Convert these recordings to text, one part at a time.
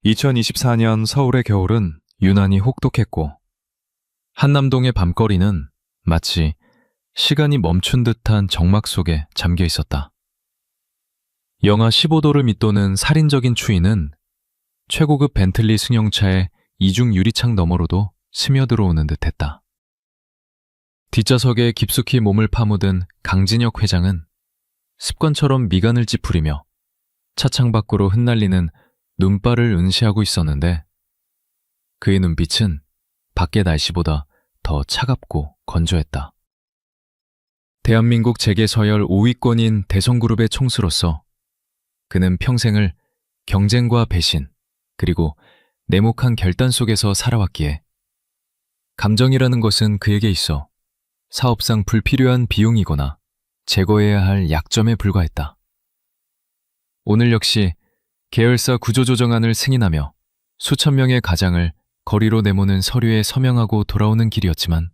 2024년 서울의 겨울은 유난히 혹독했고 한남동의 밤거리는 마치 시간이 멈춘 듯한 정막 속에 잠겨 있었다. 영하 15도를 밑도는 살인적인 추위는 최고급 벤틀리 승용차의 이중 유리창 너머로도 스며들어오는 듯했다. 뒷좌석에 깊숙이 몸을 파묻은 강진혁 회장은 습관처럼 미간을 찌푸리며 차창 밖으로 흩날리는 눈발을 응시하고 있었는데 그의 눈빛은 밖의 날씨보다 더 차갑고 건조했다. 대한민국 재계서열 5위권인 대성그룹의 총수로서 그는 평생을 경쟁과 배신 그리고 냉혹한 결단 속에서 살아왔기에 감정이라는 것은 그에게 있어 사업상 불필요한 비용이거나 제거해야 할 약점에 불과했다. 오늘 역시 계열사 구조조정안을 승인하며 수천 명의 가장을 거리로 내모는 서류에 서명하고 돌아오는 길이었지만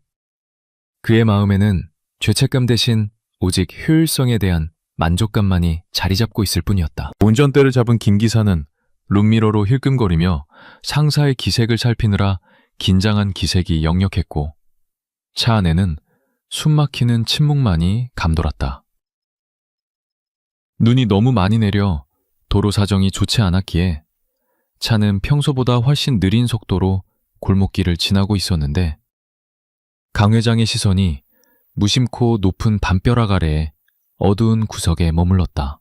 그의 마음에는 죄책감 대신 오직 효율성에 대한 만족감만이 자리 잡고 있을 뿐이었다. 운전대를 잡은 김 기사는 룸미러로 힐끔거리며 상사의 기색을 살피느라 긴장한 기색이 역력했고 차 안에는 숨막히는 침묵만이 감돌았다. 눈이 너무 많이 내려 도로 사정이 좋지 않았기에 차는 평소보다 훨씬 느린 속도로 골목길을 지나고 있었는데 강 회장의 시선이 무심코 높은 담벼락 아래에 어두운 구석에 머물렀다.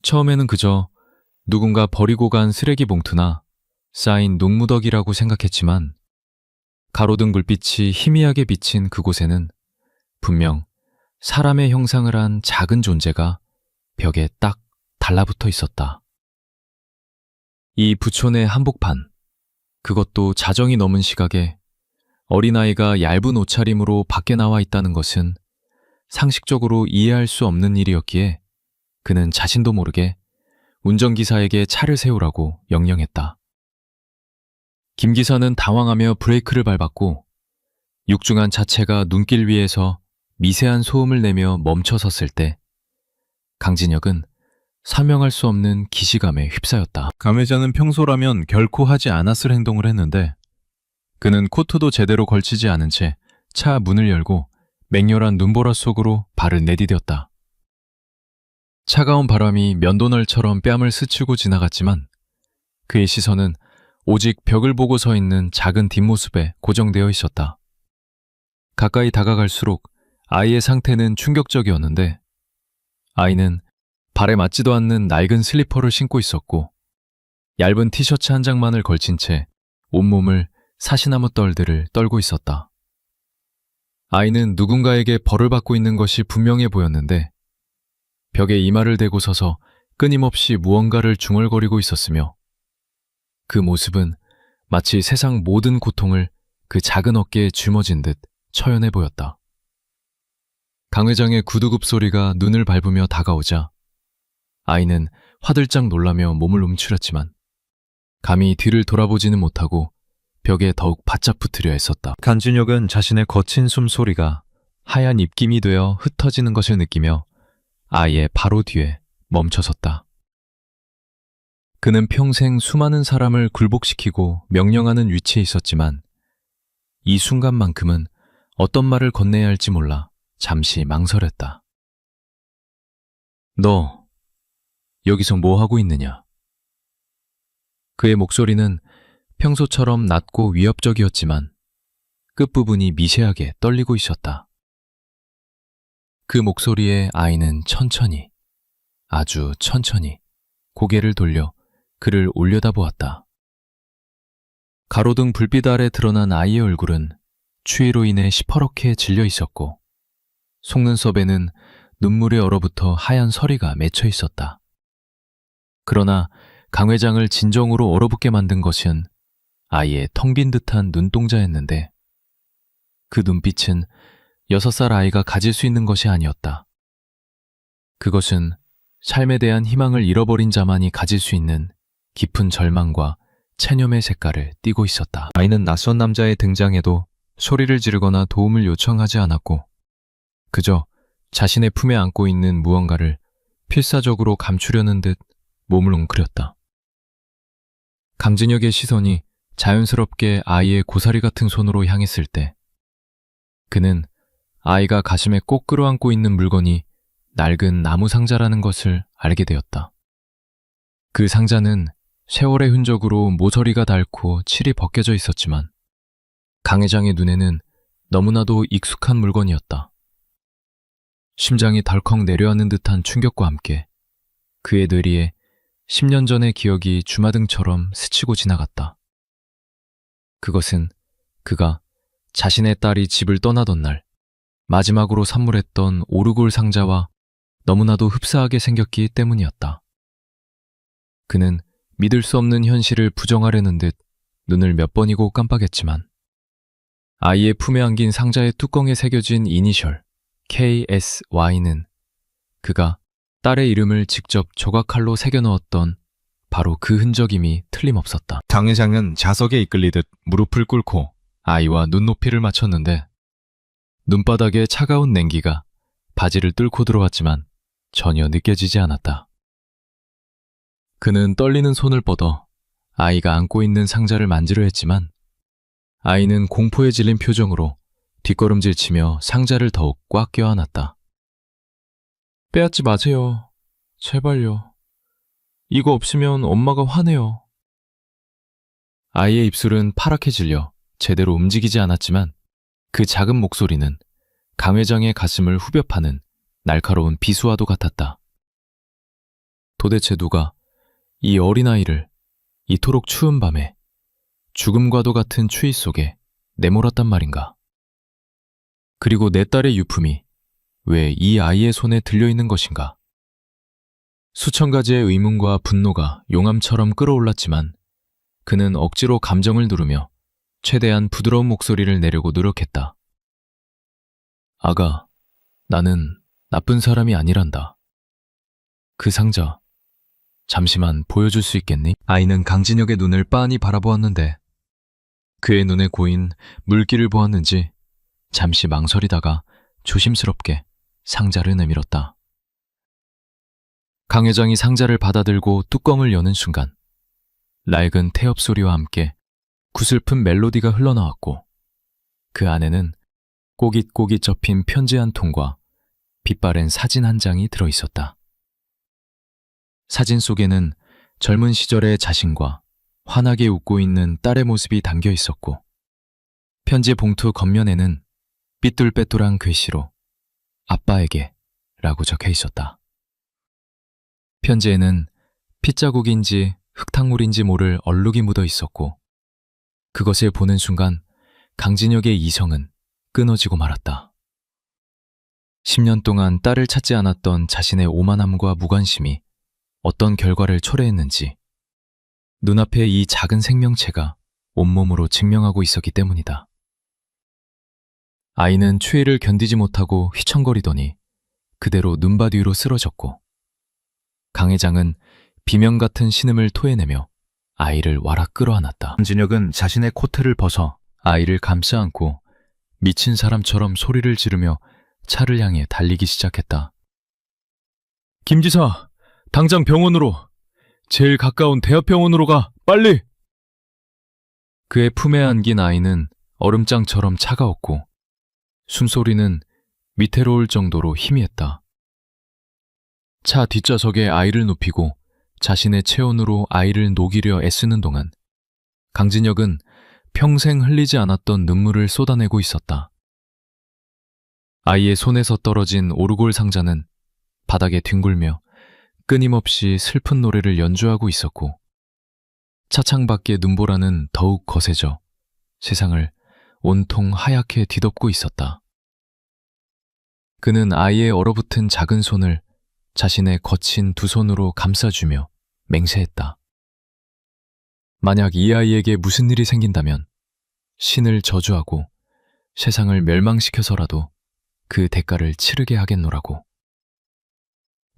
처음에는 그저 누군가 버리고 간 쓰레기 봉투나 쌓인 녹무더기라고 생각했지만 가로등 불빛이 희미하게 비친 그곳에는 분명 사람의 형상을 한 작은 존재가 벽에 딱 달라붙어 있었다. 이 부촌의 한복판, 그것도 자정이 넘은 시각에 어린아이가 얇은 옷차림으로 밖에 나와 있다는 것은 상식적으로 이해할 수 없는 일이었기에 그는 자신도 모르게 운전기사에게 차를 세우라고 명령했다. 김 기사는 당황하며 브레이크를 밟았고 육중한 자체가 눈길 위에서 미세한 소음을 내며 멈춰 섰을 때 강진혁은 설명할 수 없는 기시감에 휩싸였다. 강 회장은 평소라면 결코 하지 않았을 행동을 했는데 그는 코트도 제대로 걸치지 않은 채 차 문을 열고 맹렬한 눈보라 속으로 발을 내디뎠다. 차가운 바람이 면도날처럼 뺨을 스치고 지나갔지만 그의 시선은 오직 벽을 보고 서 있는 작은 뒷모습에 고정되어 있었다. 가까이 다가갈수록 아이의 상태는 충격적이었는데 아이는 발에 맞지도 않는 낡은 슬리퍼를 신고 있었고 얇은 티셔츠 한 장만을 걸친 채 온몸을 사시나무 떨들을 떨고 있었다. 아이는 누군가에게 벌을 받고 있는 것이 분명해 보였는데 벽에 이마를 대고 서서 끊임없이 무언가를 중얼거리고 있었으며 그 모습은 마치 세상 모든 고통을 그 작은 어깨에 짊어진 듯 처연해 보였다. 강 회장의 구두굽 소리가 눈을 밟으며 다가오자 아이는 화들짝 놀라며 몸을 움츠렸지만 감히 뒤를 돌아보지는 못하고 벽에 더욱 바짝 붙으려 했었다. 강진혁은 자신의 거친 숨소리가 하얀 입김이 되어 흩어지는 것을 느끼며 아이의 바로 뒤에 멈춰섰다. 그는 평생 수많은 사람을 굴복시키고 명령하는 위치에 있었지만 이 순간만큼은 어떤 말을 건네야 할지 몰라 잠시 망설였다. 너 여기서 뭐 하고 있느냐? 그의 목소리는 평소처럼 낮고 위협적이었지만 끝부분이 미세하게 떨리고 있었다. 그 목소리에 아이는 천천히, 아주 천천히 고개를 돌려 그를 올려다보았다. 가로등 불빛 아래 드러난 아이의 얼굴은 추위로 인해 시퍼렇게 질려 있었고 속눈썹에는 눈물에 얼어붙어 하얀 서리가 맺혀 있었다. 그러나 강 회장을 진정으로 얼어붙게 만든 것은 아이의 텅 빈 듯한 눈동자였는데 그 눈빛은 6살 아이가 가질 수 있는 것이 아니었다. 그것은 삶에 대한 희망을 잃어버린 자만이 가질 수 있는 깊은 절망과 체념의 색깔을 띠고 있었다. 아이는 낯선 남자의 등장에도 소리를 지르거나 도움을 요청하지 않았고 그저 자신의 품에 안고 있는 무언가를 필사적으로 감추려는 듯 몸을 웅크렸다. 강진혁의 시선이 자연스럽게 아이의 고사리 같은 손으로 향했을 때 그는 아이가 가슴에 꼭 끌어안고 있는 물건이 낡은 나무 상자라는 것을 알게 되었다. 그 상자는 세월의 흔적으로 모서리가 닳고 칠이 벗겨져 있었지만 강 회장의 눈에는 너무나도 익숙한 물건이었다. 심장이 덜컥 내려앉는 듯한 충격과 함께 그의 뇌리에 10년 전의 기억이 주마등처럼 스치고 지나갔다. 그것은 그가 자신의 딸이 집을 떠나던 날 마지막으로 선물했던 오르골 상자와 너무나도 흡사하게 생겼기 때문이었다. 그는 믿을 수 없는 현실을 부정하려는 듯 눈을 몇 번이고 깜빡했지만 아이의 품에 안긴 상자의 뚜껑에 새겨진 이니셜 KSY는 그가 딸의 이름을 직접 조각칼로 새겨 넣었던 바로 그 흔적임이 틀림없었다. 강 회장은 자석에 이끌리듯 무릎을 꿇고 아이와 눈높이를 맞췄는데 눈바닥에 차가운 냉기가 바지를 뚫고 들어왔지만 전혀 느껴지지 않았다. 그는 떨리는 손을 뻗어 아이가 안고 있는 상자를 만지려 했지만 아이는 공포에 질린 표정으로 뒷걸음질치며 상자를 더욱 꽉 껴안았다. 빼앗지 마세요. 제발요. 이거 없으면 엄마가 화내요. 아이의 입술은 파랗게 질려 제대로 움직이지 않았지만 그 작은 목소리는 강 회장의 가슴을 후벼 파는 날카로운 비수와도 같았다. 도대체 누가 이 어린아이를 이토록 추운 밤에 죽음과도 같은 추위 속에 내몰았단 말인가? 그리고 내 딸의 유품이 왜 이 아이의 손에 들려있는 것인가? 수천 가지의 의문과 분노가 용암처럼 끌어올랐지만 그는 억지로 감정을 누르며 최대한 부드러운 목소리를 내려고 노력했다. 아가, 나는 나쁜 사람이 아니란다. 그 상자, 잠시만 보여줄 수 있겠니? 아이는 강진혁의 눈을 빤히 바라보았는데 그의 눈에 고인 물기를 보았는지 잠시 망설이다가 조심스럽게 상자를 내밀었다. 강 회장이 상자를 받아들고 뚜껑을 여는 순간 낡은 태엽 소리와 함께 구슬픈 멜로디가 흘러나왔고 그 안에는 꼬깃꼬깃 접힌 편지 한 통과 빛바랜 사진 한 장이 들어있었다. 사진 속에는 젊은 시절의 자신과 환하게 웃고 있는 딸의 모습이 담겨 있었고 편지 봉투 겉면에는 삐뚤빼뚤한 글씨로 아빠에게 라고 적혀 있었다. 편지에는 핏자국인지 흙탕물인지 모를 얼룩이 묻어 있었고 그것을 보는 순간 강진혁의 이성은 끊어지고 말았다. 10년 동안 딸을 찾지 않았던 자신의 오만함과 무관심이 어떤 결과를 초래했는지 눈앞에 이 작은 생명체가 온몸으로 증명하고 있었기 때문이다. 아이는 추위를 견디지 못하고 휘청거리더니 그대로 눈밭 위로 쓰러졌고 강 회장은 비명 같은 신음을 토해내며 아이를 와락 끌어안았다. 강진혁은 자신의 코트를 벗어 아이를 감싸 안고 미친 사람처럼 소리를 지르며 차를 향해 달리기 시작했다. 김지사, 당장 병원으로! 제일 가까운 대학병원으로 가! 빨리! 그의 품에 안긴 아이는 얼음장처럼 차가웠고 숨소리는 위태로울 정도로 희미했다. 차 뒷좌석에 아이를 눕히고 자신의 체온으로 아이를 녹이려 애쓰는 동안 강진혁은 평생 흘리지 않았던 눈물을 쏟아내고 있었다. 아이의 손에서 떨어진 오르골 상자는 바닥에 뒹굴며 끊임없이 슬픈 노래를 연주하고 있었고 차창 밖의 눈보라는 더욱 거세져 세상을 온통 하얗게 뒤덮고 있었다. 그는 아이의 얼어붙은 작은 손을 자신의 거친 두 손으로 감싸주며 맹세했다. 만약 이 아이에게 무슨 일이 생긴다면 신을 저주하고 세상을 멸망시켜서라도 그 대가를 치르게 하겠노라고.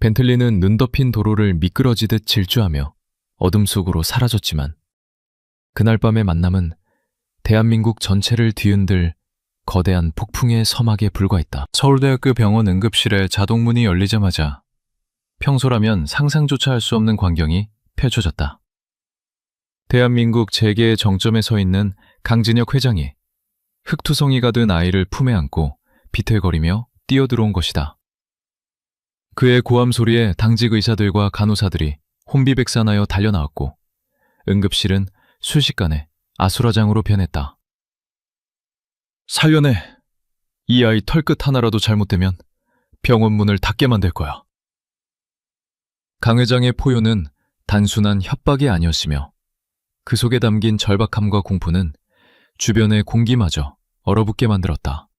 벤틀리는 눈 덮인 도로를 미끄러지듯 질주하며 어둠 속으로 사라졌지만 그날 밤의 만남은 대한민국 전체를 뒤흔들 거대한 폭풍의 서막에 불과했다. 서울대학교 병원 응급실의 자동문이 열리자마자 평소라면 상상조차 할 수 없는 광경이 펼쳐졌다. 대한민국 재계의 정점에 서 있는 강진혁 회장이 흑투성이가 된 아이를 품에 안고 비틀거리며 뛰어들어온 것이다. 그의 고함 소리에 당직 의사들과 간호사들이 혼비백산하여 달려나왔고 응급실은 순식간에 아수라장으로 변했다. 살려내. 이 아이 털끝 하나라도 잘못되면 병원 문을 닫게 만들 거야. 강 회장의 포효는 단순한 협박이 아니었으며 그 속에 담긴 절박함과 공포는 주변의 공기마저 얼어붙게 만들었다.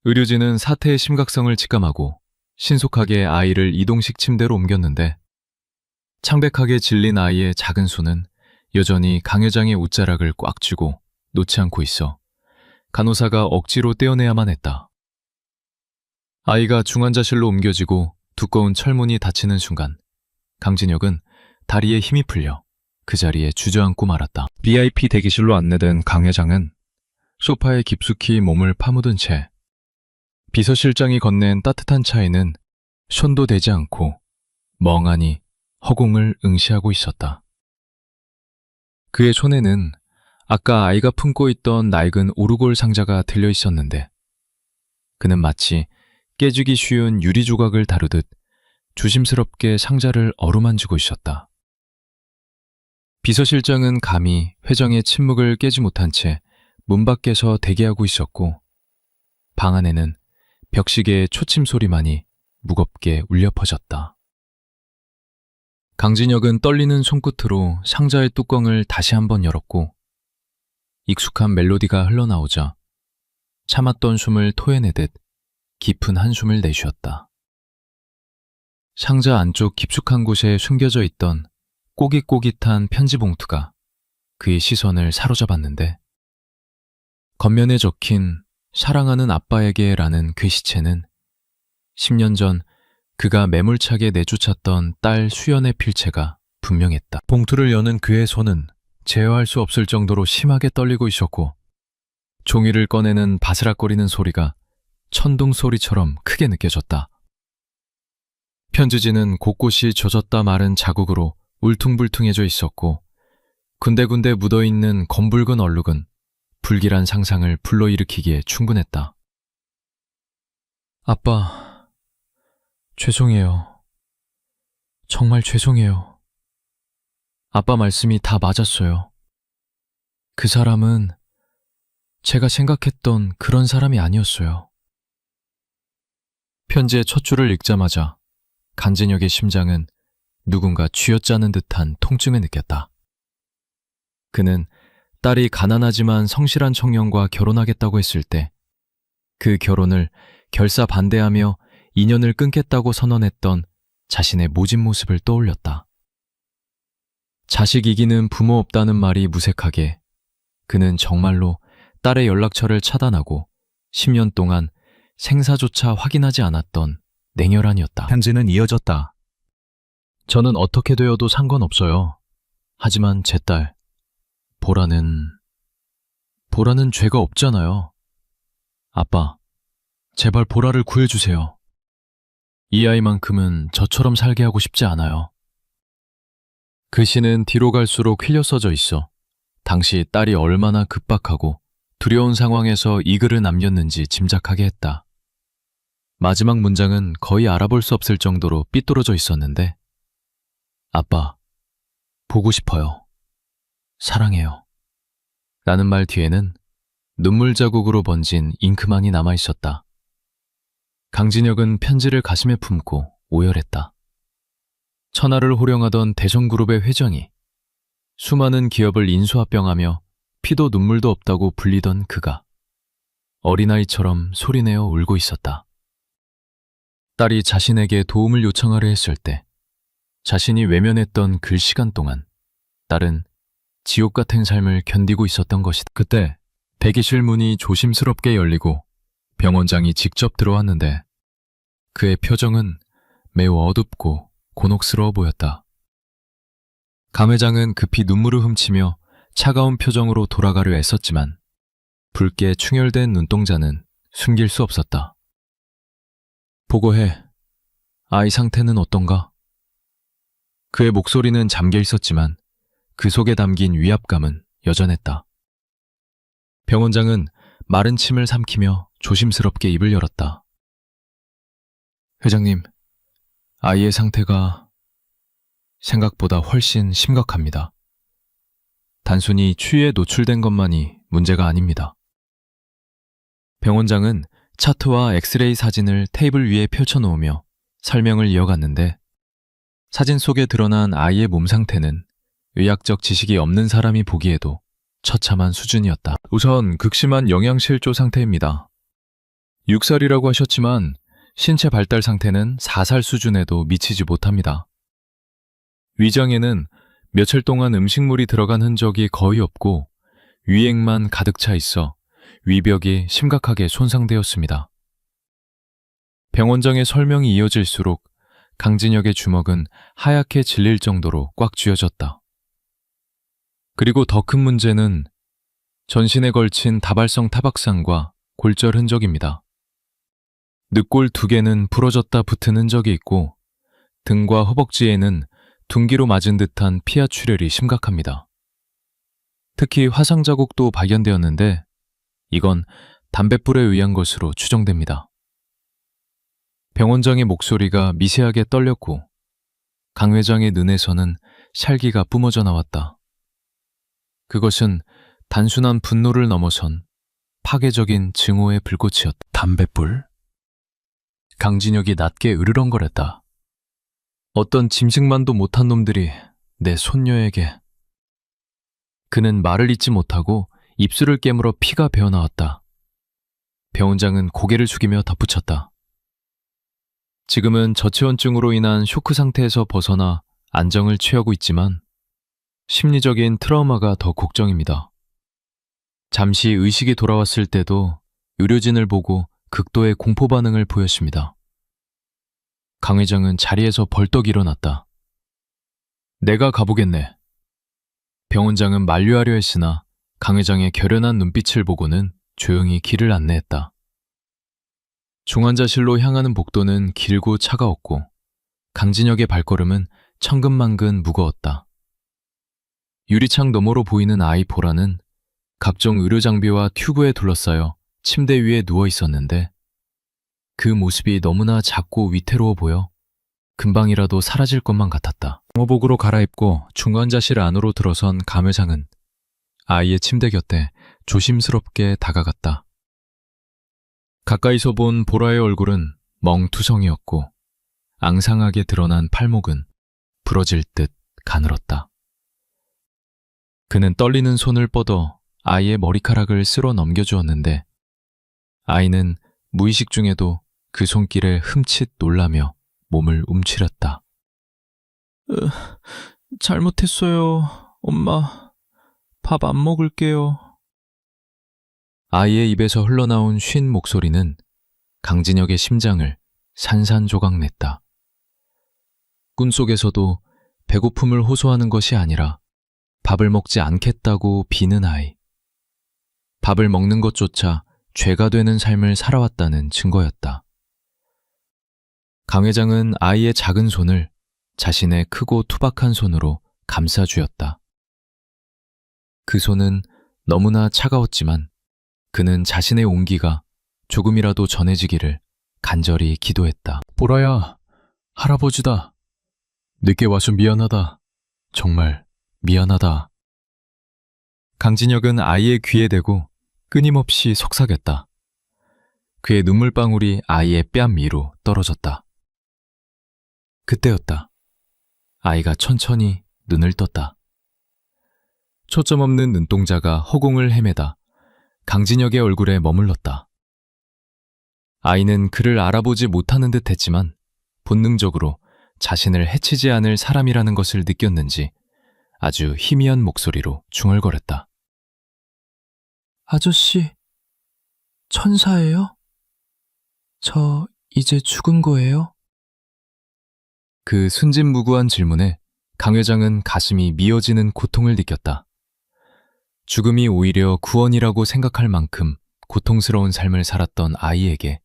의료진은 사태의 심각성을 직감하고 신속하게 아이를 이동식 침대로 옮겼는데 창백하게 질린 아이의 작은 손은 여전히 강 회장의 옷자락을 꽉 쥐고 놓지 않고 있어 간호사가 억지로 떼어내야만 했다. 아이가 중환자실로 옮겨지고 두꺼운 철문이 닫히는 순간 강진혁은 다리에 힘이 풀려 그 자리에 주저앉고 말았다. VIP 대기실로 안내된 강 회장은 소파에 깊숙이 몸을 파묻은 채 비서실장이 건넨 따뜻한 차에는 손도 대지 않고 멍하니 허공을 응시하고 있었다. 그의 손에는 아까 아이가 품고 있던 낡은 오르골 상자가 들려 있었는데 그는 마치 깨지기 쉬운 유리 조각을 다루듯 조심스럽게 상자를 어루만지고 있었다. 비서실장은 감히 회장의 침묵을 깨지 못한 채 문 밖에서 대기하고 있었고 방 안에는 벽시계의 초침 소리만이 무겁게 울려 퍼졌다. 강진혁은 떨리는 손끝으로 상자의 뚜껑을 다시 한번 열었고 익숙한 멜로디가 흘러나오자 참았던 숨을 토해내듯 깊은 한숨을 내쉬었다. 상자 안쪽 깊숙한 곳에 숨겨져 있던 꼬깃꼬깃한 편지 봉투가 그의 시선을 사로잡았는데 겉면에 적힌 사랑하는 아빠에게 라는 글씨체는 10년 전 그가 매몰차게 내쫓았던 딸 수연의 필체가 분명했다. 봉투를 여는 그의 손은 제어할 수 없을 정도로 심하게 떨리고 있었고 종이를 꺼내는 바스락거리는 소리가 천둥 소리처럼 크게 느껴졌다. 편지지는 곳곳이 젖었다 마른 자국으로 울퉁불퉁해져 있었고 군데군데 묻어있는 검붉은 얼룩은 불길한 상상을 불러일으키기에 충분했다. 아빠, 죄송해요. 정말 죄송해요. 아빠 말씀이 다 맞았어요. 그 사람은 제가 생각했던 그런 사람이 아니었어요. 편지의 첫 줄을 읽자마자 강진혁의 심장은 누군가 쥐어짜는 듯한 통증을 느꼈다. 그는 딸이 가난하지만 성실한 청년과 결혼하겠다고 했을 때 그 결혼을 결사 반대하며 인연을 끊겠다고 선언했던 자신의 모진 모습을 떠올렸다. 자식 이기는 부모 없다는 말이 무색하게 그는 정말로 딸의 연락처를 차단하고 10년 동안 생사조차 확인하지 않았던 냉혈한이었다. 편지는 이어졌다. 저는 어떻게 되어도 상관없어요. 하지만 제 딸, 보라는 죄가 없잖아요. 아빠, 제발 보라를 구해주세요. 이 아이만큼은 저처럼 살게 하고 싶지 않아요. 글씨는 뒤로 갈수록 휘려 써져 있어 당시 딸이 얼마나 급박하고 두려운 상황에서 이 글을 남겼는지 짐작하게 했다. 마지막 문장은 거의 알아볼 수 없을 정도로 삐뚤어져 있었는데 아빠, 보고 싶어요. 사랑해요. 라는 말 뒤에는 눈물 자국으로 번진 잉크만이 남아있었다. 강진혁은 편지를 가슴에 품고 오열했다. 천하를 호령하던 대성그룹의 회장이 수많은 기업을 인수합병하며 피도 눈물도 없다고 불리던 그가 어린아이처럼 소리내어 울고 있었다. 딸이 자신에게 도움을 요청하려 했을 때 자신이 외면했던 그 시간 동안 딸은 지옥 같은 삶을 견디고 있었던 것이다. 그때 대기실 문이 조심스럽게 열리고 병원장이 직접 들어왔는데 그의 표정은 매우 어둡고 곤혹스러워 보였다. 강 회장은 급히 눈물을 훔치며 차가운 표정으로 돌아가려 애썼지만 붉게 충혈된 눈동자는 숨길 수 없었다. 보고해. 아이 상태는 어떤가? 그의 목소리는 잠겨 있었지만 그 속에 담긴 위압감은 여전했다. 병원장은 마른 침을 삼키며 조심스럽게 입을 열었다. 회장님, 아이의 상태가 생각보다 훨씬 심각합니다. 단순히 추위에 노출된 것만이 문제가 아닙니다. 병원장은 차트와 엑스레이 사진을 테이블 위에 펼쳐놓으며 설명을 이어갔는데 사진 속에 드러난 아이의 몸 상태는 의학적 지식이 없는 사람이 보기에도 처참한 수준이었다. 우선 극심한 영양실조 상태입니다. 6살이라고 하셨지만 신체 발달 상태는 4살 수준에도 미치지 못합니다. 위장에는 며칠 동안 음식물이 들어간 흔적이 거의 없고 위액만 가득 차 있어 위벽이 심각하게 손상되었습니다. 병원장의 설명이 이어질수록 강진혁의 주먹은 하얗게 질릴 정도로 꽉 쥐어졌다. 그리고 더 큰 문제는 전신에 걸친 다발성 타박상과 골절 흔적입니다. 늑골 2개는 부러졌다 붙은 흔적이 있고 등과 허벅지에는 둔기로 맞은 듯한 피하 출혈이 심각합니다. 특히 화상 자국도 발견되었는데 이건 담뱃불에 의한 것으로 추정됩니다. 병원장의 목소리가 미세하게 떨렸고 강 회장의 눈에서는 샬기가 뿜어져 나왔다. 그것은 단순한 분노를 넘어선 파괴적인 증오의 불꽃이었다. 담뱃불? 강진혁이 낮게 으르렁거렸다. 어떤 짐승만도 못한 놈들이 내 손녀에게. 그는 말을 잇지 못하고 입술을 깨물어 피가 배어나왔다. 병원장은 고개를 숙이며 덧붙였다. 지금은 저체온증으로 인한 쇼크 상태에서 벗어나 안정을 취하고 있지만 심리적인 트라우마가 더 걱정입니다. 잠시 의식이 돌아왔을 때도 의료진을 보고 극도의 공포 반응을 보였습니다. 강 회장은 자리에서 벌떡 일어났다. 내가 가보겠네. 병원장은 만류하려 했으나 강 회장의 결연한 눈빛을 보고는 조용히 길을 안내했다. 중환자실로 향하는 복도는 길고 차가웠고 강진혁의 발걸음은 천근만근 무거웠다. 유리창 너머로 보이는 아이 보라는 각종 의료 장비와 튜브에 둘러싸여 침대 위에 누워 있었는데 그 모습이 너무나 작고 위태로워 보여 금방이라도 사라질 것만 같았다. 방호복으로 갈아입고 중환자실 안으로 들어선 감 회장은 아이의 침대 곁에 조심스럽게 다가갔다. 가까이서 본 보라의 얼굴은 멍투성이었고 앙상하게 드러난 팔목은 부러질 듯 가늘었다. 그는 떨리는 손을 뻗어 아이의 머리카락을 쓸어 넘겨주었는데 아이는 무의식 중에도 그 손길에 흠칫 놀라며 몸을 움츠렸다. 잘못했어요, 엄마. 밥 안 먹을게요. 아이의 입에서 흘러나온 쉰 목소리는 강진혁의 심장을 산산조각냈다. 꿈속에서도 배고픔을 호소하는 것이 아니라 밥을 먹지 않겠다고 비는 아이. 밥을 먹는 것조차 죄가 되는 삶을 살아왔다는 증거였다. 강 회장은 아이의 작은 손을 자신의 크고 투박한 손으로 감싸주었다. 그 손은 너무나 차가웠지만 그는 자신의 온기가 조금이라도 전해지기를 간절히 기도했다. 보라야, 할아버지다. 늦게 와서 미안하다. 정말 미안하다. 강진혁은 아이의 귀에 대고 끊임없이 속삭였다. 그의 눈물방울이 아이의 뺨 위로 떨어졌다. 그때였다. 아이가 천천히 눈을 떴다. 초점 없는 눈동자가 허공을 헤매다 강진혁의 얼굴에 머물렀다. 아이는 그를 알아보지 못하는 듯 했지만 본능적으로 자신을 해치지 않을 사람이라는 것을 느꼈는지 아주 희미한 목소리로 중얼거렸다. 아저씨, 천사예요? 저 이제 죽은 거예요? 그 순진무구한 질문에 강 회장은 가슴이 미어지는 고통을 느꼈다. 죽음이 오히려 구원이라고 생각할 만큼 고통스러운 삶을 살았던 아이에게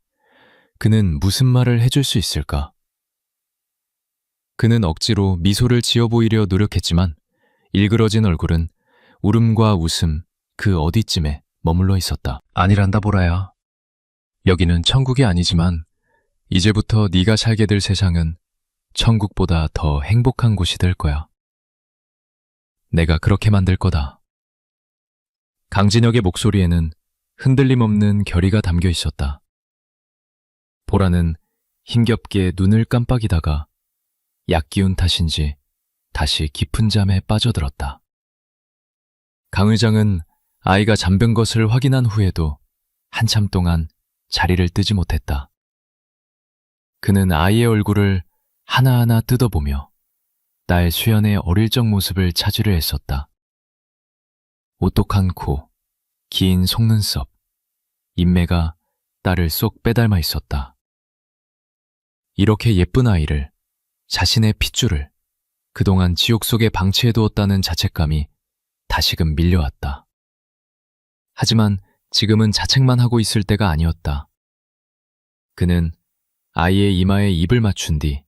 그는 무슨 말을 해줄 수 있을까? 그는 억지로 미소를 지어 보이려 노력했지만 일그러진 얼굴은 울음과 웃음 그 어디쯤에 머물러 있었다. 아니란다 보라야. 여기는 천국이 아니지만 이제부터 네가 살게 될 세상은 천국보다 더 행복한 곳이 될 거야. 내가 그렇게 만들 거다. 강진혁의 목소리에는 흔들림 없는 결의가 담겨 있었다. 보라는 힘겹게 눈을 깜빡이다가 약기운 탓인지 다시 깊은 잠에 빠져들었다. 강 회장은 아이가 잠든 것을 확인한 후에도 한참 동안 자리를 뜨지 못했다. 그는 아이의 얼굴을 하나하나 뜯어보며 딸 수연의 어릴 적 모습을 찾으려 했었다. 오똑한 코, 긴 속눈썹, 인매가 딸을 쏙 빼닮아 있었다. 이렇게 예쁜 아이를, 자신의 핏줄을 그동안 지옥 속에 방치해두었다는 자책감이 다시금 밀려왔다. 하지만 지금은 자책만 하고 있을 때가 아니었다. 그는 아이의 이마에 입을 맞춘 뒤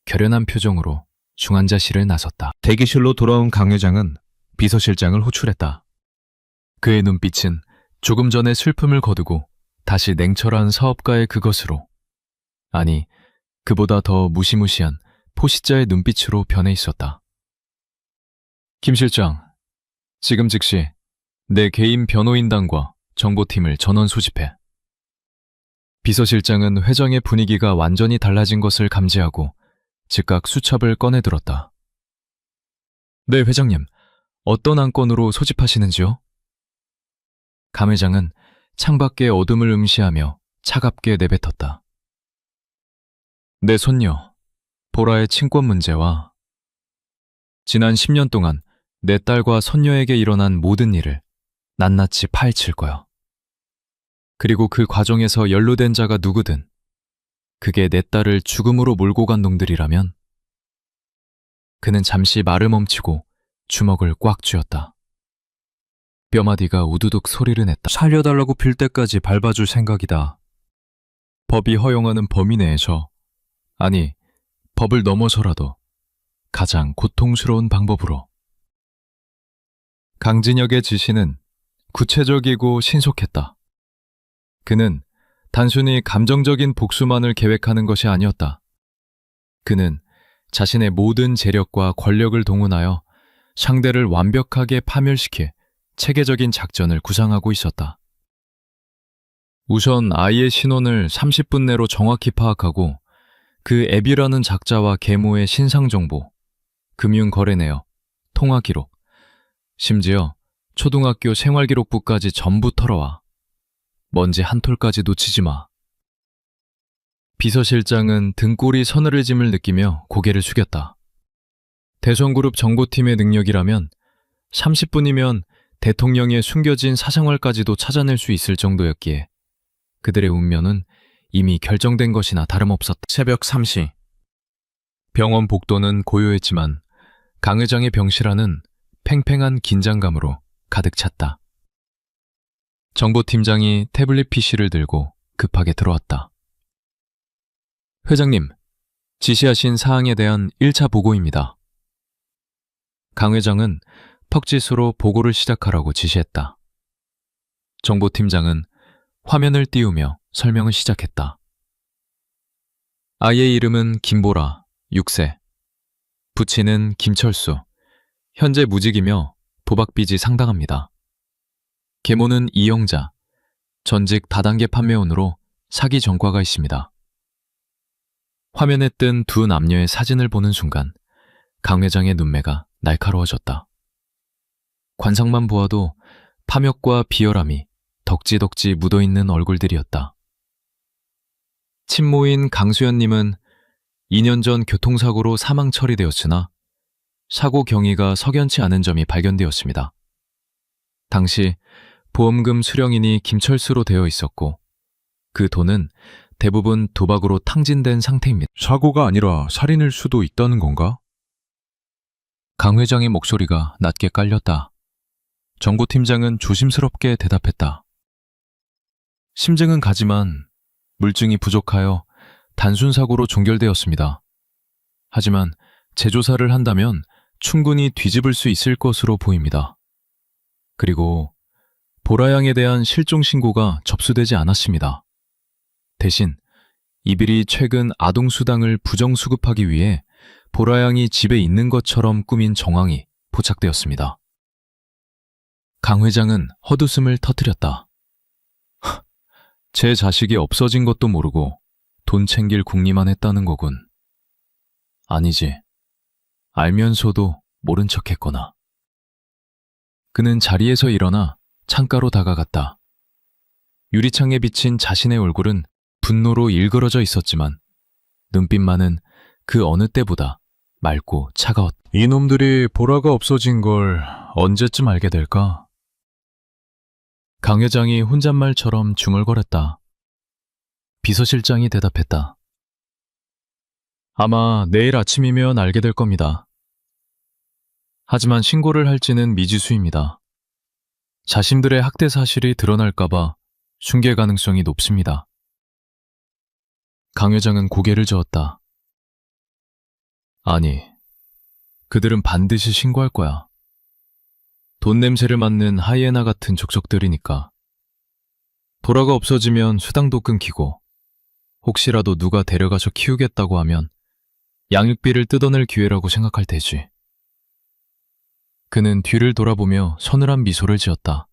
결연한 표정으로 중환자실을 나섰다. 대기실로 돌아온 강 회장은 비서실장을 호출했다. 그의 눈빛은 조금 전에 슬픔을 거두고 다시 냉철한 사업가의 그것으로, 아니, 그보다 더 무시무시한 포시자의 눈빛으로 변해 있었다. 김 실장, 지금 즉시 내 개인 변호인단과 정보팀을 전원 소집해. 비서실장은 회장의 분위기가 완전히 달라진 것을 감지하고 즉각 수첩을 꺼내들었다. 네, 회장님. 어떤 안건으로 소집하시는지요? 감 회장은 창밖의 어둠을 응시하며 차갑게 내뱉었다. 내 손녀, 보라의 친권 문제와 지난 10년 동안 내 딸과 손녀에게 일어난 모든 일을 낱낱이 파헤칠 거야. 그리고 그 과정에서 연루된 자가 누구든 그게 내 딸을 죽음으로 몰고 간 놈들이라면. 그는 잠시 말을 멈추고 주먹을 꽉 쥐었다. 뼈마디가 우두둑 소리를 냈다. 살려달라고 빌 때까지 밟아줄 생각이다. 법이 허용하는 범위 내에서, 아니, 법을 넘어서라도 가장 고통스러운 방법으로. 강진혁의 지시는 구체적이고 신속했다. 그는 단순히 감정적인 복수만을 계획하는 것이 아니었다. 그는 자신의 모든 재력과 권력을 동원하여 상대를 완벽하게 파멸시킬 체계적인 작전을 구상하고 있었다. 우선 아이의 신원을 30분 내로 정확히 파악하고 그 앱이라는 작자와 계모의 신상정보, 금융거래 내역, 통화기록, 심지어 초등학교 생활기록부까지 전부 털어와. 먼지 한 톨까지 놓치지 마. 비서실장은 등골이 서늘해짐을 느끼며 고개를 숙였다. 대선그룹 정보팀의 능력이라면 30분이면 대통령의 숨겨진 사생활까지도 찾아낼 수 있을 정도였기에 그들의 운명은 이미 결정된 것이나 다름없었다. 새벽 3시. 병원 복도는 고요했지만 강 회장의 병실안은 팽팽한 긴장감으로 가득 찼다. 정보팀장이 태블릿 PC를 들고 급하게 들어왔다. 회장님, 지시하신 사항에 대한 1차 보고입니다. 강 회장은 턱짓으로 보고를 시작하라고 지시했다. 정보팀장은 화면을 띄우며 설명을 시작했다. 아이의 이름은 김보라, 6세. 부친은 김철수. 현재 무직이며 도박빚이 상당합니다. 계모는 이영자, 전직 다단계 판매원으로 사기 전과가 있습니다. 화면에 뜬 두 남녀의 사진을 보는 순간 강 회장의 눈매가 날카로워졌다. 관상만 보아도 파멸과 비열함이 덕지덕지 묻어있는 얼굴들이었다. 친모인 강수연님은 2년 전 교통사고로 사망 처리되었으나 사고 경위가 석연치 않은 점이 발견되었습니다. 당시 보험금 수령인이 김철수로 되어 있었고 그 돈은 대부분 도박으로 탕진된 상태입니다. 사고가 아니라 살인일 수도 있다는 건가? 강 회장의 목소리가 낮게 깔렸다. 정보팀장은 조심스럽게 대답했다. 심증은 가지만 물증이 부족하여 단순 사고로 종결되었습니다. 하지만 재조사를 한다면 충분히 뒤집을 수 있을 것으로 보입니다. 그리고 보라 양에 대한 실종 신고가 접수되지 않았습니다. 대신 이빌이 최근 아동수당을 부정수급하기 위해 보라 양이 집에 있는 것처럼 꾸민 정황이 포착되었습니다. 강 회장은 헛웃음을 터뜨렸다. 제 자식이 없어진 것도 모르고 돈 챙길 궁리만 했다는 거군. 아니지. 알면서도 모른 척했거나. 그는 자리에서 일어나 창가로 다가갔다. 유리창에 비친 자신의 얼굴은 분노로 일그러져 있었지만 눈빛만은 그 어느 때보다 맑고 차가웠다. 이놈들이 보라가 없어진 걸 언제쯤 알게 될까? 강 회장이 혼잣말처럼 중얼거렸다. 비서실장이 대답했다. 아마 내일 아침이면 알게 될 겁니다. 하지만 신고를 할지는 미지수입니다. 자신들의 학대 사실이 드러날까봐 숨길 가능성이 높습니다. 강 회장은 고개를 저었다. 아니, 그들은 반드시 신고할 거야. 돈 냄새를 맡는 하이에나 같은 족속들이니까. 보라가 없어지면 수당도 끊기고 혹시라도 누가 데려가서 키우겠다고 하면 양육비를 뜯어낼 기회라고 생각할 테지. 그는 뒤를 돌아보며 서늘한 미소를 지었다.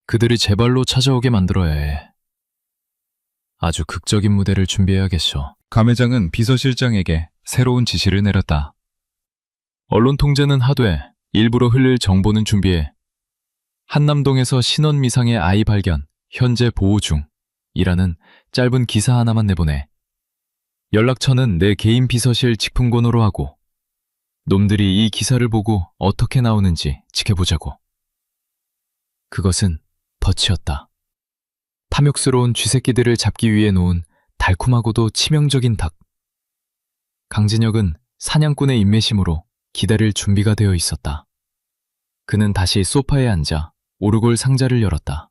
그들이 제 발로 찾아오게 만들어야 해. 아주 극적인 무대를 준비해야겠어. 강 회장은 비서실장에게 새로운 지시를 내렸다. 언론 통제는 하되 일부러 흘릴 정보는 준비해. 한남동에서 신원 미상의 아이 발견, 현재 보호 중이라는 짧은 기사 하나만 내보내. 연락처는 내 개인 비서실 직풍번호로 하고 놈들이 이 기사를 보고 어떻게 나오는지 지켜보자고. 그것은 덫이었다. 탐욕스러운 쥐새끼들을 잡기 위해 놓은 달콤하고도 치명적인 닭. 강진혁은 사냥꾼의 인내심으로 기다릴 준비가 되어 있었다. 그는 다시 소파에 앉아 오르골 상자를 열었다.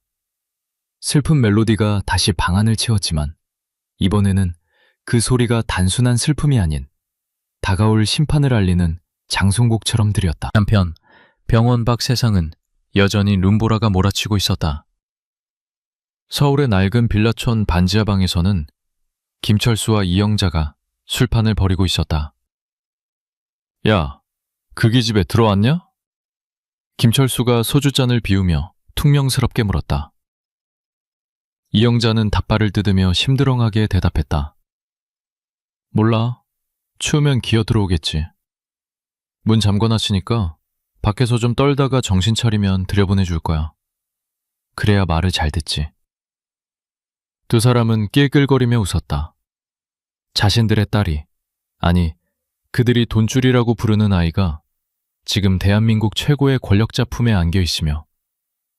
슬픈 멜로디가 다시 방안을 채웠지만 이번에는 그 소리가 단순한 슬픔이 아닌 다가올 심판을 알리는 장송곡처럼 들렸다. 한편 병원 밖 세상은 여전히 룸보라가 몰아치고 있었다. 서울의 낡은 빌라촌 반지하 방에서는 김철수와 이영자가 술판을 벌이고 있었다. 야, 그기 집에 들어왔냐? 김철수가 소주잔을 비우며 퉁명스럽게 물었다. 이영자는 닭발을 뜯으며 심드렁하게 대답했다. 몰라. 추우면 기어 들어오겠지. 문 잠궈놨으니까 밖에서 좀 떨다가 정신 차리면 들여보내줄 거야. 그래야 말을 잘 듣지. 두 사람은 낄낄거리며 웃었다. 자신들의 딸이, 아니 그들이 돈줄이라고 부르는 아이가 지금 대한민국 최고의 권력자 품에 안겨 있으며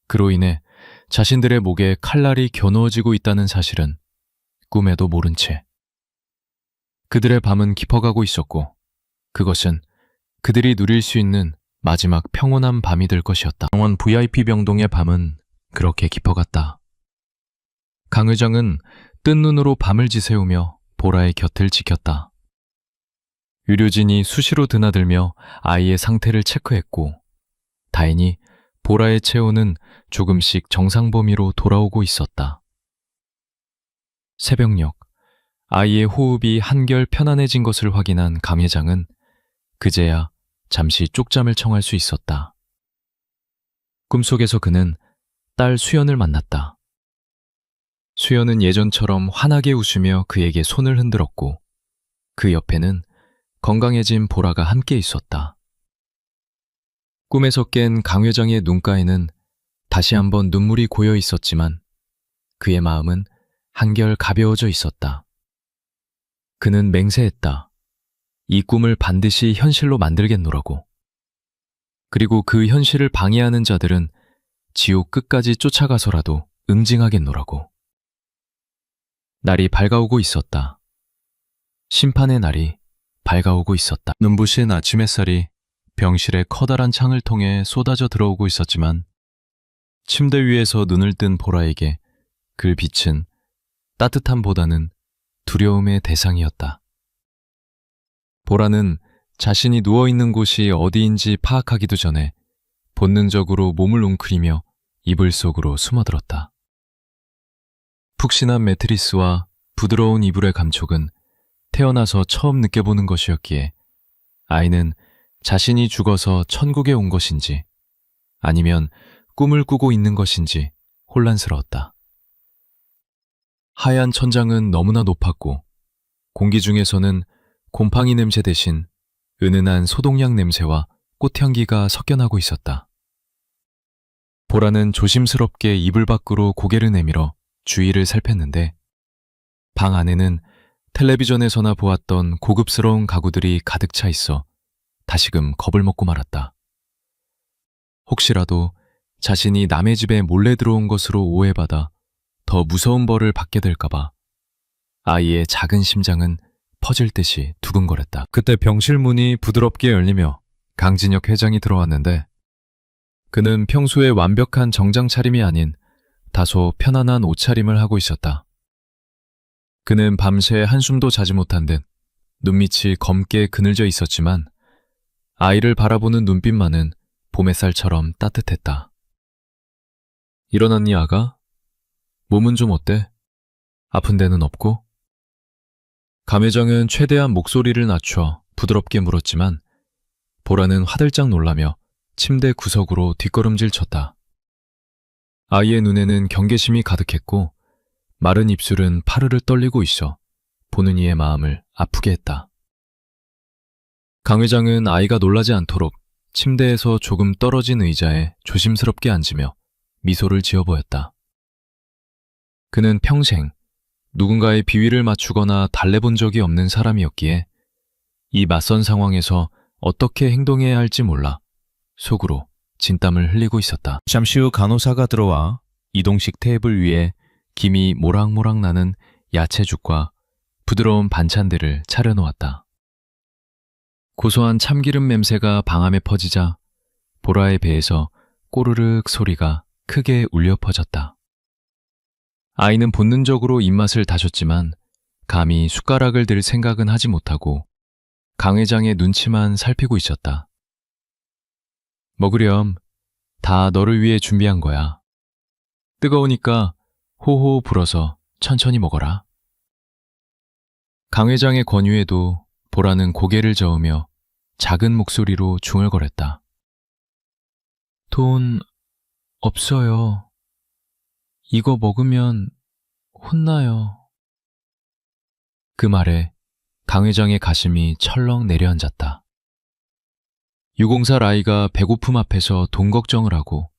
그로 인해 자신들의 목에 칼날이 겨누어지고 있다는 사실은 꿈에도 모른 채. 그들의 밤은 깊어가고 있었고 그것은 그들이 누릴 수 있는 마지막 평온한 밤이 될 것이었다. 병원 VIP 병동의 밤은 그렇게 깊어갔다. 강 회장은 뜬 눈으로 밤을 지새우며 보라의 곁을 지켰다. 의료진이 수시로 드나들며 아이의 상태를 체크했고 다행히 보라의 체온은 조금씩 정상 범위로 돌아오고 있었다. 새벽녘 아이의 호흡이 한결 편안해진 것을 확인한 강 회장은 그제야 잠시 쪽잠을 청할 수 있었다. 꿈속에서 그는 딸 수연을 만났다. 수연은 예전처럼 환하게 웃으며 그에게 손을 흔들었고 그 옆에는 건강해진 보라가 함께 있었다. 꿈에서 깬 강 회장의 눈가에는 다시 한번 눈물이 고여 있었지만 그의 마음은 한결 가벼워져 있었다. 그는 맹세했다. 이 꿈을 반드시 현실로 만들겠노라고. 그리고 그 현실을 방해하는 자들은 지옥 끝까지 쫓아가서라도 응징하겠노라고. 날이 밝아오고 있었다. 심판의 날이 밝아오고 있었다. 눈부신 아침 햇살이 병실의 커다란 창을 통해 쏟아져 들어오고 있었지만 침대 위에서 눈을 뜬 보라에게 그 빛은 따뜻함보다는 두려움의 대상이었다. 보라는 자신이 누워있는 곳이 어디인지 파악하기도 전에 본능적으로 몸을 웅크리며 이불 속으로 숨어들었다. 푹신한 매트리스와 부드러운 이불의 감촉은 태어나서 처음 느껴보는 것이었기에 아이는 자신이 죽어서 천국에 온 것인지 아니면 꿈을 꾸고 있는 것인지 혼란스러웠다. 하얀 천장은 너무나 높았고 공기 중에서는 곰팡이 냄새 대신 은은한 소독약 냄새와 꽃향기가 섞여나고 있었다. 보라는 조심스럽게 이불 밖으로 고개를 내밀어 주위를 살폈는데 방 안에는 텔레비전에서나 보았던 고급스러운 가구들이 가득 차 있어 다시금 겁을 먹고 말았다. 혹시라도 자신이 남의 집에 몰래 들어온 것으로 오해받아 더 무서운 벌을 받게 될까봐 아이의 작은 심장은 퍼질 듯이 두근거렸다. 그때 병실 문이 부드럽게 열리며 강진혁 회장이 들어왔는데 그는 평소의 완벽한 정장 차림이 아닌 다소 편안한 옷차림을 하고 있었다. 그는 밤새 한숨도 자지 못한 듯 눈밑이 검게 그늘져 있었지만 아이를 바라보는 눈빛만은 봄 햇살처럼 따뜻했다. 일어났니 아가? 몸은 좀 어때? 아픈 데는 없고? 감 회장은 최대한 목소리를 낮춰 부드럽게 물었지만 보라는 화들짝 놀라며 침대 구석으로 뒷걸음질 쳤다. 아이의 눈에는 경계심이 가득했고 마른 입술은 파르르 떨리고 있어 보는 이의 마음을 아프게 했다. 강 회장은 아이가 놀라지 않도록 침대에서 조금 떨어진 의자에 조심스럽게 앉으며 미소를 지어 보였다. 그는 평생 누군가의 비위를 맞추거나 달래본 적이 없는 사람이었기에 이 낯선 상황에서 어떻게 행동해야 할지 몰라 속으로 진땀을 흘리고 있었다. 잠시 후 간호사가 들어와 이동식 테이블 위에 김이 모락모락 나는 야채죽과 부드러운 반찬들을 차려놓았다. 고소한 참기름 냄새가 방암에 퍼지자 보라의 배에서 꼬르륵 소리가 크게 울려 퍼졌다. 아이는 본능적으로 입맛을 다졌지만 감히 숟가락을 들 생각은 하지 못하고 강 회장의 눈치만 살피고 있었다. 먹으렴. 다 너를 위해 준비한 거야. 뜨거우니까 호호 불어서 천천히 먹어라. 강 회장의 권유에도 보라는 고개를 저으며 작은 목소리로 중얼거렸다. 돈 없어요. 이거 먹으면 혼나요. 그 말에 강 회장의 가슴이 철렁 내려앉았다. 유공살 아이가 배고픔 앞에서 돈 걱정을 하고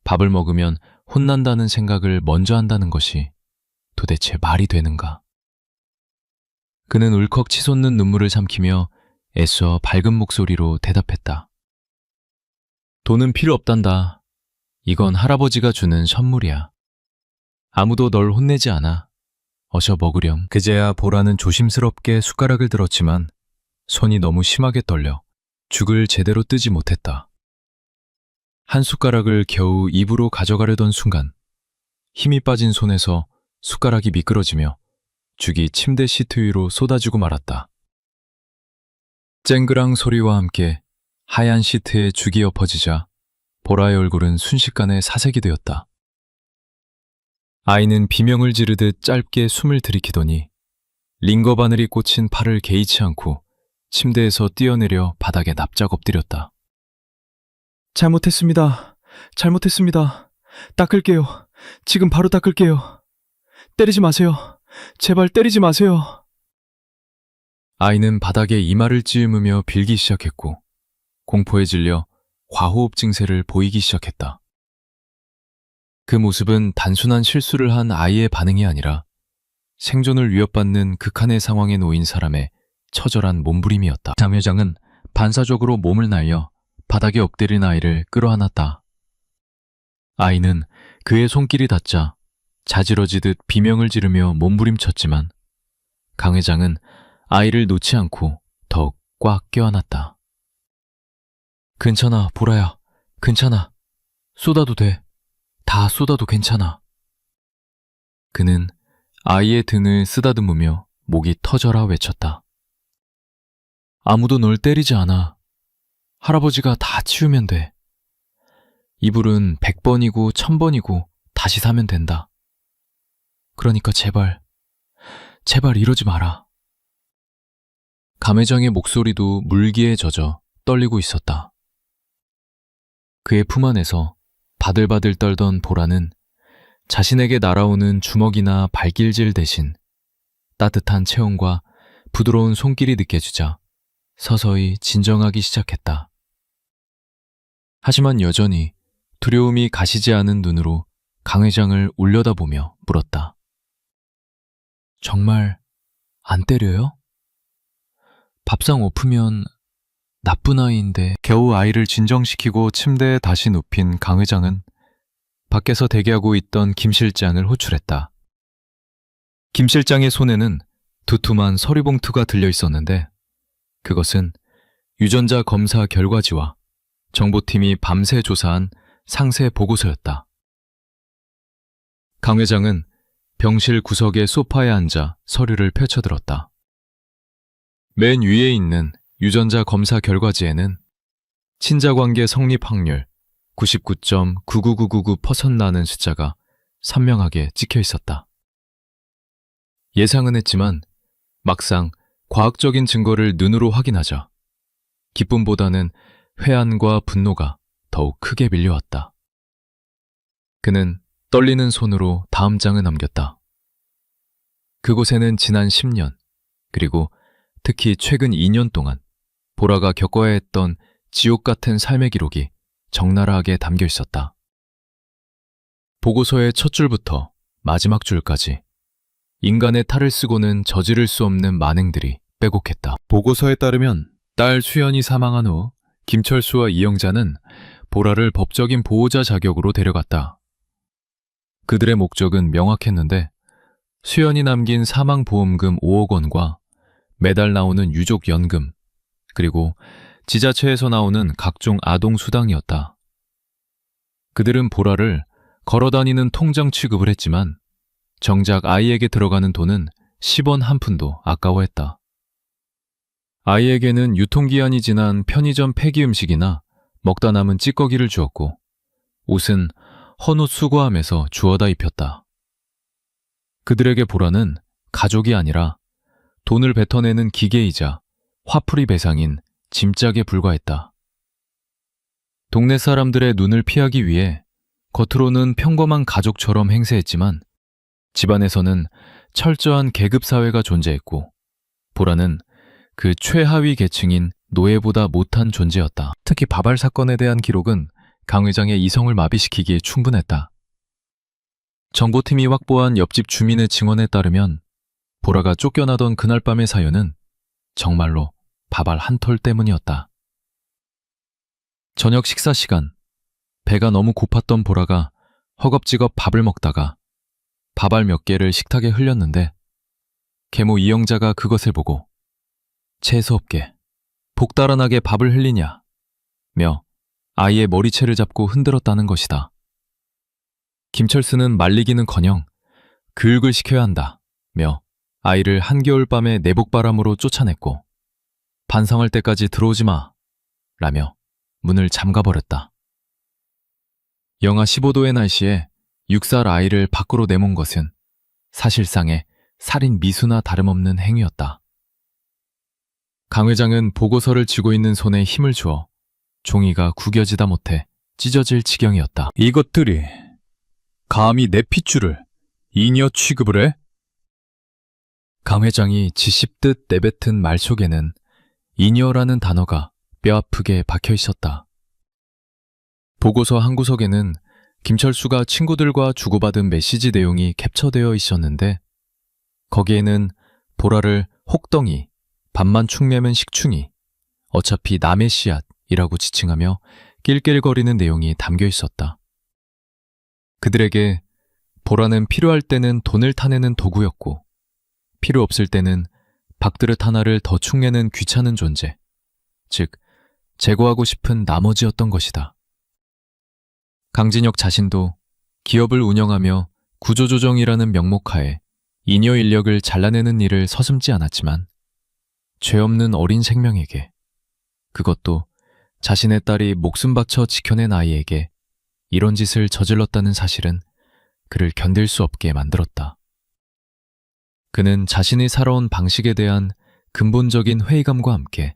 밥을 먹으면 혼난다는 생각을 먼저 한다는 것이 도대체 말이 되는가? 그는 울컥 치솟는 눈물을 삼키며 애써 밝은 목소리로 대답했다. 돈은 필요 없단다. 이건 할아버지가 주는 선물이야. 아무도 널 혼내지 않아. 어서 먹으렴. 그제야 보라는 조심스럽게 숟가락을 들었지만 손이 너무 심하게 떨려 죽을 제대로 뜨지 못했다. 한 숟가락을 겨우 입으로 가져가려던 순간 힘이 빠진 손에서 숟가락이 미끄러지며 죽이 침대 시트 위로 쏟아지고 말았다. 쨍그랑 소리와 함께 하얀 시트에 죽이 엎어지자 보라의 얼굴은 순식간에 사색이 되었다. 아이는 비명을 지르듯 짧게 숨을 들이키더니 링거 바늘이 꽂힌 팔을 개의치 않고 침대에서 뛰어내려 바닥에 납작 엎드렸다. 잘못했습니다. 잘못했습니다. 닦을게요. 지금 바로 닦을게요. 때리지 마세요. 제발 때리지 마세요. 아이는 바닥에 이마를 찌으며 빌기 시작했고 공포에 질려 과호흡 증세를 보이기 시작했다. 그 모습은 단순한 실수를 한 아이의 반응이 아니라 생존을 위협받는 극한의 상황에 놓인 사람의 처절한 몸부림이었다. 장 회장은 반사적으로 몸을 날려 바닥에 엎드린 아이를 끌어안았다. 아이는 그의 손길이 닿자 자지러지듯 비명을 지르며 몸부림쳤지만 강 회장은 아이를 놓지 않고 더욱 꽉 껴안았다. 괜찮아, 보라야. 괜찮아. 쏟아도 돼. 다 쏟아도 괜찮아. 그는 아이의 등을 쓰다듬으며 목이 터져라 외쳤다. 아무도 널 때리지 않아. 할아버지가 다 치우면 돼. 이불은 100번이고 1000번이고 다시 사면 된다. 그러니까 제발, 제발 이러지 마라. 감회장의 목소리도 물기에 젖어 떨리고 있었다. 그의 품 안에서 바들바들 떨던 보라는 자신에게 날아오는 주먹이나 발길질 대신 따뜻한 체온과 부드러운 손길이 느껴지자 서서히 진정하기 시작했다. 하지만 여전히 두려움이 가시지 않은 눈으로 강 회장을 올려다보며 물었다. 정말 안 때려요? 밥상 엎으면 나쁜 아이인데. 겨우 아이를 진정시키고 침대에 다시 눕힌 강 회장은 밖에서 대기하고 있던 김 실장을 호출했다. 김 실장의 손에는 두툼한 서류봉투가 들려 있었는데 그것은 유전자 검사 결과지와 정보팀이 밤새 조사한 상세 보고서였다. 강 회장은 병실 구석의 소파에 앉아 서류를 펼쳐들었다. 맨 위에 있는 유전자 검사 결과지에는 친자관계 성립 확률 99.99999%라는 숫자가 선명하게 찍혀 있었다. 예상은 했지만 막상 과학적인 증거를 눈으로 확인하자 기쁨보다는 회한과 분노가 더욱 크게 밀려왔다. 그는 떨리는 손으로 다음 장을 넘겼다. 그곳에는 지난 10년, 그리고 특히 최근 2년 동안 보라가 겪어야 했던 지옥 같은 삶의 기록이 적나라하게 담겨 있었다. 보고서의 첫 줄부터 마지막 줄까지 인간의 탈을 쓰고는 저지를 수 없는 만행들이 빼곡했다. 보고서에 따르면 딸 수연이 사망한 후 김철수와 이영자는 보라를 법적인 보호자 자격으로 데려갔다. 그들의 목적은 명확했는데 수연이 남긴 사망보험금 5억 원과 매달 나오는 유족연금, 그리고 지자체에서 나오는 각종 아동수당이었다. 그들은 보라를 걸어다니는 통장 취급을 했지만 정작 아이에게 들어가는 돈은 10원 한 푼도 아까워했다. 아이에게는 유통기한이 지난 편의점 폐기 음식이나 먹다 남은 찌꺼기를 주었고 옷은 헌옷 수거함에서 주워다 입혔다. 그들에게 보라는 가족이 아니라 돈을 뱉어내는 기계이자 화풀이 배상인 짐짝에 불과했다. 동네 사람들의 눈을 피하기 위해 겉으로는 평범한 가족처럼 행세했지만 집안에서는 철저한 계급사회가 존재했고 보라는 그 최하위 계층인 노예보다 못한 존재였다. 특히 바발 사건에 대한 기록은 강 회장의 이성을 마비시키기에 충분했다. 정보팀이 확보한 옆집 주민의 증언에 따르면 보라가 쫓겨나던 그날 밤의 사연은 정말로 바발 한 톨 때문이었다. 저녁 식사 시간, 배가 너무 고팠던 보라가 허겁지겁 밥을 먹다가 밥알 몇 개를 식탁에 흘렸는데 계모 이영자가 그것을 보고 재수없게 복달아나게 밥을 흘리냐 며 아이의 머리채를 잡고 흔들었다는 것이다. 김철수는 말리기는커녕 교육을 시켜야 한다 며 아이를 한겨울 밤에 내복바람으로 쫓아냈고 반성할 때까지 들어오지 마 라며 문을 잠가버렸다. 영하 15도의 날씨에 6살 아이를 밖으로 내몬 것은 사실상의 살인 미수나 다름없는 행위였다. 강 회장은 보고서를 쥐고 있는 손에 힘을 주어 종이가 구겨지다 못해 찢어질 지경이었다. 이것들이 감히 내 핏줄을 잉여 취급을 해? 강 회장이 지씹듯 내뱉은 말 속에는 잉여라는 단어가 뼈아프게 박혀 있었다. 보고서 한 구석에는 김철수가 친구들과 주고받은 메시지 내용이 캡처되어 있었는데 거기에는 보라를 혹덩이, 밥만 축내면 식충이, 어차피 남의 씨앗이라고 지칭하며 낄낄거리는 내용이 담겨 있었다. 그들에게 보라는 필요할 때는 돈을 타내는 도구였고 필요 없을 때는 밥그릇 하나를 더 축내는 귀찮은 존재, 즉 제거하고 싶은 나머지였던 것이다. 강진혁 자신도 기업을 운영하며 구조조정이라는 명목하에 잉여 인력을 잘라내는 일을 서슴지 않았지만 죄 없는 어린 생명에게, 그것도 자신의 딸이 목숨 바쳐 지켜낸 아이에게 이런 짓을 저질렀다는 사실은 그를 견딜 수 없게 만들었다. 그는 자신이 살아온 방식에 대한 근본적인 회의감과 함께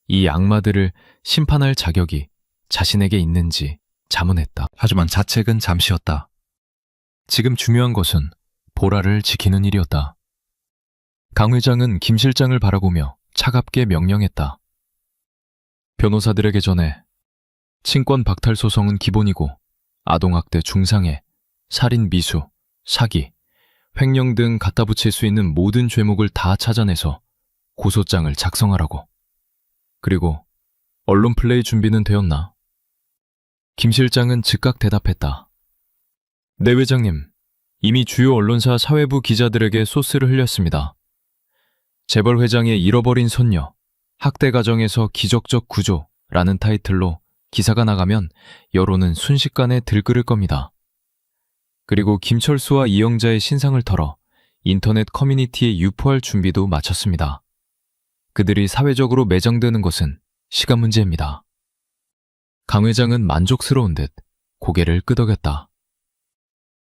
이 악마들을 심판할 자격이 자신에게 있는지 자문했다. 하지만 자책은 잠시였다. 지금 중요한 것은 보라를 지키는 일이었다. 강 회장은 김 실장을 바라보며 차갑게 명령했다. 변호사들에게 전해 친권 박탈 소송은 기본이고 아동학대 중상해, 살인 미수, 사기, 횡령 등 갖다 붙일 수 있는 모든 죄목을 다 찾아내서 고소장을 작성하라고. 그리고 언론 플레이 준비는 되었나? 김 실장은 즉각 대답했다. 네 회장님, 이미 주요 언론사 사회부 기자들에게 소스를 흘렸습니다. 재벌 회장의 잃어버린 손녀, 학대 가정에서 기적적 구조라는 타이틀로 기사가 나가면 여론은 순식간에 들끓을 겁니다. 그리고 김철수와 이영자의 신상을 털어 인터넷 커뮤니티에 유포할 준비도 마쳤습니다. 그들이 사회적으로 매장되는 것은 시간 문제입니다. 강 회장은 만족스러운 듯 고개를 끄덕였다.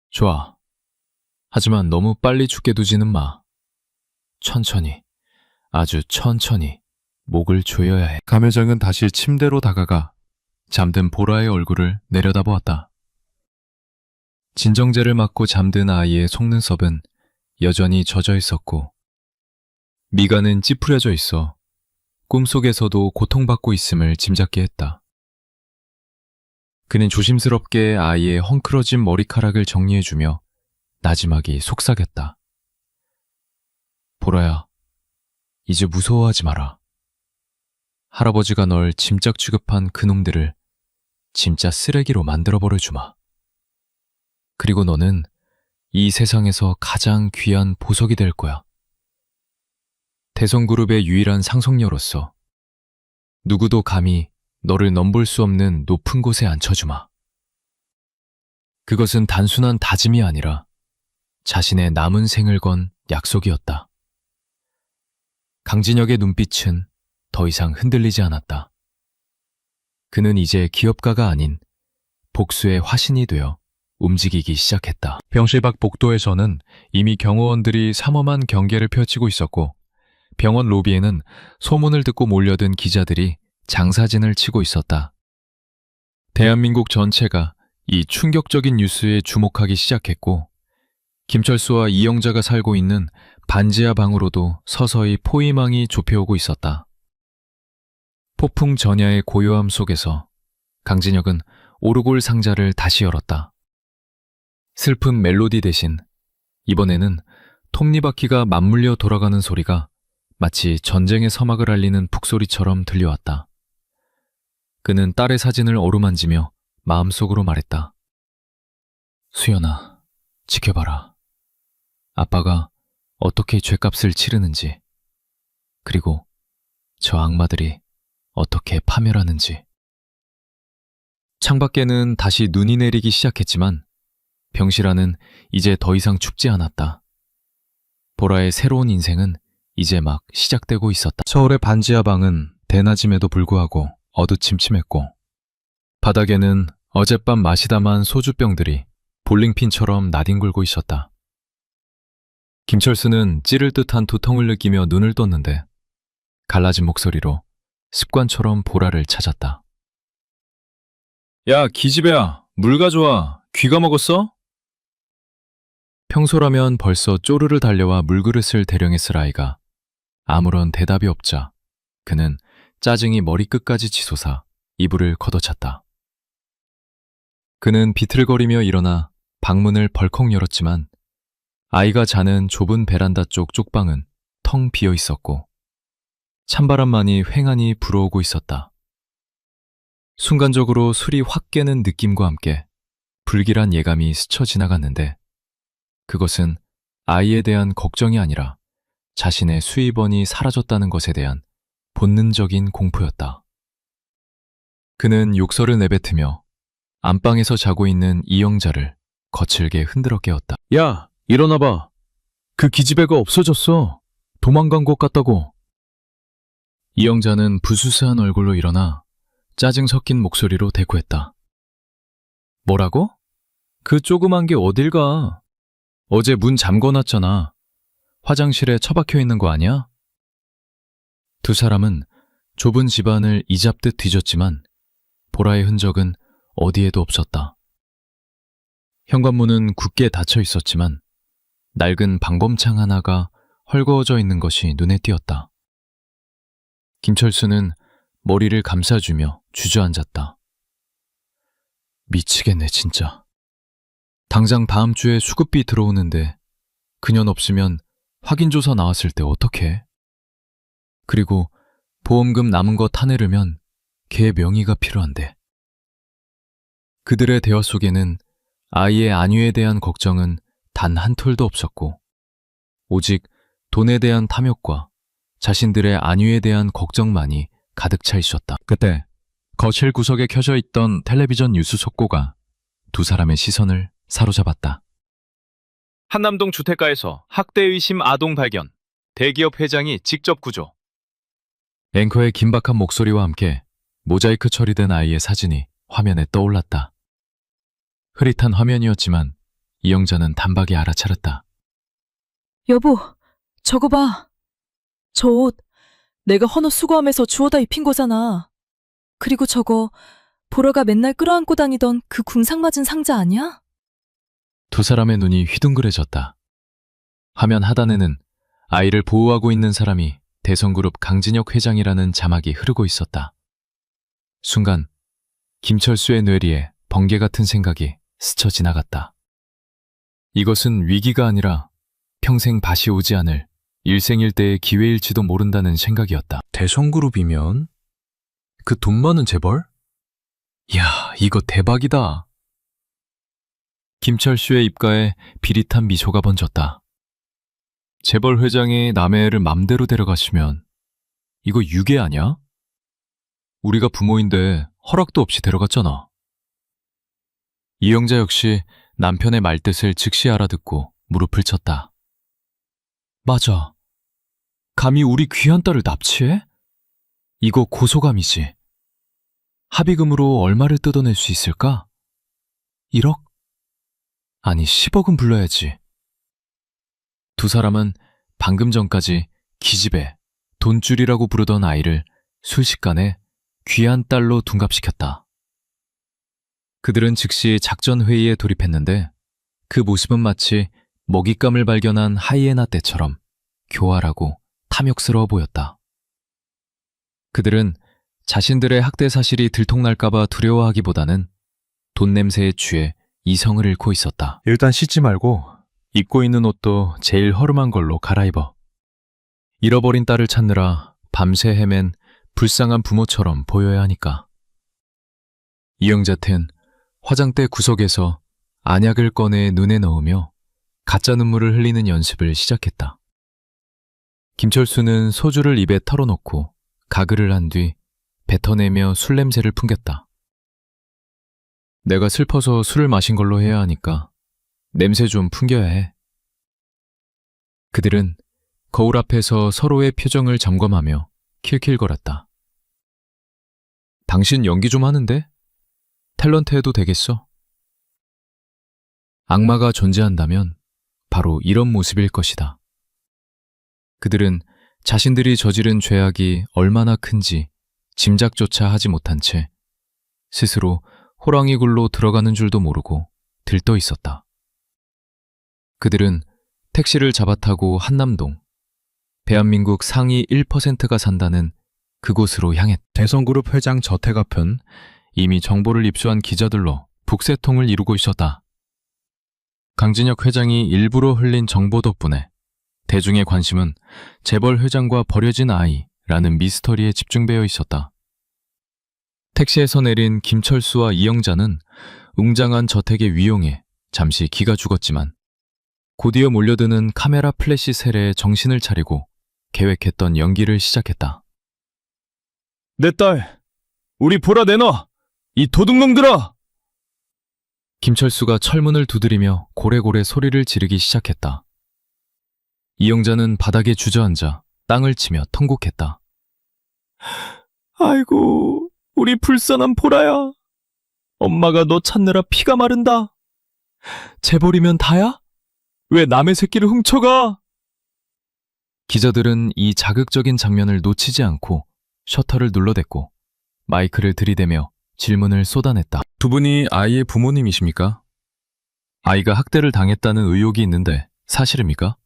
좋아. 하지만 너무 빨리 죽게 두지는 마. 천천히, 아주 천천히 목을 조여야 해. 강 회장은 다시 침대로 다가가 잠든 보라의 얼굴을 내려다보았다. 진정제를 맞고 잠든 아이의 속눈썹은 여전히 젖어 있었고 미간은 찌푸려져 있어 꿈속에서도 고통받고 있음을 짐작케 했다. 그는 조심스럽게 아이의 헝클어진 머리카락을 정리해주며 나지막이 속삭였다. 보라야, 이제 무서워하지 마라. 할아버지가 널 짐짝 취급한 그놈들을 진짜 쓰레기로 만들어버려주마. 그리고 너는 이 세상에서 가장 귀한 보석이 될 거야. 대성그룹의 유일한 상속녀로서 누구도 감히 너를 넘볼 수 없는 높은 곳에 앉혀주마. 그것은 단순한 다짐이 아니라 자신의 남은 생을 건 약속이었다. 강진혁의 눈빛은 더 이상 흔들리지 않았다. 그는 이제 기업가가 아닌 복수의 화신이 되어 움직이기 시작했다. 병실 밖 복도에서는 이미 경호원들이 삼엄한 경계를 펼치고 있었고 병원 로비에는 소문을 듣고 몰려든 기자들이 장사진을 치고 있었다. 대한민국 전체가 이 충격적인 뉴스에 주목하기 시작했고 김철수와 이영자가 살고 있는 반지하 방으로도 서서히 포위망이 좁혀오고 있었다. 폭풍 전야의 고요함 속에서 강진혁은 오르골 상자를 다시 열었다. 슬픈 멜로디 대신 이번에는 톱니바퀴가 맞물려 돌아가는 소리가 마치 전쟁의 서막을 알리는 북소리처럼 들려왔다. 그는 딸의 사진을 어루만지며 마음속으로 말했다. 수연아, 지켜봐라. 아빠가 어떻게 죗값을 치르는지, 그리고 저 악마들이 어떻게 파멸하는지. 창밖에는 다시 눈이 내리기 시작했지만 병실 안은 이제 더 이상 춥지 않았다. 보라의 새로운 인생은 이제 막 시작되고 있었다. 서울의 반지하 방은 대낮임에도 불구하고 어두침침했고 바닥에는 어젯밤 마시다만 소주병들이 볼링핀처럼 나뒹굴고 있었다. 김철수는 찌를 듯한 두통을 느끼며 눈을 떴는데 갈라진 목소리로 습관처럼 보라를 찾았다. 야, 기집애야, 물 가져와. 귀가 먹었어? 평소라면 벌써 쪼르르 달려와 물그릇을 대령했을 아이가 아무런 대답이 없자 그는 짜증이 머리끝까지 치솟아 이불을 걷어찼다. 그는 비틀거리며 일어나 방문을 벌컥 열었지만 아이가 자는 좁은 베란다 쪽 쪽방은 텅 비어 있었고 찬바람만이 휑하니 불어오고 있었다. 순간적으로 술이 확 깨는 느낌과 함께 불길한 예감이 스쳐 지나갔는데 그것은 아이에 대한 걱정이 아니라 자신의 수입원이 사라졌다는 것에 대한 본능적인 공포였다. 그는 욕설을 내뱉으며 안방에서 자고 있는 이영자를 거칠게 흔들어 깨웠다. 야, 일어나봐. 그 기집애가 없어졌어. 도망간 것 같다고. 이영자는 부스스한 얼굴로 일어나 짜증 섞인 목소리로 대꾸했다. 뭐라고? 그 조그만 게 어딜 가? 어제 문 잠궈놨잖아. 화장실에 처박혀 있는 거 아니야? 두 사람은 좁은 집안을 이잡듯 뒤졌지만 보라의 흔적은 어디에도 없었다. 현관문은 굳게 닫혀 있었지만 낡은 방범창 하나가 헐거워져 있는 것이 눈에 띄었다. 김철수는 머리를 감싸주며 주저앉았다. 미치겠네, 진짜. 당장 다음 주에 수급비 들어오는데 그년 없으면 확인조사 나왔을 때 어떡해? 그리고 보험금 남은 거 타내려면 걔 명의가 필요한데. 그들의 대화 속에는 아이의 안위에 대한 걱정은 단 한 톨도 없었고 오직 돈에 대한 탐욕과 자신들의 안위에 대한 걱정만이 가득 차 있었다. 그때 거실 구석에 켜져 있던 텔레비전 뉴스 속보가 두 사람의 시선을 사로잡았다. 한남동 주택가에서 학대 의심 아동 발견. 대기업 회장이 직접 구조. 앵커의 긴박한 목소리와 함께 모자이크 처리된 아이의 사진이 화면에 떠올랐다. 흐릿한 화면이었지만 이영자는 단박에 알아차렸다. 여보, 저거 봐. 저 옷, 내가 헌옷 수거하면서 주워다 입힌 거잖아. 그리고 저거, 보라가 맨날 끌어안고 다니던 그 궁상 맞은 상자 아니야? 두 사람의 눈이 휘둥그레졌다. 화면 하단에는 아이를 보호하고 있는 사람이 대성그룹 강진혁 회장이라는 자막이 흐르고 있었다. 순간 김철수의 뇌리에 번개 같은 생각이 스쳐 지나갔다. 이것은 위기가 아니라 평생 다시 오지 않을 일생일대의 기회일지도 모른다는 생각이었다. 대성그룹이면 그 돈 많은 재벌? 야, 이거 대박이다. 김철수의 입가에 비릿한 미소가 번졌다. 재벌 회장이 남의 애를 맘대로 데려갔으면 이거 유괴 아니야? 우리가 부모인데 허락도 없이 데려갔잖아. 이영자 역시 남편의 말뜻을 즉시 알아듣고 무릎을 쳤다. 맞아. 감히 우리 귀한 딸을 납치해? 이거 고소감이지. 합의금으로 얼마를 뜯어낼 수 있을까? 1억? 아니 10억은 불러야지. 두 사람은 방금 전까지 기집애, 돈줄이라고 부르던 아이를 순식간에 귀한 딸로 둔갑시켰다. 그들은 즉시 작전 회의에 돌입했는데 그 모습은 마치 먹잇감을 발견한 하이에나 떼처럼 교활하고 탐욕스러워 보였다. 그들은 자신들의 학대 사실이 들통날까봐 두려워하기보다는 돈 냄새에 취해 이성을 잃고 있었다. 일단 씻지 말고 입고 있는 옷도 제일 허름한 걸로 갈아입어. 잃어버린 딸을 찾느라 밤새 헤맨 불쌍한 부모처럼 보여야 하니까. 이영자텐 화장대 구석에서 안약을 꺼내 눈에 넣으며 가짜 눈물을 흘리는 연습을 시작했다. 김철수는 소주를 입에 털어놓고 가글을 한 뒤 뱉어내며 술 냄새를 풍겼다. 내가 슬퍼서 술을 마신 걸로 해야 하니까 냄새 좀 풍겨야 해. 그들은 거울 앞에서 서로의 표정을 점검하며 킬킬거렸다. 당신 연기 좀 하는데? 탤런트 해도 되겠어? 악마가 존재한다면 바로 이런 모습일 것이다. 그들은 자신들이 저지른 죄악이 얼마나 큰지 짐작조차 하지 못한 채 스스로 호랑이 굴로 들어가는 줄도 모르고 들떠 있었다. 그들은 택시를 잡아타고 한남동, 대한민국 상위 1%가 산다는 그곳으로 향했다. 대성그룹 회장 저택 앞은 이미 정보를 입수한 기자들로 북새통을 이루고 있었다. 강진혁 회장이 일부러 흘린 정보 덕분에 대중의 관심은 재벌 회장과 버려진 아이라는 미스터리에 집중되어 있었다. 택시에서 내린 김철수와 이영자는 웅장한 저택의 위용에 잠시 기가 죽었지만 곧이어 몰려드는 카메라 플래시 세례에 정신을 차리고 계획했던 연기를 시작했다. 내 딸, 우리 보라 내놔! 이 도둑놈들아! 김철수가 철문을 두드리며 고래고래 소리를 지르기 시작했다. 이영자는 바닥에 주저앉아 땅을 치며 통곡했다. 아이고, 우리 불쌍한 보라야. 엄마가 너 찾느라 피가 마른다. 재벌이면 다야? 왜 남의 새끼를 훔쳐가? 기자들은 이 자극적인 장면을 놓치지 않고 셔터를 눌러댔고 마이크를 들이대며 질문을 쏟아냈다. 두 분이 아이의 부모님이십니까? 아이가 학대를 당했다는 의혹이 있는데 사실입니까?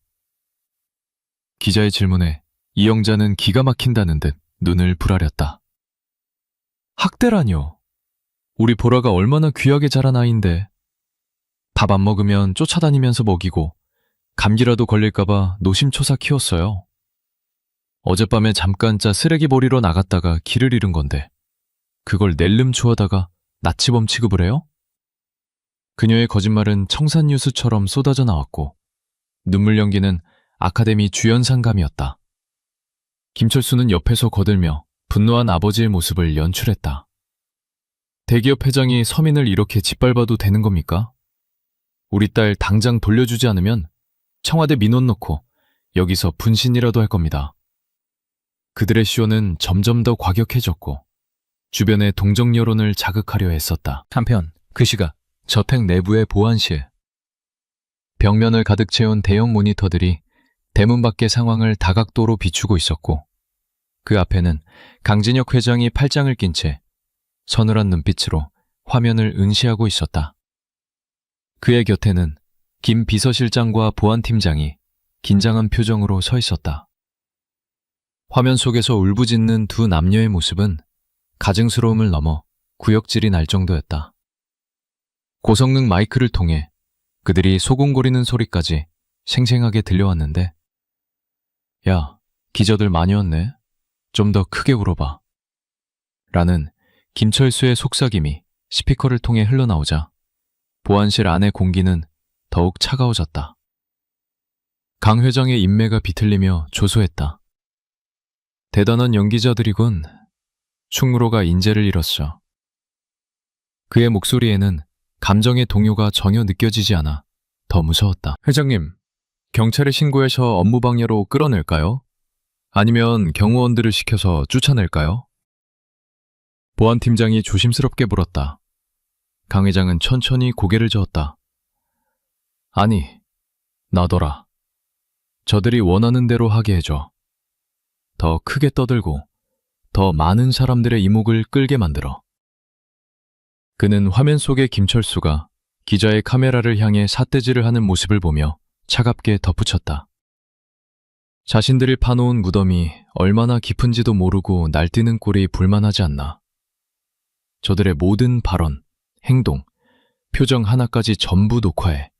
기자의 질문에 이영자는 기가 막힌다는 듯 눈을 부라렸다. 학대라뇨? 우리 보라가 얼마나 귀하게 자란 아이인데. 밥 안 먹으면 쫓아다니면서 먹이고 감기라도 걸릴까봐 노심초사 키웠어요. 어젯밤에 잠깐 짜 쓰레기 버리러 나갔다가 길을 잃은 건데 그걸 낼름추하다가 나치범 취급을 해요? 그녀의 거짓말은 청산유수처럼 쏟아져 나왔고 눈물 연기는 아카데미 주연상감이었다. 김철수는 옆에서 거들며 분노한 아버지의 모습을 연출했다. 대기업 회장이 서민을 이렇게 짓밟아도 되는 겁니까? 우리 딸 당장 돌려주지 않으면 청와대 민원 넣고 여기서 분신이라도 할 겁니다. 그들의 시호는 점점 더 과격해졌고 주변의 동정 여론을 자극하려 했었다. 한편 그 시각 저택 내부의 보안실. 벽면을 가득 채운 대형 모니터들이 대문 밖의 상황을 다각도로 비추고 있었고 그 앞에는 강진혁 회장이 팔짱을 낀 채 서늘한 눈빛으로 화면을 응시하고 있었다. 그의 곁에는 김 비서실장과 보안팀장이 긴장한 표정으로 서 있었다. 화면 속에서 울부짖는 두 남녀의 모습은 가증스러움을 넘어 구역질이 날 정도였다. 고성능 마이크를 통해 그들이 소곤거리는 소리까지 생생하게 들려왔는데 야, 기자들 많이 왔네. 좀 더 크게 울어봐. 라는 김철수의 속삭임이 스피커를 통해 흘러나오자 보안실 안의 공기는 더욱 차가워졌다. 강 회장의 인매가 비틀리며 조소했다. 대단한 연기자들이군. 충무로가 인재를 잃었어. 그의 목소리에는 감정의 동요가 전혀 느껴지지 않아 더 무서웠다. 회장님, 경찰에 신고해서 업무방해로 끌어낼까요? 아니면 경호원들을 시켜서 쫓아낼까요? 보안팀장이 조심스럽게 물었다. 강 회장은 천천히 고개를 저었다. 아니, 나더라. 저들이 원하는 대로 하게 해줘. 더 크게 떠들고 더 많은 사람들의 이목을 끌게 만들어. 그는 화면 속의 김철수가 기자의 카메라를 향해 삿대질을 하는 모습을 보며 차갑게 덧붙였다. 자신들이 파놓은 무덤이 얼마나 깊은지도 모르고 날뛰는 꼴이 불만하지 않나. 저들의 모든 발언, 행동, 표정 하나까지 전부 녹화해.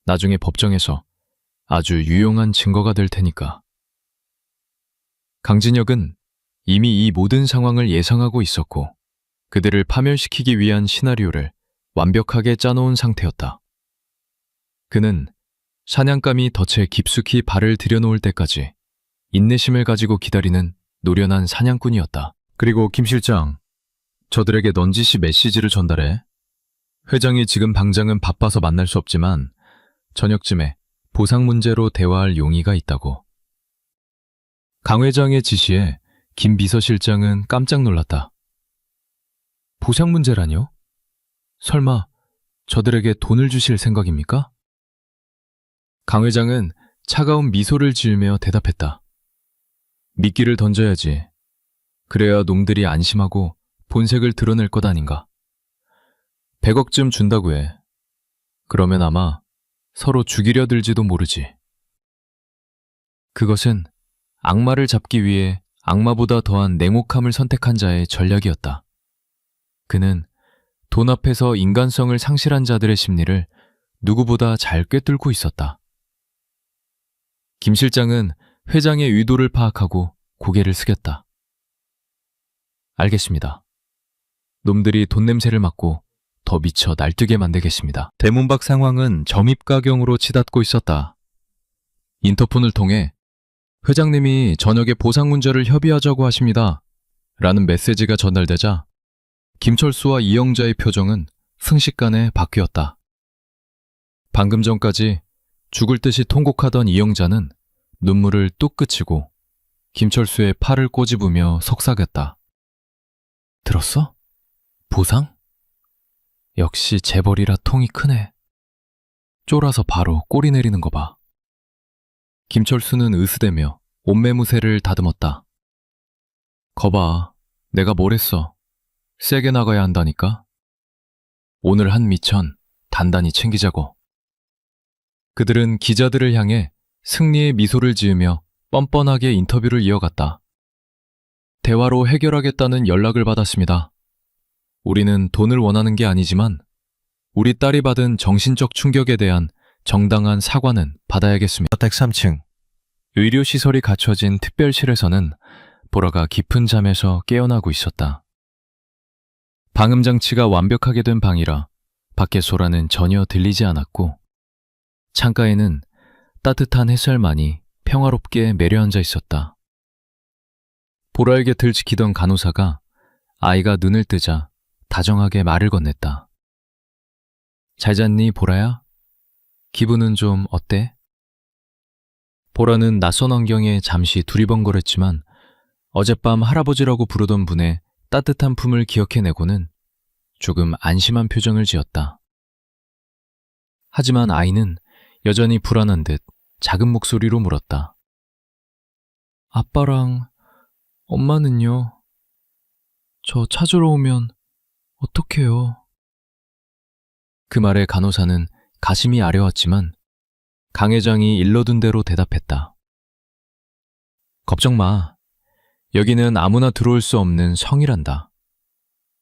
나중에 법정에서 아주 유용한 증거가 될 테니까. 강진혁은 이미 이 모든 상황을 예상하고 있었고 그들을 파멸시키기 위한 시나리오를 완벽하게 짜놓은 상태였다. 그는 사냥감이 덫에 깊숙이 발을 들여놓을 때까지 인내심을 가지고 기다리는 노련한 사냥꾼이었다. 그리고 김 실장, 저들에게 넌지시 메시지를 전달해. 회장이 지금 당장은 바빠서 만날 수 없지만 저녁쯤에 보상 문제로 대화할 용의가 있다고. 강 회장의 지시에 김 비서실장은 깜짝 놀랐다. 보상 문제라뇨? 설마 저들에게 돈을 주실 생각입니까? 강 회장은 차가운 미소를 지으며 대답했다. 미끼를 던져야지. 그래야 놈들이 안심하고 본색을 드러낼 것 아닌가. 100억쯤 준다고 해. 그러면 아마 서로 죽이려 들지도 모르지. 그것은 악마를 잡기 위해 악마보다 더한 냉혹함을 선택한 자의 전략이었다. 그는 돈 앞에서 인간성을 상실한 자들의 심리를 누구보다 잘 꿰뚫고 있었다. 김 실장은 회장의 의도를 파악하고 고개를 숙였다. 알겠습니다. 놈들이 돈 냄새를 맡고 더 미쳐 날뛰게 만들겠습니다. 대문 밖 상황은 점입가경으로 치닫고 있었다. 인터폰을 통해 회장님이 저녁에 보상 문제를 협의하자고 하십니다. 라는 메시지가 전달되자 김철수와 이영자의 표정은 순식간에 바뀌었다. 방금 전까지 죽을 듯이 통곡하던 이영자는 눈물을 뚝 그치고 김철수의 팔을 꼬집으며 속삭였다. 들었어? 보상? 역시 재벌이라 통이 크네. 쫄아서 바로 꼬리 내리는 거 봐. 김철수는 으스대며 옷매무새를 다듬었다. 거봐, 내가 뭘 했어. 세게 나가야 한다니까. 오늘 한 미천 단단히 챙기자고. 그들은 기자들을 향해 승리의 미소를 지으며 뻔뻔하게 인터뷰를 이어갔다. 대화로 해결하겠다는 연락을 받았습니다. 우리는 돈을 원하는 게 아니지만 우리 딸이 받은 정신적 충격에 대한 정당한 사과는 받아야겠습니다. 주택 3층. 의료시설이 갖춰진 특별실에서는 보라가 깊은 잠에서 깨어나고 있었다. 방음장치가 완벽하게 된 방이라 밖의 소라는 전혀 들리지 않았고 창가에는 따뜻한 햇살만이 평화롭게 내려앉아 있었다. 보라의 곁을 지키던 간호사가 아이가 눈을 뜨자 다정하게 말을 건넸다. 잘 잤니, 보라야? 기분은 좀 어때? 보라는 낯선 환경에 잠시 두리번거렸지만 어젯밤 할아버지라고 부르던 분의 따뜻한 품을 기억해내고는 조금 안심한 표정을 지었다. 하지만 아이는 여전히 불안한 듯 작은 목소리로 물었다. 아빠랑 엄마는요? 저 찾으러 오면 어떡해요? 그 말에 간호사는 가심이 아려왔지만 강 회장이 일러둔 대로 대답했다. 걱정 마. 여기는 아무나 들어올 수 없는 성이란다.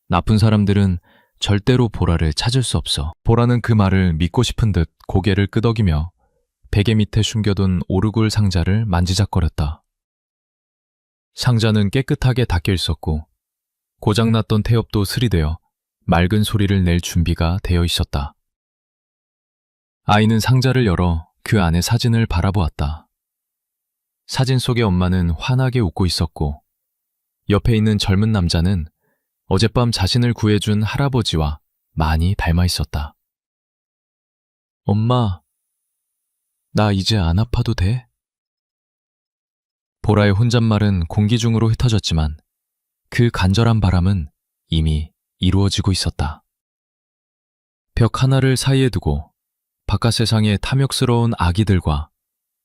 나쁜 사람들은 절대로 보라를 찾을 수 없어. 보라는 그 말을 믿고 싶은 듯 고개를 끄덕이며 베개 밑에 숨겨둔 오르골 상자를 만지작거렸다. 상자는 깨끗하게 닦여 있었고 고장났던 태엽도 수리되어 맑은 소리를 낼 준비가 되어 있었다. 아이는 상자를 열어 그 안의 사진을 바라보았다. 사진 속의 엄마는 환하게 웃고 있었고 옆에 있는 젊은 남자는 어젯밤 자신을 구해준 할아버지와 많이 닮아 있었다. 엄마, 나 이제 안 아파도 돼? 보라의 혼잣말은 공기 중으로 흩어졌지만 그 간절한 바람은 이미 이루어지고 있었다. 벽 하나를 사이에 두고 바깥 세상의 탐욕스러운 아기들과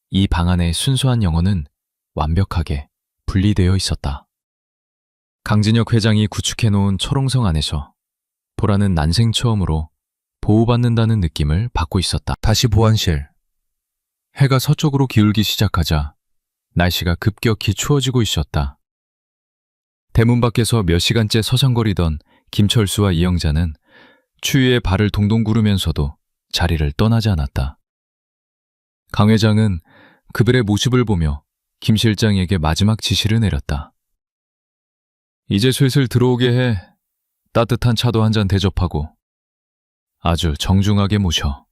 이 방 안의 순수한 영혼은 완벽하게 분리되어 있었다. 강진혁 회장이 구축해놓은 초롱성 안에서 보라는 난생 처음으로 보호받는다는 느낌을 받고 있었다. 다시 보안실. 해가 서쪽으로 기울기 시작하자 날씨가 급격히 추워지고 있었다. 대문 밖에서 몇 시간째 서성거리던 김철수와 이영자는 추위에 발을 동동 구르면서도 자리를 떠나지 않았다. 강 회장은 그들의 모습을 보며 김 실장에게 마지막 지시를 내렸다. 이제 슬슬 들어오게 해. 따뜻한 차도 한 잔 대접하고 아주 정중하게 모셔.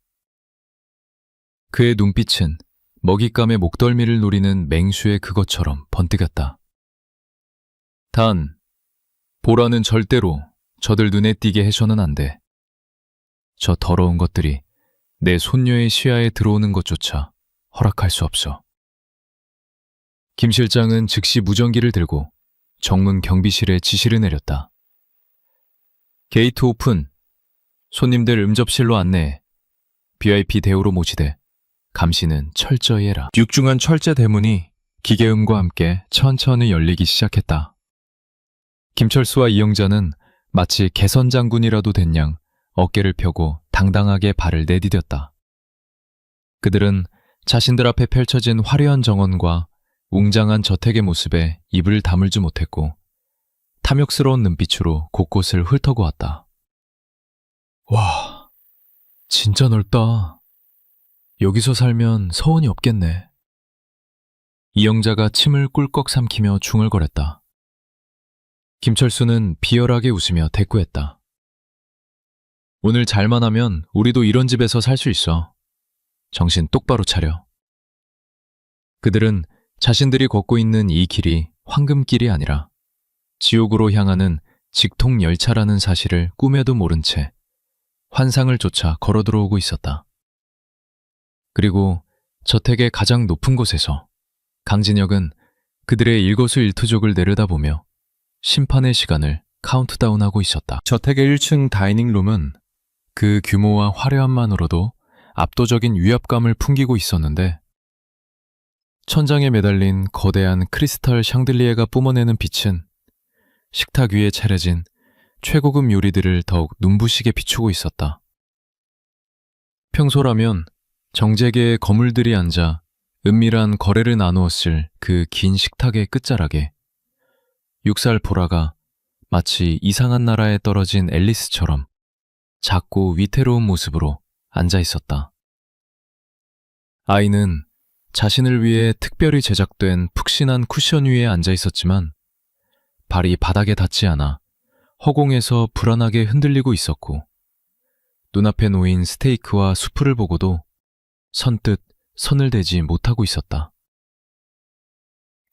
그의 눈빛은 먹잇감의 목덜미를 노리는 맹수의 그것처럼 번뜩였다. 단, 보라는 절대로 저들 눈에 띄게 해서는 안 돼. 저 더러운 것들이 내 손녀의 시야에 들어오는 것조차 허락할 수 없어. 김 실장은 즉시 무전기를 들고 정문 경비실에 지시를 내렸다. 게이트 오픈. 손님들 음접실로 안내해. VIP 대우로 모시되 감시는 철저히 해라. 육중한 철제 대문이 기계음과 함께 천천히 열리기 시작했다. 김철수와 이영자는 마치 개선 장군이라도 된 양 어깨를 펴고 당당하게 발을 내디뎠다. 그들은 자신들 앞에 펼쳐진 화려한 정원과 웅장한 저택의 모습에 입을 다물지 못했고 탐욕스러운 눈빛으로 곳곳을 훑어보았다. 와, 진짜 넓다. 여기서 살면 서운이 없겠네. 이영자가 침을 꿀꺽 삼키며 중얼거렸다. 김철수는 비열하게 웃으며 대꾸했다. 오늘 잘만 하면 우리도 이런 집에서 살 수 있어. 정신 똑바로 차려. 그들은 자신들이 걷고 있는 이 길이 황금길이 아니라 지옥으로 향하는 직통 열차라는 사실을 꿈에도 모른 채 환상을 쫓아 걸어 들어오고 있었다. 그리고 저택의 가장 높은 곳에서 강진혁은 그들의 일거수일투족을 내려다보며 심판의 시간을 카운트다운하고 있었다. 저택의 1층 다이닝룸은 그 규모와 화려함만으로도 압도적인 위압감을 풍기고 있었는데 천장에 매달린 거대한 크리스탈 샹들리에가 뿜어내는 빛은 식탁 위에 차려진 최고급 요리들을 더욱 눈부시게 비추고 있었다. 평소라면 정재계의 거물들이 앉아 은밀한 거래를 나누었을 그 긴 식탁의 끝자락에 6살 보라가 마치 이상한 나라에 떨어진 앨리스처럼 작고 위태로운 모습으로 앉아 있었다. 아이는 자신을 위해 특별히 제작된 푹신한 쿠션 위에 앉아 있었지만 발이 바닥에 닿지 않아 허공에서 불안하게 흔들리고 있었고 눈앞에 놓인 스테이크와 수프를 보고도 선뜻 손을 대지 못하고 있었다.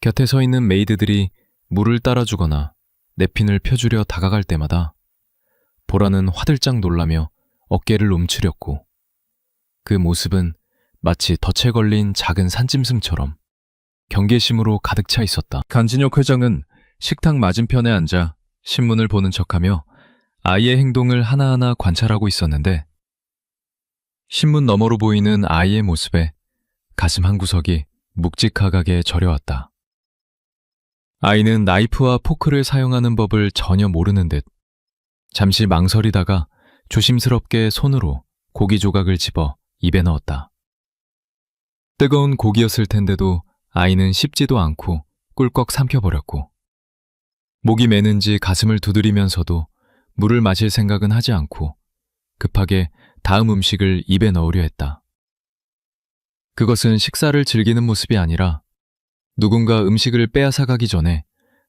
곁에 서 있는 메이드들이 물을 따라주거나 냅킨을 펴주려 다가갈 때마다 보라는 화들짝 놀라며 어깨를 움츠렸고 그 모습은 마치 덫에 걸린 작은 산짐승처럼 경계심으로 가득 차 있었다. 간진혁 회장은 식탁 맞은편에 앉아 신문을 보는 척하며 아이의 행동을 하나하나 관찰하고 있었는데 신문 너머로 보이는 아이의 모습에 가슴 한구석이 묵직하게 저려왔다. 아이는 나이프와 포크를 사용하는 법을 전혀 모르는 듯 잠시 망설이다가 조심스럽게 손으로 고기 조각을 집어 입에 넣었다. 뜨거운 고기였을 텐데도 아이는 씹지도 않고 꿀꺽 삼켜버렸고 목이 메는지 가슴을 두드리면서도 물을 마실 생각은 하지 않고 급하게 다음 음식을 입에 넣으려 했다. 그것은 식사를 즐기는 모습이 아니라 누군가 음식을 빼앗아가기 전에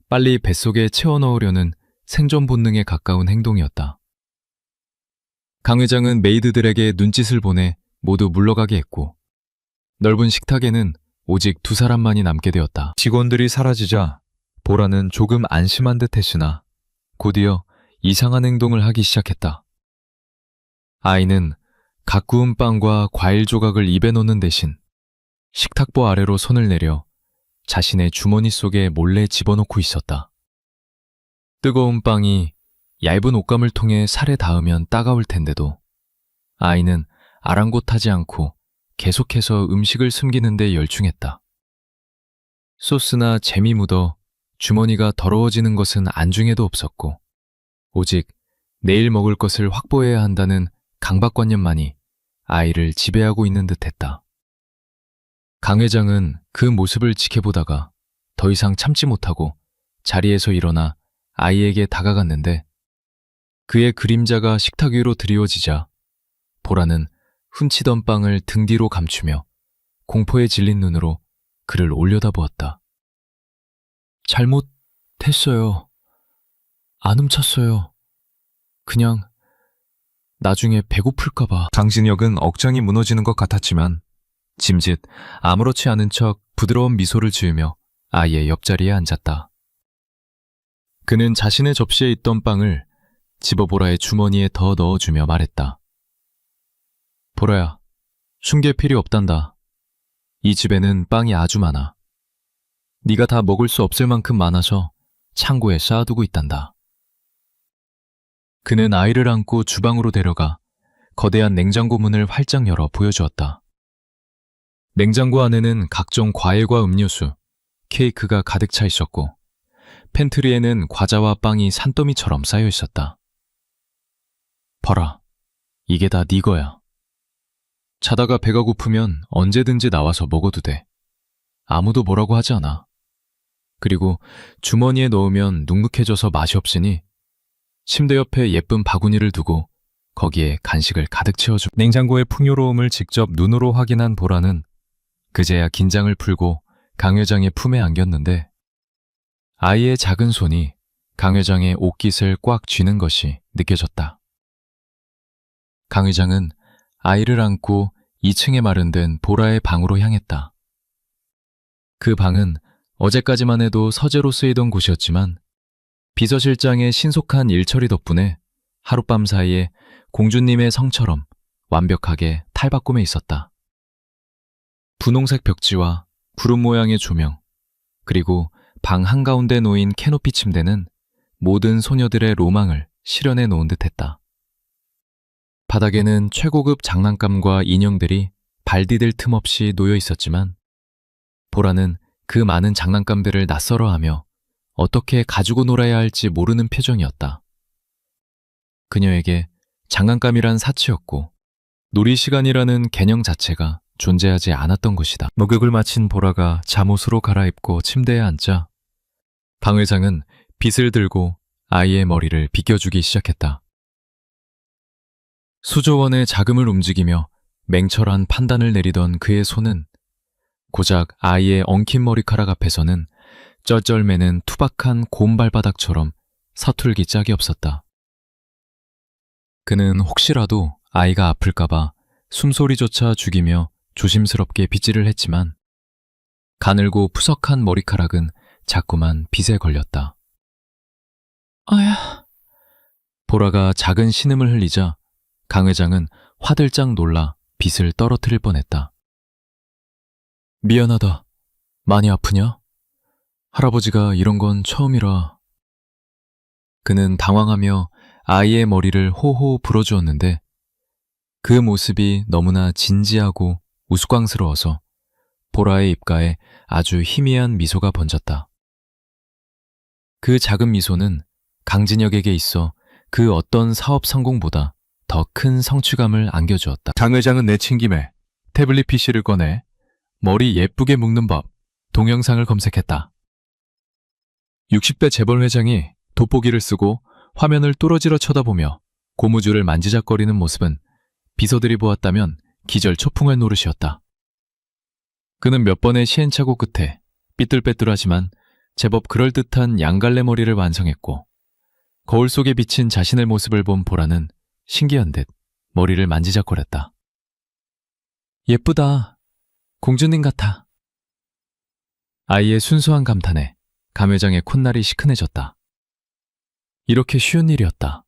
빨리 뱃속에 채워 넣으려는 생존 본능에 가까운 행동이었다. 강 회장은 메이드들에게 눈짓을 보내 모두 물러가게 했고 넓은 식탁에는 오직 2사람만이 남게 되었다. 직원들이 사라지자 보라는 조금 안심한 듯 했으나 곧이어 이상한 행동을 하기 시작했다. 아이는 갓 구운 빵과 과일 조각을 입에 넣는 대신 식탁보 아래로 손을 내려 자신의 주머니 속에 몰래 집어넣고 있었다. 뜨거운 빵이 얇은 옷감을 통해 살에 닿으면 따가울 텐데도 아이는 아랑곳하지 않고 계속해서 음식을 숨기는 데 열중했다. 소스나 잼이 묻어 주머니가 더러워지는 것은 안중에도 없었고 오직 내일 먹을 것을 확보해야 한다는 강박관념만이 아이를 지배하고 있는 듯했다. 강 회장은 그 모습을 지켜보다가 더 이상 참지 못하고 자리에서 일어나 아이에게 다가갔는데 그의 그림자가 식탁 위로 드리워지자 보라는 훔치던 빵을 등 뒤로 감추며 공포에 질린 눈으로 그를 올려다보았다. 잘못했어요. 안 훔쳤어요. 그냥 나중에 배고플까봐. 강진혁은 억장이 무너지는 것 같았지만 짐짓 아무렇지 않은 척 부드러운 미소를 지으며 아이의 옆자리에 앉았다. 그는 자신의 접시에 있던 빵을 집어보라의 주머니에 더 넣어주며 말했다. 보라야, 숨길 필요 없단다. 이 집에는 빵이 아주 많아. 네가 다 먹을 수 없을 만큼 많아서 창고에 쌓아두고 있단다. 그는 아이를 안고 주방으로 데려가 거대한 냉장고 문을 활짝 열어 보여주었다. 냉장고 안에는 각종 과일과 음료수, 케이크가 가득 차 있었고 팬트리에는 과자와 빵이 산더미처럼 쌓여 있었다. 봐라, 이게 다 네 거야. 자다가 배가 고프면 언제든지 나와서 먹어도 돼. 아무도 뭐라고 하지 않아. 그리고 주머니에 넣으면 눅눅해져서 맛이 없으니 침대 옆에 예쁜 바구니를 두고 거기에 간식을 가득 채워주. 냉장고의 풍요로움을 직접 눈으로 확인한 보라는 그제야 긴장을 풀고 강 회장의 품에 안겼는데 아이의 작은 손이 강 회장의 옷깃을 꽉 쥐는 것이 느껴졌다. 강 회장은 아이를 안고 2층에 마련된 보라의 방으로 향했다. 그 방은 어제까지만 해도 서재로 쓰이던 곳이었지만 비서실장의 신속한 일처리 덕분에 하룻밤 사이에 공주님의 성처럼 완벽하게 탈바꿈해 있었다. 분홍색 벽지와 구름 모양의 조명, 그리고 방 한가운데 놓인 캐노피 침대는 모든 소녀들의 로망을 실현해 놓은 듯했다. 바닥에는 최고급 장난감과 인형들이 발 디딜 틈 없이 놓여 있었지만 보라는 그 많은 장난감들을 낯설어하며 어떻게 가지고 놀아야 할지 모르는 표정이었다. 그녀에게 장난감이란 사치였고 놀이시간이라는 개념 자체가 존재하지 않았던 것이다. 목욕을 마친 보라가 잠옷으로 갈아입고 침대에 앉자 방 회장은 빗을 들고 아이의 머리를 빗겨주기 시작했다. 수조원의 자금을 움직이며 맹철한 판단을 내리던 그의 손은 고작 아이의 엉킨 머리카락 앞에서는 쩔쩔매는 투박한 곰발바닥처럼 서툴기 짝이 없었다. 그는 혹시라도 아이가 아플까봐 숨소리조차 죽이며 조심스럽게 빗질을 했지만 가늘고 푸석한 머리카락은 자꾸만 빗에 걸렸다. 아야. 보라가 작은 신음을 흘리자 강 회장은 화들짝 놀라 빗을 떨어뜨릴 뻔했다. 미안하다. 많이 아프냐? 할아버지가 이런 건 처음이라. 그는 당황하며 아이의 머리를 호호 불어주었는데 그 모습이 너무나 진지하고 우스꽝스러워서 보라의 입가에 아주 희미한 미소가 번졌다. 그 작은 미소는 강진혁에게 있어 그 어떤 사업 성공보다 더 큰 성취감을 안겨주었다. 장 회장은 내친김에 태블릿 PC를 꺼내 머리 예쁘게 묶는 법 동영상을 검색했다. 60대 재벌 회장이 돋보기를 쓰고 화면을 뚫어지러 쳐다보며 고무줄을 만지작거리는 모습은 비서들이 보았다면 기절초풍할 노릇이었다. 그는 몇 번의 시행착오 끝에 삐뚤빼뚤하지만 제법 그럴듯한 양갈래 머리를 완성했고 거울 속에 비친 자신의 모습을 본 보라는 신기한 듯 머리를 만지작거렸다. 예쁘다. 공주님 같아. 아이의 순수한 감탄에 감 회장의 콧날이 시큰해졌다. 이렇게 쉬운 일이었다.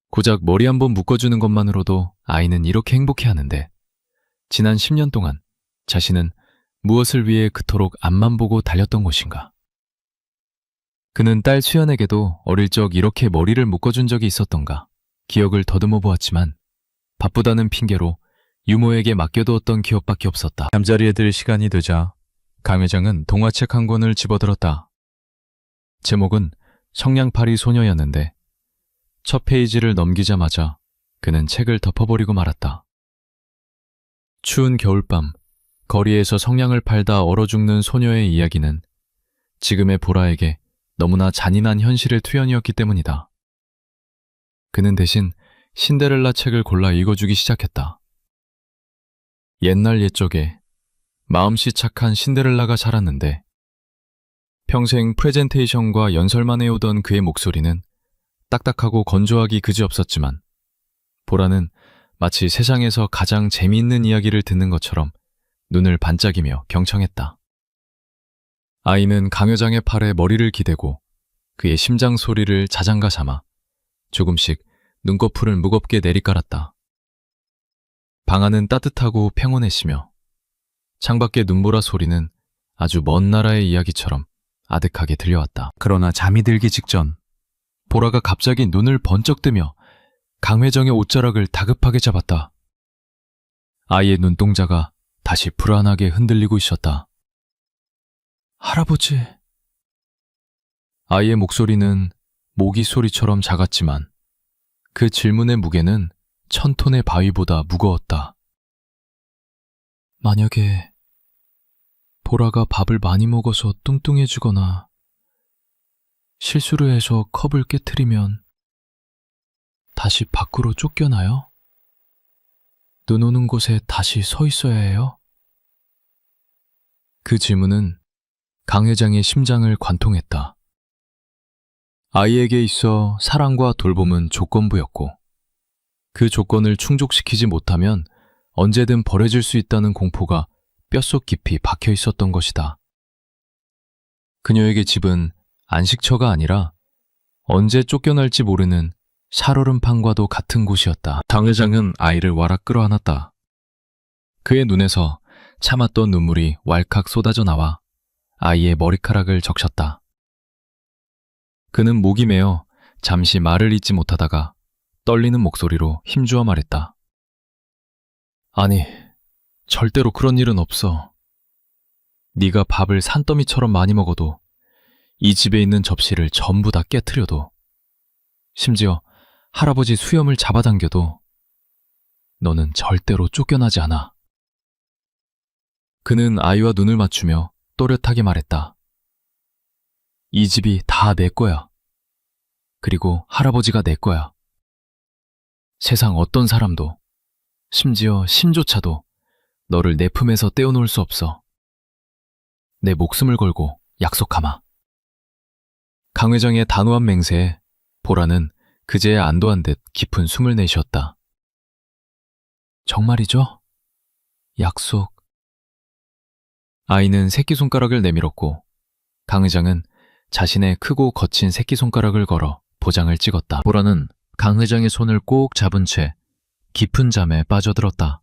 고작 머리 한번 묶어주는 것만으로도 아이는 이렇게 행복해하는데 지난 10년 동안 자신은 무엇을 위해 그토록 앞만 보고 달렸던 것인가. 그는 딸 수연에게도 어릴 적 이렇게 머리를 묶어준 적이 있었던가 기억을 더듬어 보았지만 바쁘다는 핑계로 유모에게 맡겨두었던 기억밖에 없었다. 잠자리에 들 시간이 되자 강 회장은 동화책 한 권을 집어들었다. 제목은 성냥팔이 소녀였는데 첫 페이지를 넘기자마자 그는 책을 덮어버리고 말았다. 추운 겨울밤 거리에서 성냥을 팔다 얼어 죽는 소녀의 이야기는 지금의 보라에게 너무나 잔인한 현실의 투연이었기 때문이다. 그는 대신 신데렐라 책을 골라 읽어주기 시작했다. 옛날 옛적에 마음씨 착한 신데렐라가 살았는데 평생 프레젠테이션과 연설만 해오던 그의 목소리는 딱딱하고 건조하기 그지없었지만 보라는 마치 세상에서 가장 재미있는 이야기를 듣는 것처럼 눈을 반짝이며 경청했다. 아이는 강 회장의 팔에 머리를 기대고 그의 심장 소리를 자장가 삼아 조금씩 눈꺼풀을 무겁게 내리깔았다. 방 안은 따뜻하고 평온했으며 창밖의 눈보라 소리는 아주 먼 나라의 이야기처럼 아득하게 들려왔다. 그러나 잠이 들기 직전 보라가 갑자기 눈을 번쩍 뜨며 강 회장의 옷자락을 다급하게 잡았다. 아이의 눈동자가 다시 불안하게 흔들리고 있었다. 할아버지. 아이의 목소리는 모기 소리처럼 작았지만 그 질문의 무게는 1000톤의 바위보다 무거웠다. 만약에 보라가 밥을 많이 먹어서 뚱뚱해지거나 실수를 해서 컵을 깨트리면 다시 밖으로 쫓겨나요? 눈 오는 곳에 다시 서 있어야 해요? 그 질문은 강 회장의 심장을 관통했다. 아이에게 있어 사랑과 돌봄은 조건부였고 그 조건을 충족시키지 못하면 언제든 버려질 수 있다는 공포가 뼛속 깊이 박혀 있었던 것이다. 그녀에게 집은 안식처가 아니라 언제 쫓겨날지 모르는 살얼음판과도 같은 곳이었다. 강 회장은 아이를 와락 끌어안았다. 그의 눈에서 참았던 눈물이 왈칵 쏟아져 나와 아이의 머리카락을 적셨다. 그는 목이 메어 잠시 말을 잇지 못하다가 떨리는 목소리로 힘주어 말했다. 아니, 절대로 그런 일은 없어. 네가 밥을 산더미처럼 많이 먹어도, 이 집에 있는 접시를 전부 다 깨트려도, 심지어 할아버지 수염을 잡아당겨도 너는 절대로 쫓겨나지 않아. 그는 아이와 눈을 맞추며 또렷하게 말했다. 이 집이 다 내 거야. 그리고 할아버지가 내 거야. 세상 어떤 사람도, 심지어 신조차도 너를 내 품에서 떼어놓을 수 없어. 내 목숨을 걸고 약속하마. 강 회장의 단호한 맹세에 보라는 그제야 안도한 듯 깊은 숨을 내쉬었다. 정말이죠? 약속. 아이는 새끼손가락을 내밀었고 강 회장은 자신의 크고 거친 새끼손가락을 걸어 보장을 찍었다. 보라는 강 회장의 손을 꼭 잡은 채 깊은 잠에 빠져들었다.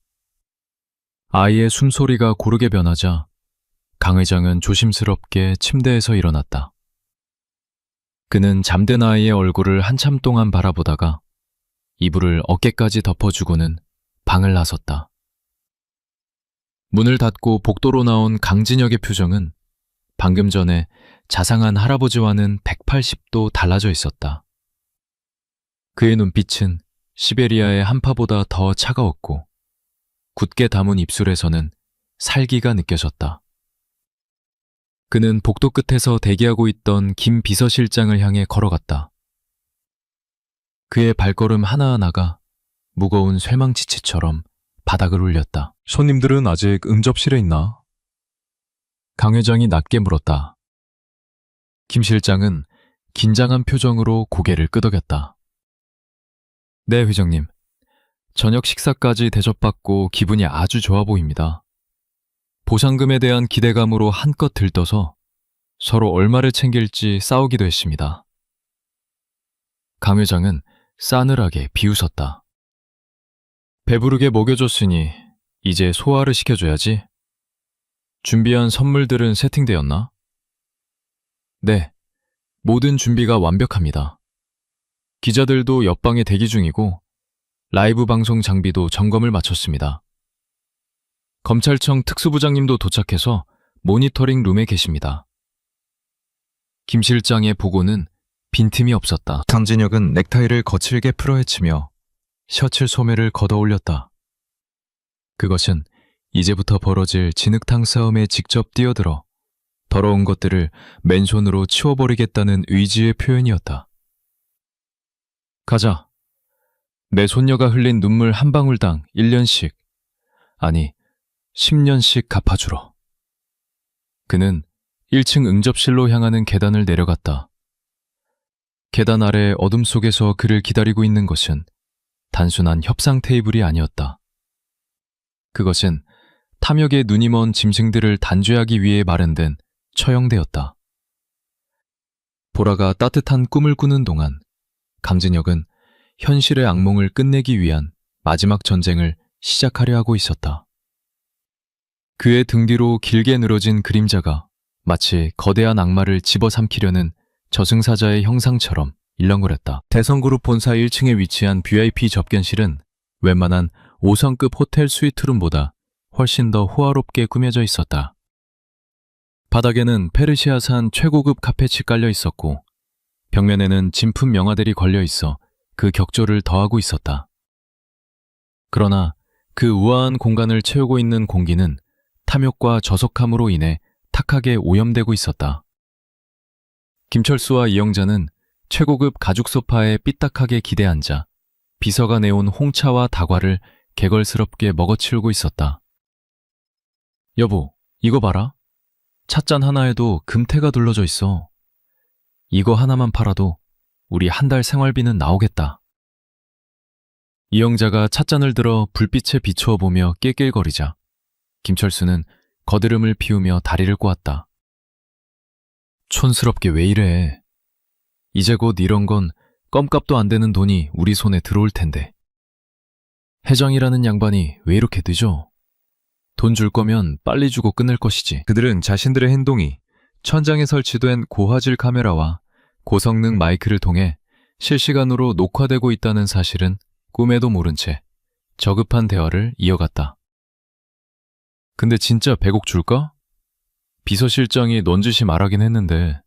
아이의 숨소리가 고르게 변하자 강 회장은 조심스럽게 침대에서 일어났다. 그는 잠든 아이의 얼굴을 한참 동안 바라보다가 이불을 어깨까지 덮어주고는 방을 나섰다. 문을 닫고 복도로 나온 강진혁의 표정은 방금 전에 자상한 할아버지와는 180도 달라져 있었다. 그의 눈빛은 시베리아의 한파보다 더 차가웠고 굳게 담은 입술에서는 살기가 느껴졌다. 그는 복도 끝에서 대기하고 있던 김 비서실장을 향해 걸어갔다. 그의 발걸음 하나하나가 무거운 쇠망치치처럼 바닥을 울렸다. 손님들은 아직 응접실에 있나? 강 회장이 낮게 물었다. 김 실장은 긴장한 표정으로 고개를 끄덕였다. 네, 회장님. 저녁 식사까지 대접받고 기분이 아주 좋아 보입니다. 보상금에 대한 기대감으로 한껏 들떠서 서로 얼마를 챙길지 싸우기도 했습니다. 강 회장은 싸늘하게 비웃었다. 배부르게 먹여줬으니 이제 소화를 시켜줘야지. 준비한 선물들은 세팅되었나? 네, 모든 준비가 완벽합니다. 기자들도 옆방에 대기 중이고 라이브 방송 장비도 점검을 마쳤습니다. 검찰청 특수부장님도 도착해서 모니터링 룸에 계십니다. 김 실장의 보고는 빈틈이 없었다. 강진혁은 넥타이를 거칠게 풀어헤치며 셔츠 소매를 걷어올렸다. 그것은 이제부터 벌어질 진흙탕 싸움에 직접 뛰어들어 더러운 것들을 맨손으로 치워버리겠다는 의지의 표현이었다. 가자. 내 손녀가 흘린 눈물 한 방울당 1년씩, 아니 10년씩 갚아주러. 그는 1층 응접실로 향하는 계단을 내려갔다. 계단 아래 어둠 속에서 그를 기다리고 있는 것은 단순한 협상 테이블이 아니었다. 그것은 탐욕에 눈이 먼 짐승들을 단죄하기 위해 마련된 처형대였다. 보라가 따뜻한 꿈을 꾸는 동안 강진혁은 현실의 악몽을 끝내기 위한 마지막 전쟁을 시작하려 하고 있었다. 그의 등 뒤로 길게 늘어진 그림자가 마치 거대한 악마를 집어삼키려는 저승사자의 형상처럼 일렁거렸다. 대성그룹 본사 1층에 위치한 VIP 접견실은 웬만한 5성급 호텔 스위트룸보다 훨씬 더 호화롭게 꾸며져 있었다. 바닥에는 페르시아산 최고급 카펫이 깔려 있었고 벽면에는 진품 명화들이 걸려 있어 그 격조를 더하고 있었다. 그러나 그 우아한 공간을 채우고 있는 공기는 탐욕과 저속함으로 인해 탁하게 오염되고 있었다. 김철수와 이영자는 최고급 가죽 소파에 삐딱하게 기대앉아 비서가 내온 홍차와 다과를 개걸스럽게 먹어치우고 있었다. 여보, 이거 봐라. 찻잔 하나에도 금태가 둘러져 있어. 이거 하나만 팔아도 우리 한 달 생활비는 나오겠다. 이영자가 찻잔을 들어 불빛에 비추어 보며 낄낄거리자 김철수는 거드름을 피우며 다리를 꼬았다. 촌스럽게 왜 이래. 이제 곧 이런 건 껌값도 안 되는 돈이 우리 손에 들어올 텐데. 회장이라는 양반이 왜 이렇게 늦어? 돈 줄 거면 빨리 주고 끝낼 것이지. 그들은 자신들의 행동이 천장에 설치된 고화질 카메라와 고성능 마이크를 통해 실시간으로 녹화되고 있다는 사실은 꿈에도 모른 채 저급한 대화를 이어갔다. 근데 진짜 100억 줄까? 비서실장이 넌지시 말하긴 했는데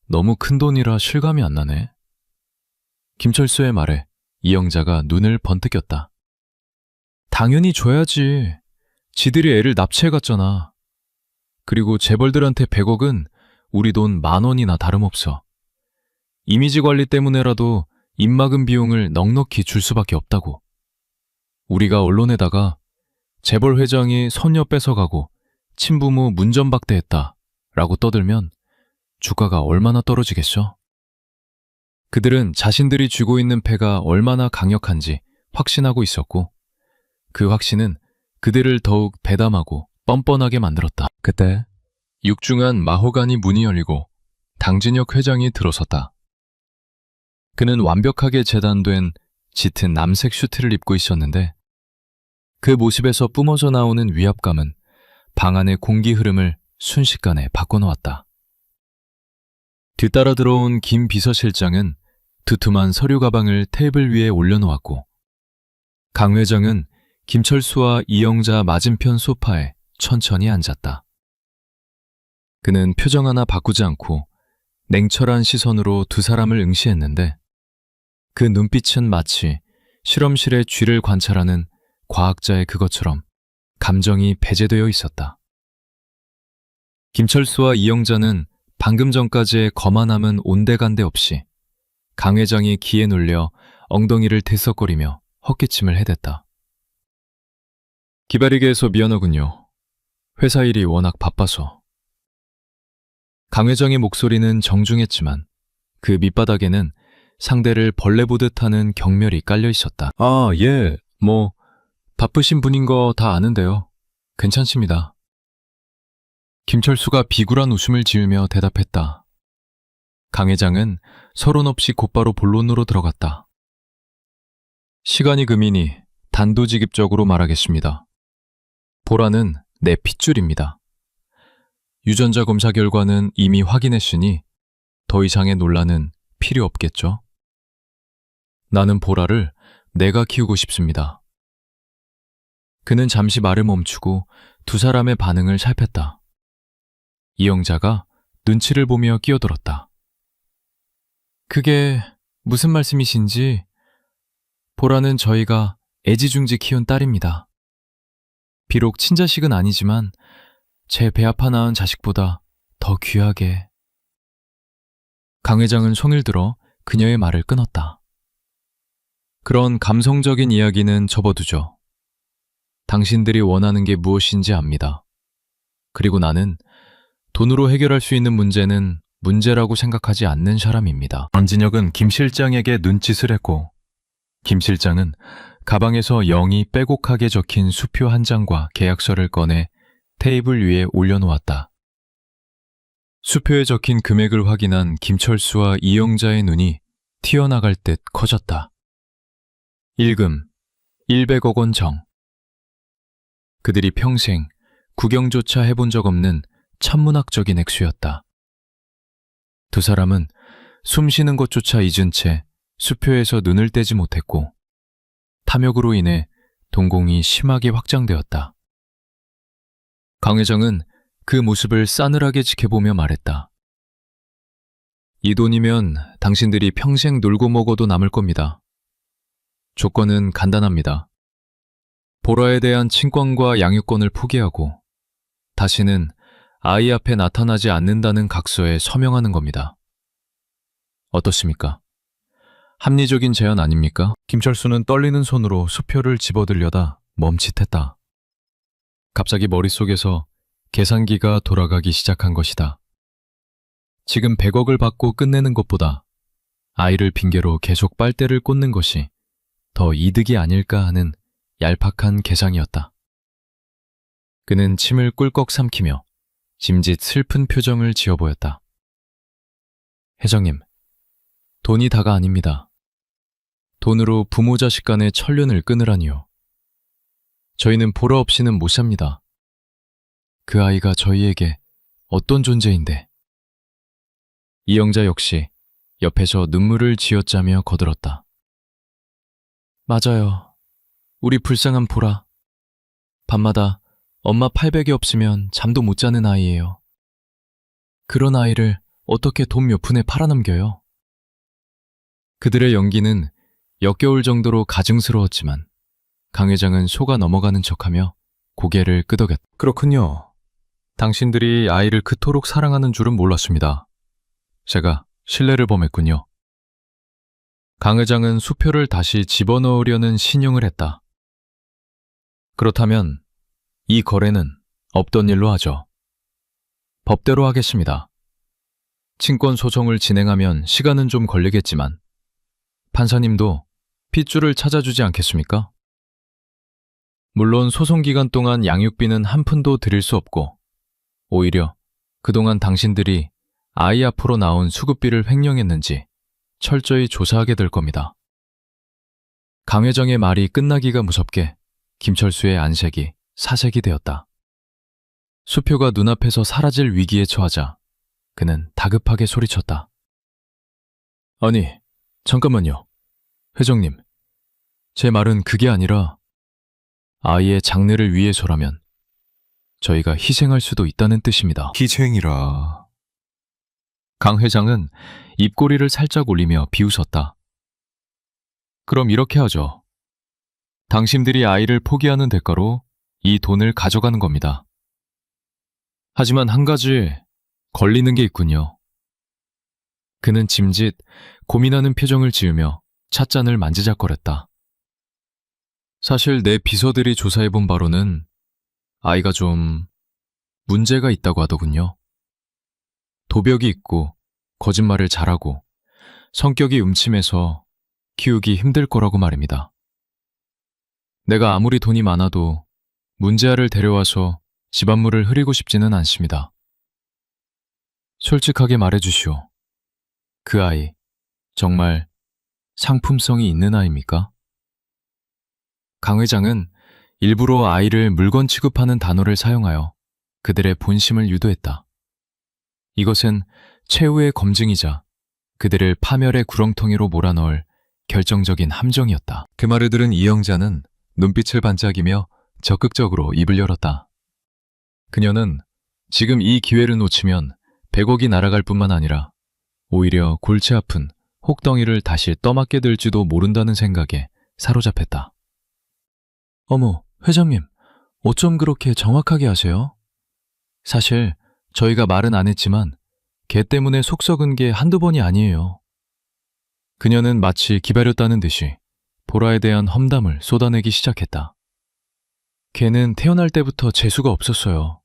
너무 큰 돈이라 실감이 안 나네. 김철수의 말에 이영자가 눈을 번뜩였다. 당연히 줘야지. 지들이 애를 납치해갔잖아. 그리고 재벌들한테 100억은 우리 돈 10,000원이나 다름없어. 이미지 관리 때문에라도 입막음 비용을 넉넉히 줄 수밖에 없다고. 우리가 언론에다가 재벌 회장이 손녀 뺏어가고 친부모 문전박대했다 라고 떠들면 주가가 얼마나 떨어지겠어? 그들은 자신들이 쥐고 있는 패가 얼마나 강력한지 확신하고 있었고 그 확신은 그들을 더욱 배담하고 뻔뻔하게 만들었다. 그때 육중한 마호가니 문이 열리고 당진혁 회장이 들어섰다. 그는 완벽하게 재단된 짙은 남색 슈트를 입고 있었는데 그 모습에서 뿜어져 나오는 위압감은 방 안의 공기 흐름을 순식간에 바꿔놓았다. 뒤따라 들어온 김 비서실장은 두툼한 서류 가방을 테이블 위에 올려놓았고 강 회장은 김철수와 이영자 맞은편 소파에 천천히 앉았다. 그는 표정 하나 바꾸지 않고 냉철한 시선으로 두 사람을 응시했는데 그 눈빛은 마치 실험실의 쥐를 관찰하는 과학자의 그것처럼 감정이 배제되어 있었다. 김철수와 이영자는 방금 전까지의 거만함은 온데간데 없이 강 회장이 기에 눌려 엉덩이를 들썩거리며 헛기침을 해댔다. 기다리게 해서 미안하군요. 회사 일이 워낙 바빠서. 강 회장의 목소리는 정중했지만 그 밑바닥에는 상대를 벌레 보듯 하는 경멸이 깔려 있었다. 아, 예. 바쁘신 분인 거 다 아는데요. 괜찮습니다. 김철수가 비굴한 웃음을 지으며 대답했다. 강 회장은 서론 없이 곧바로 본론으로 들어갔다. 시간이 금이니 단도직입적으로 말하겠습니다. 보라는 내 핏줄입니다. 유전자 검사 결과는 이미 확인했으니 더 이상의 논란은 필요 없겠죠? 나는 보라를 내가 키우고 싶습니다. 그는 잠시 말을 멈추고 두 사람의 반응을 살폈다. 이영자가 눈치를 보며 끼어들었다. 그게 무슨 말씀이신지 보라는 저희가 애지중지 키운 딸입니다. 비록 친자식은 아니지만 제 배 아파 낳은 자식보다 더 귀하게. 강 회장은 손을 들어 그녀의 말을 끊었다. 그런 감성적인 이야기는 접어두죠. 당신들이 원하는 게 무엇인지 압니다. 그리고 나는 돈으로 해결할 수 있는 문제는 문제라고 생각하지 않는 사람입니다. 안진혁은 김 실장에게 눈짓을 했고 김 실장은 가방에서 0이 빼곡하게 적힌 수표 한 장과 계약서를 꺼내 테이블 위에 올려놓았다. 수표에 적힌 금액을 확인한 김철수와 이영자의 눈이 튀어나갈 듯 커졌다. 1금 100억 원 정. 그들이 평생 구경조차 해본 적 없는 천문학적인 액수였다. 두 사람은 숨 쉬는 것조차 잊은 채 수표에서 눈을 떼지 못했고 탐욕으로 인해 동공이 심하게 확장되었다. 강 회장은 그 모습을 싸늘하게 지켜보며 말했다. 이 돈이면 당신들이 평생 놀고 먹어도 남을 겁니다. 조건은 간단합니다. 보라에 대한 친권과 양육권을 포기하고 다시는 아이 앞에 나타나지 않는다는 각서에 서명하는 겁니다. 어떻습니까? 합리적인 제안 아닙니까? 김철수는 떨리는 손으로 수표를 집어들려다 멈칫했다. 갑자기 머릿속에서 계산기가 돌아가기 시작한 것이다. 지금 100억을 받고 끝내는 것보다 아이를 핑계로 계속 빨대를 꽂는 것이 더 이득이 아닐까 하는 얄팍한 계상이었다. 그는 침을 꿀꺽 삼키며 짐짓 슬픈 표정을 지어 보였다. 회장님, 돈이 다가 아닙니다. 돈으로 부모 자식 간의 천륜을 끊으라니요. 저희는 보라 없이는 못 삽니다. 그 아이가 저희에게 어떤 존재인데 이영자 역시 옆에서 눈물을 쥐어짜며 거들었다. 맞아요. 우리 불쌍한 보라. 밤마다 엄마 팔백이 없으면 잠도 못 자는 아이예요. 그런 아이를 어떻게 돈 몇 푼에 팔아넘겨요? 그들의 연기는 역겨울 정도로 가증스러웠지만 강 회장은 속아 넘어가는 척하며 고개를 끄덕였다. 그렇군요. 당신들이 아이를 그토록 사랑하는 줄은 몰랐습니다. 제가 신뢰를 범했군요. 강 회장은 수표를 다시 집어넣으려는 신용을 했다. 그렇다면 이 거래는 없던 일로 하죠. 법대로 하겠습니다. 친권 소송을 진행하면 시간은 좀 걸리겠지만 판사님도 핏줄을 찾아주지 않겠습니까? 물론 소송 기간 동안 양육비는 한 푼도 드릴 수 없고 오히려 그동안 당신들이 아이 앞으로 나온 수급비를 횡령했는지 철저히 조사하게 될 겁니다. 강 회장의 말이 끝나기가 무섭게 김철수의 안색이 사색이 되었다. 수표가 눈앞에서 사라질 위기에 처하자 그는 다급하게 소리쳤다. 아니, 잠깐만요. 회장님, 제 말은 그게 아니라 아이의 장래를 위해서라면 저희가 희생할 수도 있다는 뜻입니다. 희생이라. 강 회장은 입꼬리를 살짝 올리며 비웃었다. 그럼 이렇게 하죠. 당신들이 아이를 포기하는 대가로 이 돈을 가져가는 겁니다. 하지만 한 가지 걸리는 게 있군요. 그는 짐짓 고민하는 표정을 지으며 찻잔을 만지작거렸다. 사실 내 비서들이 조사해본 바로는 아이가 좀 문제가 있다고 하더군요. 도벽이 있고 거짓말을 잘하고 성격이 음침해서 키우기 힘들 거라고 말입니다. 내가 아무리 돈이 많아도 문제아를 데려와서 집안물을 흐리고 싶지는 않습니다. 솔직하게 말해주시오. 그 아이 정말 상품성이 있는 아이입니까? 강 회장은 일부러 아이를 물건 취급하는 단어를 사용하여 그들의 본심을 유도했다. 이것은 최후의 검증이자 그들을 파멸의 구렁텅이로 몰아넣을 결정적인 함정이었다. 그 말을 들은 이영자는 눈빛을 반짝이며 적극적으로 입을 열었다. 그녀는 지금 이 기회를 놓치면 100억이 날아갈 뿐만 아니라 오히려 골치 아픈 혹덩이를 다시 떠맡게 될지도 모른다는 생각에 사로잡혔다. 어머, 회장님, 어쩜 그렇게 정확하게 아세요? 사실 저희가 말은 안 했지만 걔 때문에 속 썩은 게 한두 번이 아니에요. 그녀는 마치 기다렸다는 듯이 보라에 대한 험담을 쏟아내기 시작했다. 걔는 태어날 때부터 재수가 없었어요.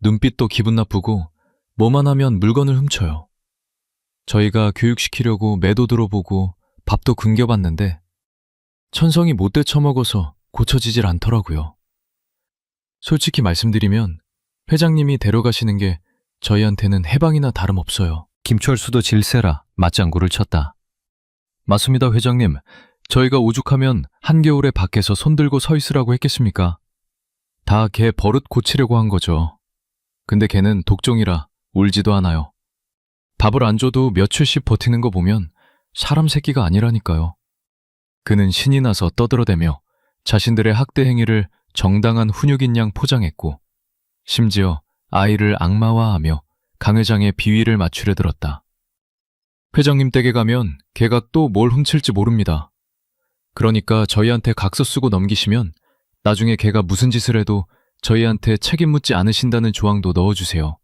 눈빛도 기분 나쁘고 뭐만 하면 물건을 훔쳐요. 저희가 교육시키려고 매도 들어보고 밥도 굶겨봤는데 천성이 못돼 처먹어서 고쳐지질 않더라고요. 솔직히 말씀드리면 회장님이 데려가시는 게 저희한테는 해방이나 다름없어요. 김철수도 질세라 맞장구를 쳤다. 맞습니다, 회장님. 저희가 오죽하면 한겨울에 밖에서 손들고 서 있으라고 했겠습니까? 다 걔 버릇 고치려고 한 거죠. 근데 걔는 독종이라 울지도 않아요. 밥을 안 줘도 며칠씩 버티는 거 보면 사람 새끼가 아니라니까요. 그는 신이 나서 떠들어대며 자신들의 학대 행위를 정당한 훈육인 양 포장했고 심지어 아이를 악마화하며 강 회장의 비위를 맞추려 들었다. 회장님 댁에 가면 걔가 또 뭘 훔칠지 모릅니다. 그러니까 저희한테 각서 쓰고 넘기시면 나중에 걔가 무슨 짓을 해도 저희한테 책임 묻지 않으신다는 조항도 넣어주세요.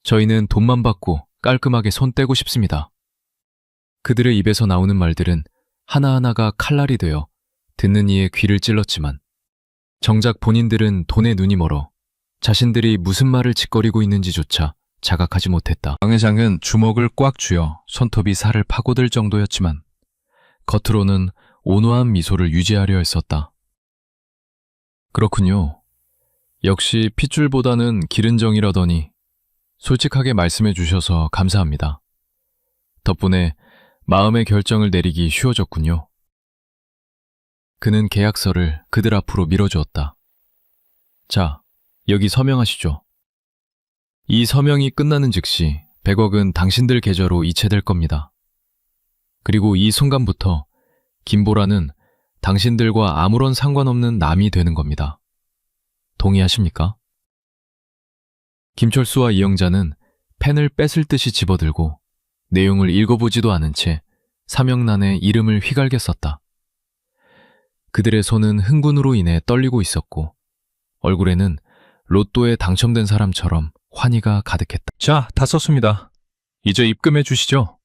저희는 돈만 받고 깔끔하게 손 떼고 싶습니다. 그들의 입에서 나오는 말들은 하나하나가 칼날이 되어 듣는 이의 귀를 찔렀지만 정작 본인들은 돈에 눈이 멀어 자신들이 무슨 말을 짓거리고 있는지조차 자각하지 못했다. 강 회장은 주먹을 꽉 쥐어 손톱이 살을 파고들 정도였지만 겉으로는 온화한 미소를 유지하려 했었다. 그렇군요. 역시 핏줄보다는 기른정이라더니 솔직하게 말씀해 주셔서 감사합니다. 덕분에 마음의 결정을 내리기 쉬워졌군요. 그는 계약서를 그들 앞으로 밀어주었다. 자, 여기 서명하시죠. 이 서명이 끝나는 즉시 100억은 당신들 계좌로 이체될 겁니다. 그리고 이 순간부터 김보라는 당신들과 아무런 상관없는 남이 되는 겁니다. 동의하십니까? 김철수와 이영자는 펜을 뺏을 듯이 집어들고 내용을 읽어보지도 않은 채 사명란에 이름을 휘갈겨 썼다. 그들의 손은 흥분으로 인해 떨리고 있었고 얼굴에는 로또에 당첨된 사람처럼 환희가 가득했다. 자, 다 썼습니다. 이제 입금해 주시죠.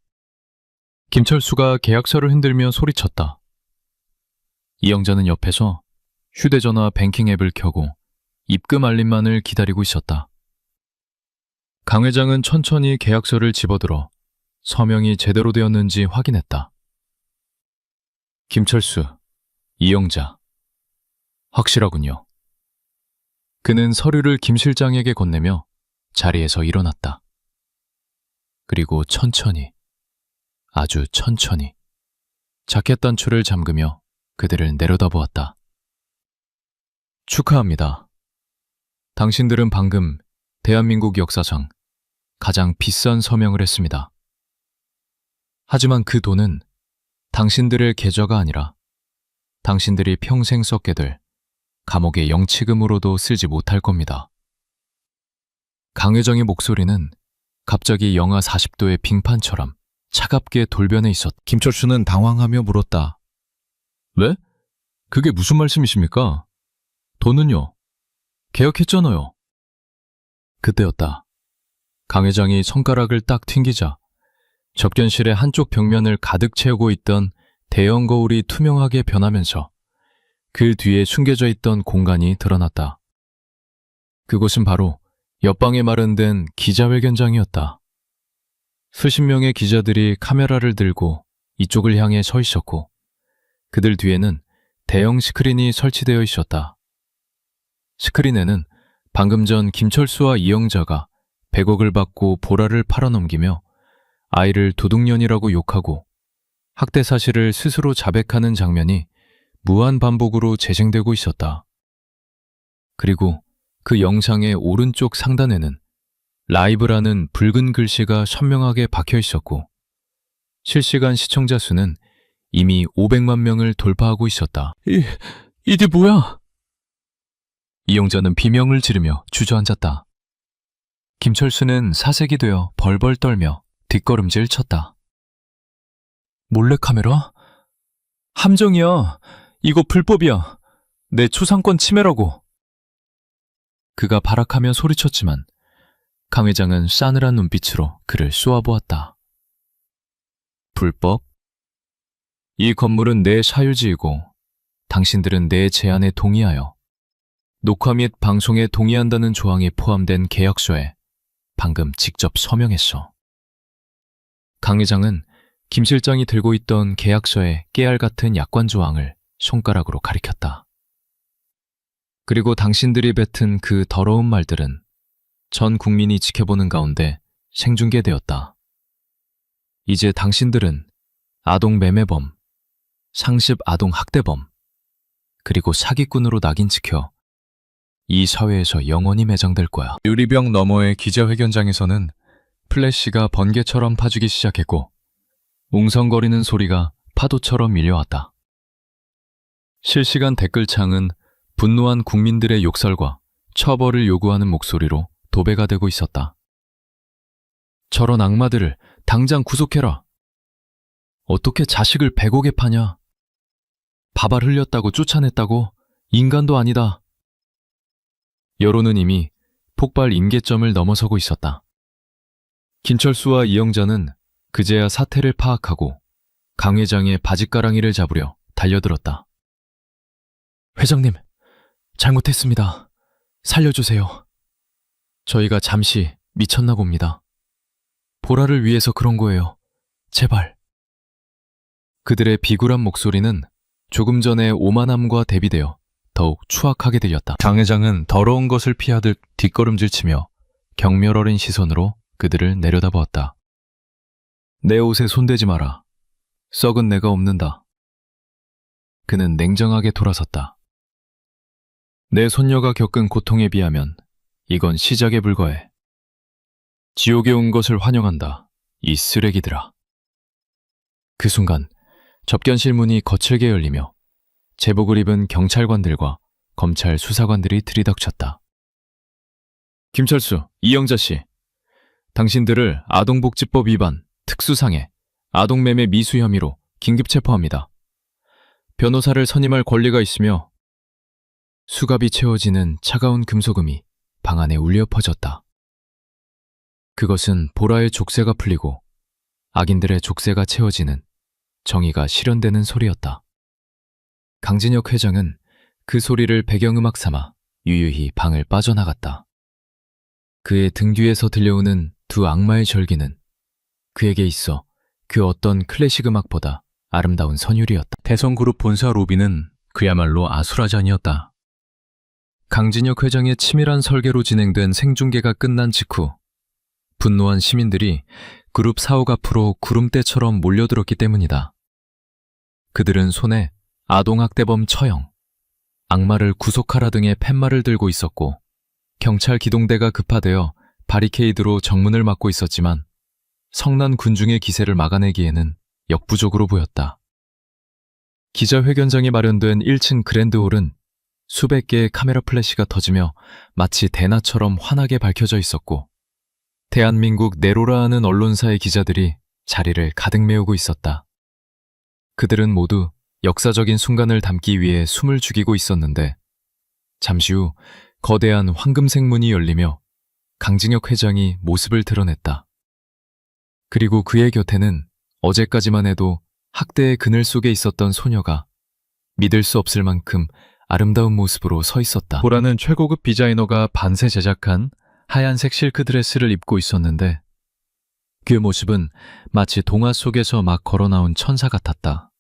김철수가 계약서를 흔들며 소리쳤다. 이영자는 옆에서 휴대전화 뱅킹 앱을 켜고 입금 알림만을 기다리고 있었다. 강 회장은 천천히 계약서를 집어들어 서명이 제대로 되었는지 확인했다. 김철수, 이영자. 확실하군요. 그는 서류를 김 실장에게 건네며 자리에서 일어났다. 그리고 천천히, 아주 천천히 자켓 단추를 잠그며 그들을 내려다보았다. 축하합니다. 당신들은 방금 대한민국 역사상 가장 비싼 서명을 했습니다. 하지만 그 돈은 당신들의 계좌가 아니라 당신들이 평생 썼게 될 감옥의 영치금으로도 쓰지 못할 겁니다. 강 회장의 목소리는 갑자기 영하 40도의 빙판처럼 차갑게 돌변해 있었다. 김철수는 당황하며 물었다. 왜? 그게 무슨 말씀이십니까? 돈은요? 계약했잖아요. 그때였다. 강 회장이 손가락을 딱 튕기자 접견실의 한쪽 벽면을 가득 채우고 있던 대형 거울이 투명하게 변하면서 그 뒤에 숨겨져 있던 공간이 드러났다. 그곳은 바로 옆방에 마련된 기자회견장이었다. 수십 명의 기자들이 카메라를 들고 이쪽을 향해 서 있었고 그들 뒤에는 대형 스크린이 설치되어 있었다. 스크린에는 방금 전 김철수와 이영자가 100억을 받고 보라를 팔아넘기며 아이를 도둑년이라고 욕하고 학대 사실을 스스로 자백하는 장면이 무한 반복으로 재생되고 있었다. 그리고 그 영상의 오른쪽 상단에는 라이브라는 붉은 글씨가 선명하게 박혀 있었고 실시간 시청자 수는 이미 500만 명을 돌파하고 있었다. 이게 뭐야? 이영자는 비명을 지르며 주저앉았다. 김철수는 사색이 되어 벌벌 떨며 뒷걸음질 쳤다. 몰래카메라? 함정이야. 이거 불법이야. 내 초상권 침해라고. 그가 발악하며 소리쳤지만 강 회장은 싸늘한 눈빛으로 그를 쏘아보았다. 불법? 이 건물은 내 사유지이고 당신들은 내 제안에 동의하여 녹화 및 방송에 동의한다는 조항이 포함된 계약서에 방금 직접 서명했어. 강 회장은 김 실장이 들고 있던 계약서의 깨알 같은 약관 조항을 손가락으로 가리켰다. 그리고 당신들이 뱉은 그 더러운 말들은 전 국민이 지켜보는 가운데 생중계되었다. 이제 당신들은 아동 매매범, 상습 아동 학대범, 그리고 사기꾼으로 낙인 찍혀 이 사회에서 영원히 매장될 거야. 유리병 너머의 기자회견장에서는 플래시가 번개처럼 파주기 시작했고 웅성거리는 소리가 파도처럼 밀려왔다. 실시간 댓글창은 분노한 국민들의 욕설과 처벌을 요구하는 목소리로 도배가 되고 있었다. 저런 악마들을 당장 구속해라. 어떻게 자식을 100억에 파냐? 밥알 흘렸다고 쫓아냈다고? 인간도 아니다. 여론은 이미 폭발 임계점을 넘어서고 있었다. 김철수와 이영자는 그제야 사태를 파악하고 강 회장의 바짓가랑이를 잡으려 달려들었다. 회장님, 잘못했습니다. 살려주세요. 저희가 잠시 미쳤나 봅니다. 보라를 위해서 그런 거예요. 제발. 그들의 비굴한 목소리는 조금 전의 오만함과 대비되어 더욱 추악하게 들렸다. 강 회장은 더러운 것을 피하듯 뒷걸음질치며 경멸 어린 시선으로 그들을 내려다보았다. 내 옷에 손대지 마라. 썩은 내가 없는다. 그는 냉정하게 돌아섰다. 내 손녀가 겪은 고통에 비하면 이건 시작에 불과해. 지옥에 온 것을 환영한다. 이 쓰레기들아. 그 순간 접견실 문이 거칠게 열리며 제복을 입은 경찰관들과 검찰 수사관들이 들이닥쳤다. 김철수, 이영자 씨. 당신들을 아동복지법 위반, 특수상해, 아동매매 미수 혐의로 긴급 체포합니다. 변호사를 선임할 권리가 있으며 수갑이 채워지는 차가운 금속음이 방 안에 울려 퍼졌다. 그것은 보라의 족쇄가 풀리고 악인들의 족쇄가 채워지는 정의가 실현되는 소리였다. 강진혁 회장은 그 소리를 배경음악 삼아 유유히 방을 빠져나갔다. 그의 등 뒤에서 들려오는 두 악마의 절기는 그에게 있어 그 어떤 클래식 음악보다 아름다운 선율이었다. 대성그룹 본사 로비는 그야말로 아수라장이었다. 강진혁 회장의 치밀한 설계로 진행된 생중계가 끝난 직후 분노한 시민들이 그룹 사옥 앞으로 구름대처럼 몰려들었기 때문이다. 그들은 손에 아동학대범 처형, 악마를 구속하라 등의 팻말을 들고 있었고 경찰 기동대가 급파되어 바리케이드로 정문을 막고 있었지만 성난 군중의 기세를 막아내기에는 역부족으로 보였다. 기자회견장이 마련된 1층 그랜드홀은 수백 개의 카메라 플래시가 터지며 마치 대낮처럼 환하게 밝혀져 있었고 대한민국 네로라 하는 언론사의 기자들이 자리를 가득 메우고 있었다. 그들은 모두 역사적인 순간을 담기 위해 숨을 죽이고 있었는데 잠시 후 거대한 황금색 문이 열리며 강진혁 회장이 모습을 드러냈다. 그리고 그의 곁에는 어제까지만 해도 학대의 그늘 속에 있었던 소녀가 믿을 수 없을 만큼 아름다운 모습으로 서 있었다. 보라는 최고급 디자이너가 반세 제작한 하얀색 실크 드레스를 입고 있었는데 그 모습은 마치 동화 속에서 막 걸어나온 천사 같았다.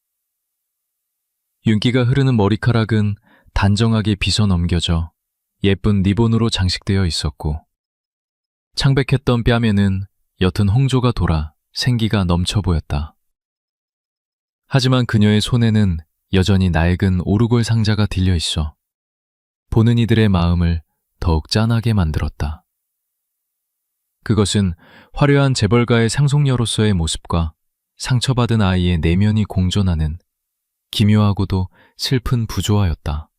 윤기가 흐르는 머리카락은 단정하게 빗어 넘겨져 예쁜 리본으로 장식되어 있었고 창백했던 뺨에는 옅은 홍조가 돌아 생기가 넘쳐 보였다. 하지만 그녀의 손에는 여전히 낡은 오르골 상자가 들려 있어 보는 이들의 마음을 더욱 짠하게 만들었다. 그것은 화려한 재벌가의 상속녀로서의 모습과 상처받은 아이의 내면이 공존하는 기묘하고도 슬픈 부조화였다.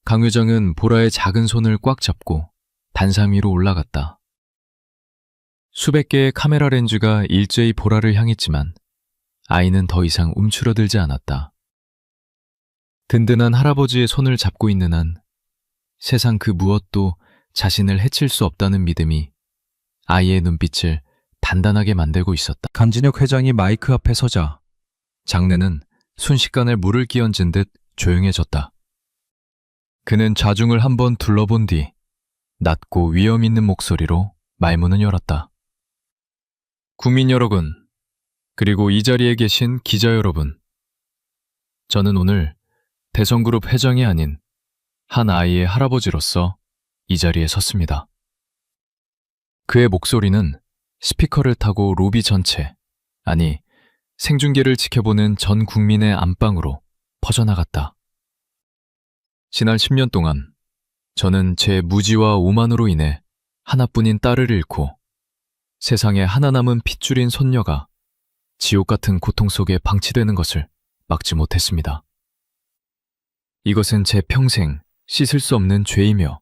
강 회장은 보라의 작은 손을 꽉 잡고 단상 위로 올라갔다. 수백 개의 카메라 렌즈가 일제히 보라를 향했지만 아이는 더 이상 움츠러들지 않았다. 든든한 할아버지의 손을 잡고 있는 한 세상 그 무엇도 자신을 해칠 수 없다는 믿음이 아이의 눈빛을 단단하게 만들고 있었다. 강진혁 회장이 마이크 앞에 서자 장내는 순식간에 물을 끼얹은 듯 조용해졌다. 그는 좌중을 한번 둘러본 뒤 낮고 위험 있는 목소리로 말문을 열었다. 국민 여러분, 그리고 이 자리에 계신 기자 여러분, 저는 오늘 대성그룹 회장이 아닌 한 아이의 할아버지로서 이 자리에 섰습니다. 그의 목소리는 스피커를 타고 로비 전체, 아니 생중계를 지켜보는 전 국민의 안방으로 퍼져나갔다. 지난 10년 동안 저는 제 무지와 오만으로 인해 하나뿐인 딸을 잃고 세상에 하나 남은 핏줄인 손녀가 지옥 같은 고통 속에 방치되는 것을 막지 못했습니다. 이것은 제 평생 씻을 수 없는 죄이며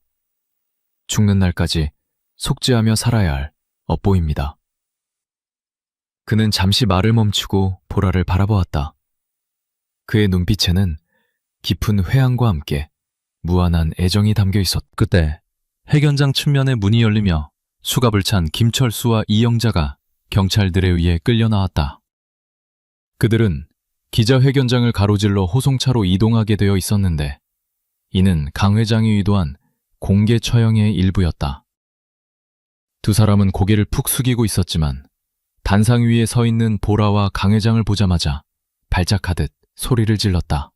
죽는 날까지 속죄하며 살아야 할 업보입니다. 그는 잠시 말을 멈추고 보라를 바라보았다. 그의 눈빛에는 깊은 회한과 함께 무한한 애정이 담겨 있었다. 그때 회견장 측면에 문이 열리며 수갑을 찬 김철수와 이영자가 경찰들에 의해 끌려 나왔다. 그들은 기자회견장을 가로질러 호송차로 이동하게 되어 있었는데 이는 강 회장이 의도한 공개 처형의 일부였다. 두 사람은 고개를 푹 숙이고 있었지만 단상 위에 서 있는 보라와 강 회장을 보자마자 발작하듯 소리를 질렀다.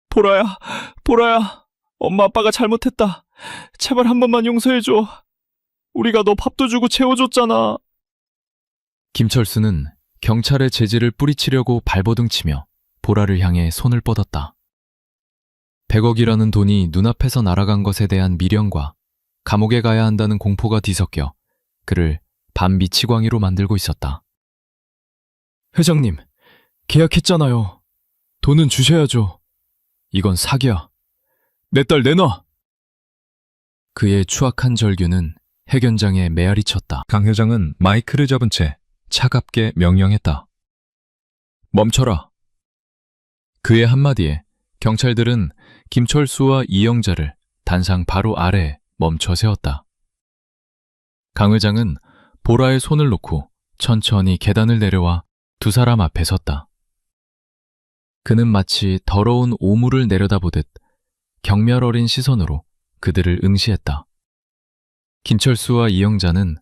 보라야, 보라야, 엄마 아빠가 잘못했다. 제발 한 번만 용서해줘. 우리가 너 밥도 주고 채워줬잖아. 김철수는 경찰의 제지를 뿌리치려고 발버둥치며 보라를 향해 손을 뻗었다. 100억이라는 돈이 눈앞에서 날아간 것에 대한 미련과 감옥에 가야 한다는 공포가 뒤섞여 그를 반미치광이로 만들고 있었다. 회장님, 계약했잖아요. 돈은 주셔야죠. 이건 사기야. 내 딸 내놔! 그의 추악한 절규는 해견장에 메아리 쳤다. 강 회장은 마이크를 잡은 채 차갑게 명령했다. 멈춰라. 그의 한마디에 경찰들은 김철수와 이영자를 단상 바로 아래에 멈춰 세웠다. 강 회장은 보라의 손을 놓고 천천히 계단을 내려와 두 사람 앞에 섰다. 그는 마치 더러운 오물을 내려다보듯 경멸 어린 시선으로 그들을 응시했다. 김철수와 이영자는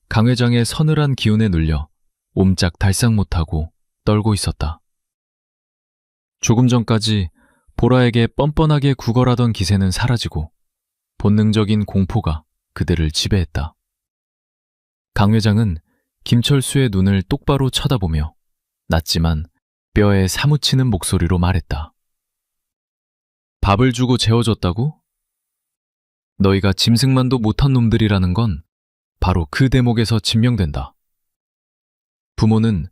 강 회장의 서늘한 기운에 눌려 옴짝달싹 못하고 떨고 있었다. 조금 전까지 보라에게 뻔뻔하게 구걸하던 기세는 사라지고 본능적인 공포가 그들을 지배했다. 강 회장은 김철수의 눈을 똑바로 쳐다보며 낮지만 뼈에 사무치는 목소리로 말했다. 밥을 주고 재워줬다고? 너희가 짐승만도 못한 놈들이라는 건 바로 그 대목에서 증명된다. 부모는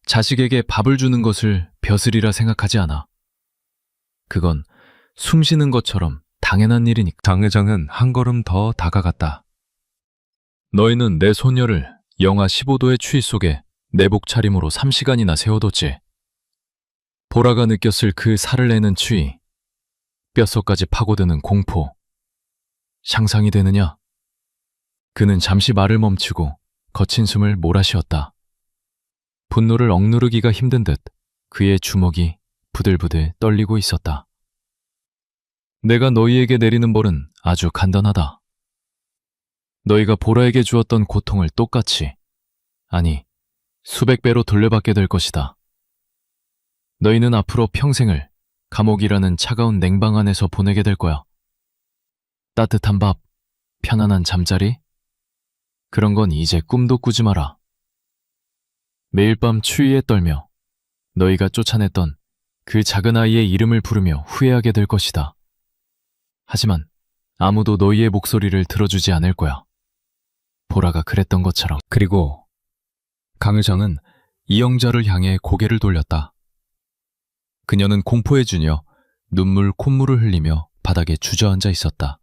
자식에게 밥을 주는 것을 벼슬이라 생각하지 않아. 그건 숨쉬는 것처럼 당연한 일이니까. 강 회장은 한 걸음 더 다가갔다. 너희는 내 소녀를 영하 15도의 추위 속에 내복 차림으로 3시간이나 세워뒀지. 보라가 느꼈을 그 살을 내는 추위, 뼛속까지 파고드는 공포. 상상이 되느냐? 그는 잠시 말을 멈추고 거친 숨을 몰아쉬었다. 분노를 억누르기가 힘든 듯 그의 주먹이 부들부들 떨리고 있었다. 내가 너희에게 내리는 벌은 아주 간단하다. 너희가 보라에게 주었던 고통을 똑같이, 아니, 수백 배로 돌려받게 될 것이다. 너희는 앞으로 평생을 감옥이라는 차가운 냉방 안에서 보내게 될 거야. 따뜻한 밥, 편안한 잠자리? 그런 건 이제 꿈도 꾸지 마라. 매일 밤 추위에 떨며 너희가 쫓아냈던 그 작은 아이의 이름을 부르며 후회하게 될 것이다. 하지만 아무도 너희의 목소리를 들어주지 않을 거야. 보라가 그랬던 것처럼. 그리고 강 회장은 이영자를 향해 고개를 돌렸다. 그녀는 공포에 주녀 눈물 콧물을 흘리며 바닥에 주저앉아 있었다.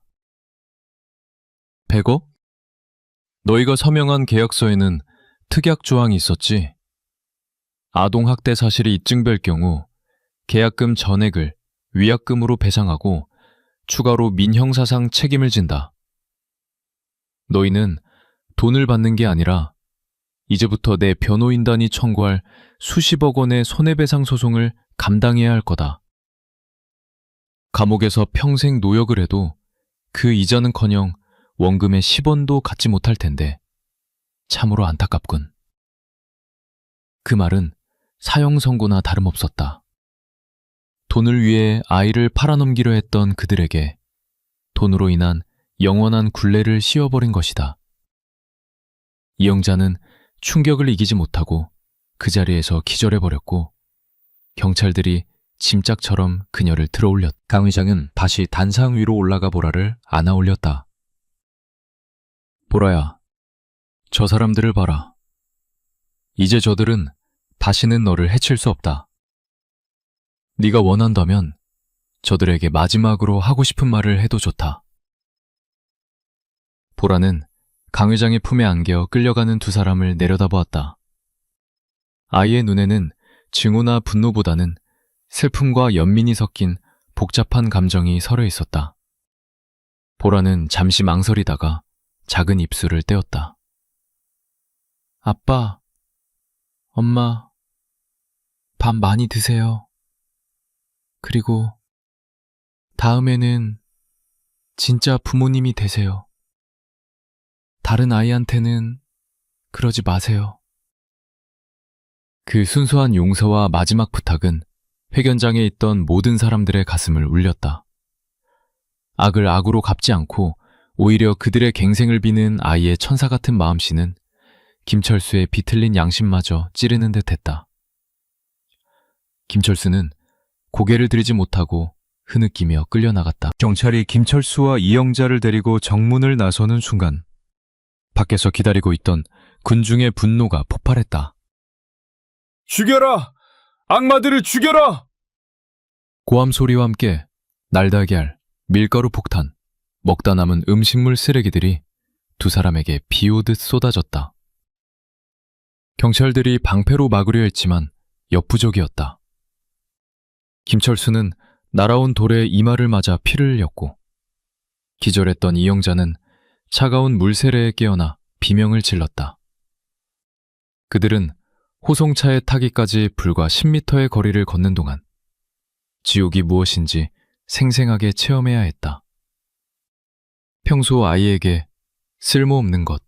100억? 너희가 서명한 계약서에는 특약 조항이 있었지. 아동학대 사실이 입증될 경우 계약금 전액을 위약금으로 배상하고 추가로 민형사상 책임을 진다. 너희는 돈을 받는 게 아니라 이제부터 내 변호인단이 청구할 수십억 원의 손해배상 소송을 감당해야 할 거다. 감옥에서 평생 노역을 해도 그 이자는커녕 원금의 10원도 갖지 못할 텐데 참으로 안타깝군. 그 말은 사형 선고나 다름없었다. 돈을 위해 아이를 팔아넘기려 했던 그들에게 돈으로 인한 영원한 굴레를 씌워버린 것이다. 이영자는 충격을 이기지 못하고 그 자리에서 기절해버렸고 경찰들이 짐짝처럼 그녀를 들어올렸다. 강 회장은 다시 단상 위로 올라가 보라를 안아 올렸다. 보라야, 저 사람들을 봐라. 이제 저들은 다시는 너를 해칠 수 없다. 네가 원한다면 저들에게 마지막으로 하고 싶은 말을 해도 좋다. 보라는 강 회장의 품에 안겨 끌려가는 두 사람을 내려다보았다. 아이의 눈에는 증오나 분노보다는 슬픔과 연민이 섞인 복잡한 감정이 서려 있었다. 보라는 잠시 망설이다가 작은 입술을 떼었다. 아빠, 엄마, 밥 많이 드세요. 그리고 다음에는 진짜 부모님이 되세요. 다른 아이한테는 그러지 마세요. 그 순수한 용서와 마지막 부탁은 회견장에 있던 모든 사람들의 가슴을 울렸다. 악을 악으로 갚지 않고 오히려 그들의 갱생을 비는 아이의 천사 같은 마음씨는 김철수의 비틀린 양심마저 찌르는 듯 했다. 김철수는 고개를 들이지 못하고 흐느끼며 끌려나갔다. 경찰이 김철수와 이영자를 데리고 정문을 나서는 순간 밖에서 기다리고 있던 군중의 분노가 폭발했다. 죽여라! 악마들을 죽여라! 고함 소리와 함께 날달걀, 밀가루 폭탄, 먹다 남은 음식물 쓰레기들이 두 사람에게 비 오듯 쏟아졌다. 경찰들이 방패로 막으려 했지만 역부족이었다. 김철수는 날아온 돌에 이마를 맞아 피를 흘렸고 기절했던 이영자는 차가운 물세례에 깨어나 비명을 질렀다. 그들은 호송차에 타기까지 불과 10m의 거리를 걷는 동안 지옥이 무엇인지 생생하게 체험해야 했다. 평소 아이에게 쓸모없는 것,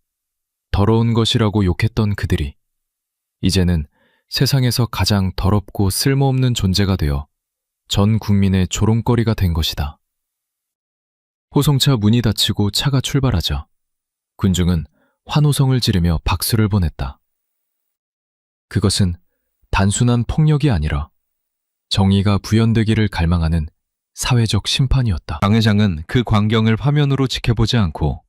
더러운 것이라고 욕했던 그들이 이제는 세상에서 가장 더럽고 쓸모없는 존재가 되어 전 국민의 조롱거리가 된 것이다. 호송차 문이 닫히고 차가 출발하자 군중은 환호성을 지르며 박수를 보냈다. 그것은 단순한 폭력이 아니라 정의가 구현되기를 갈망하는 사회적 심판이었다. 강 회장은 그 광경을 화면으로 지켜보지 않고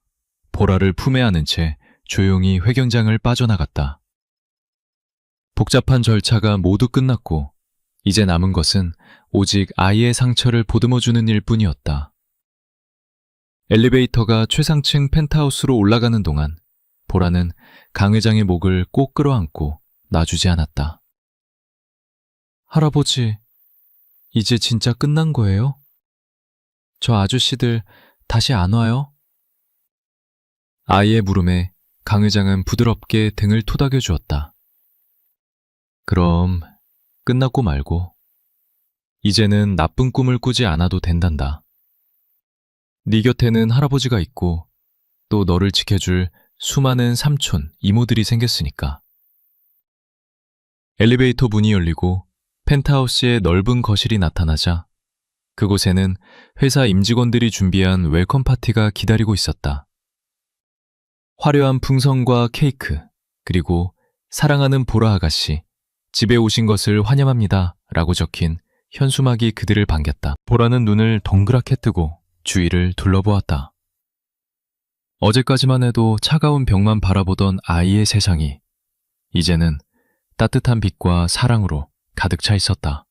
보라를 품에 안은 채 조용히 회경장을 빠져나갔다. 복잡한 절차가 모두 끝났고 이제 남은 것은 오직 아이의 상처를 보듬어주는 일뿐이었다. 엘리베이터가 최상층 펜트하우스로 올라가는 동안 보라는 강 회장의 목을 꼭 끌어안고 놔주지 않았다. 할아버지, 이제 진짜 끝난 거예요? 저 아저씨들 다시 안 와요? 아이의 물음에 강 회장은 부드럽게 등을 토닥여 주었다. 그럼 끝났고 말고 이제는 나쁜 꿈을 꾸지 않아도 된단다. 네 곁에는 할아버지가 있고 또 너를 지켜줄 수많은 삼촌, 이모들이 생겼으니까. 엘리베이터 문이 열리고 펜트하우스의 넓은 거실이 나타나자 그곳에는 회사 임직원들이 준비한 웰컴 파티가 기다리고 있었다. 화려한 풍선과 케이크, 그리고 사랑하는 보라 아가씨, 집에 오신 것을 환영합니다 라고 적힌 현수막이 그들을 반겼다. 보라는 눈을 동그랗게 뜨고 주위를 둘러보았다. 어제까지만 해도 차가운 벽만 바라보던 아이의 세상이 이제는 따뜻한 빛과 사랑으로 가득 차 있었다.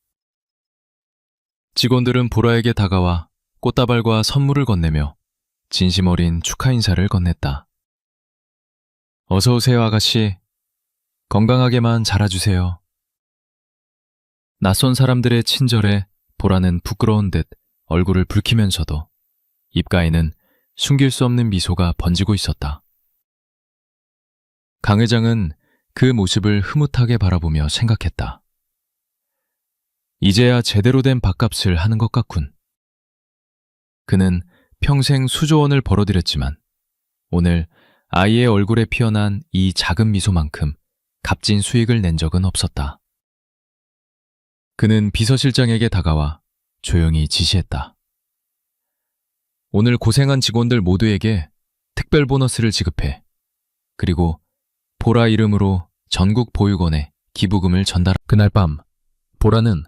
직원들은 보라에게 다가와 꽃다발과 선물을 건네며 진심 어린 축하 인사를 건넸다. 어서 오세요, 아가씨. 건강하게만 자라주세요. 낯선 사람들의 친절에 보라는 부끄러운 듯 얼굴을 붉히면서도 입가에는 숨길 수 없는 미소가 번지고 있었다. 강 회장은 그 모습을 흐뭇하게 바라보며 생각했다. 이제야 제대로 된 밥값을 하는 것 같군. 그는 평생 수조 원을 벌어들였지만 오늘 아이의 얼굴에 피어난 이 작은 미소만큼 값진 수익을 낸 적은 없었다. 그는 비서실장에게 다가와 조용히 지시했다. 오늘 고생한 직원들 모두에게 특별 보너스를 지급해. 그리고 보라 이름으로 전국 보육원에 기부금을 전달. 그날 밤 보라는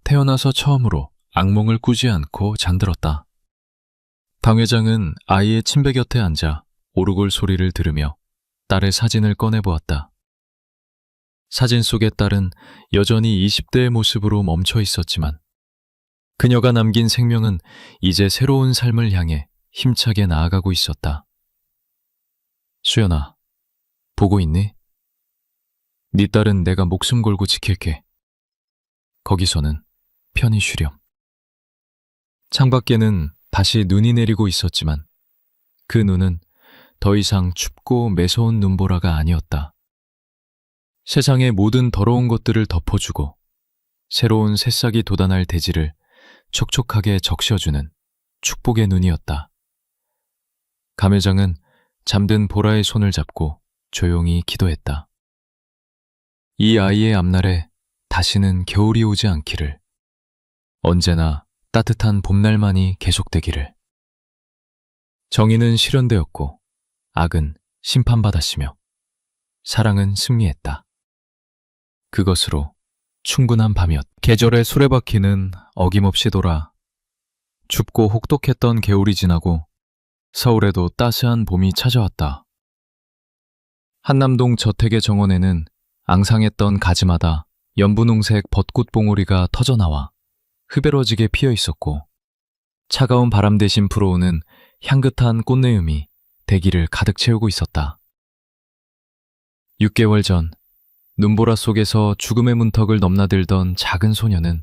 태어나서 처음으로 악몽을 꾸지 않고 잠들었다. 강 회장은 아이의 침대 곁에 앉아 오르골 소리를 들으며 딸의 사진을 꺼내보았다. 사진 속의 딸은 여전히 20대의 모습으로 멈춰 있었지만 그녀가 남긴 생명은 이제 새로운 삶을 향해 힘차게 나아가고 있었다. 수연아, 보고 있니? 네 딸은 내가 목숨 걸고 지킬게. 거기서는 편히 쉬렴. 창밖에는 다시 눈이 내리고 있었지만 그 눈은 더 이상 춥고 매서운 눈보라가 아니었다. 세상의 모든 더러운 것들을 덮어주고 새로운 새싹이 돋아날 대지를 촉촉하게 적셔주는 축복의 눈이었다. 감 회장은 잠든 보라의 손을 잡고 조용히 기도했다. 이 아이의 앞날에 다시는 겨울이 오지 않기를, 언제나 따뜻한 봄날만이 계속되기를. 정의는 실현되었고 악은 심판받았으며 사랑은 승리했다. 그것으로 충분한 밤이었다. 계절의 수레바퀴는 어김없이 돌아 춥고 혹독했던 겨울이 지나고 서울에도 따스한 봄이 찾아왔다. 한남동 저택의 정원에는 앙상했던 가지마다 연분홍색 벚꽃봉오리가 터져나와 흐베러지게 피어 있었고 차가운 바람 대신 불어오는 향긋한 꽃내음이 대기를 가득 채우고 있었다. 6개월 전 눈보라 속에서 죽음의 문턱을 넘나들던 작은 소녀는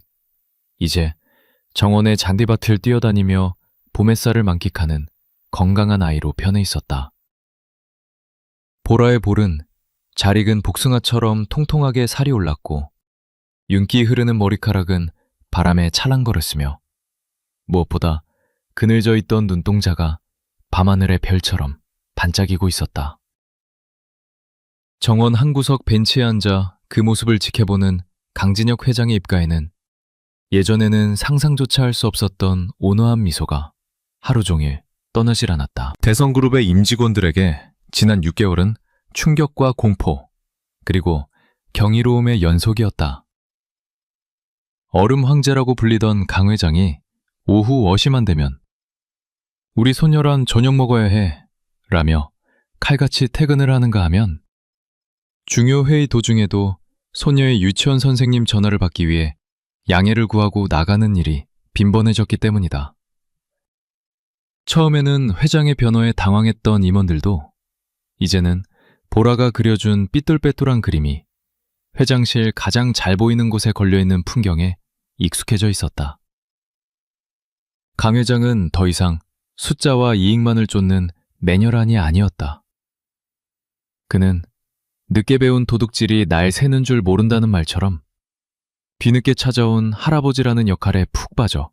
이제 정원의 잔디밭을 뛰어다니며 봄햇살을 만끽하는 건강한 아이로 변해 있었다. 보라의 볼은 잘 익은 복숭아처럼 통통하게 살이 올랐고 윤기 흐르는 머리카락은 바람에 찰랑거렸으며 무엇보다 그늘져 있던 눈동자가 밤하늘의 별처럼 반짝이고 있었다. 정원 한 구석 벤치에 앉아 그 모습을 지켜보는 강진혁 회장의 입가에는 예전에는 상상조차 할 수 없었던 온화한 미소가 하루 종일 떠나질 않았다. 대성그룹의 임직원들에게 지난 6개월은 충격과 공포, 그리고 경이로움의 연속이었다. 얼음 황제라고 불리던 강 회장이 오후 어시만 되면 우리 소녀란 저녁 먹어야 해 라며 칼같이 퇴근을 하는가 하면 중요 회의 도중에도 소녀의 유치원 선생님 전화를 받기 위해 양해를 구하고 나가는 일이 빈번해졌기 때문이다. 처음에는 회장의 변호에 당황했던 임원들도 이제는 보라가 그려준 삐뚤빼뚤한 그림이 회장실 가장 잘 보이는 곳에 걸려있는 풍경에 익숙해져 있었다. 강 회장은 더 이상 숫자와 이익만을 쫓는 매녀란이 아니었다. 그는 늦게 배운 도둑질이 날 새는 줄 모른다는 말처럼 뒤늦게 찾아온 할아버지라는 역할에 푹 빠져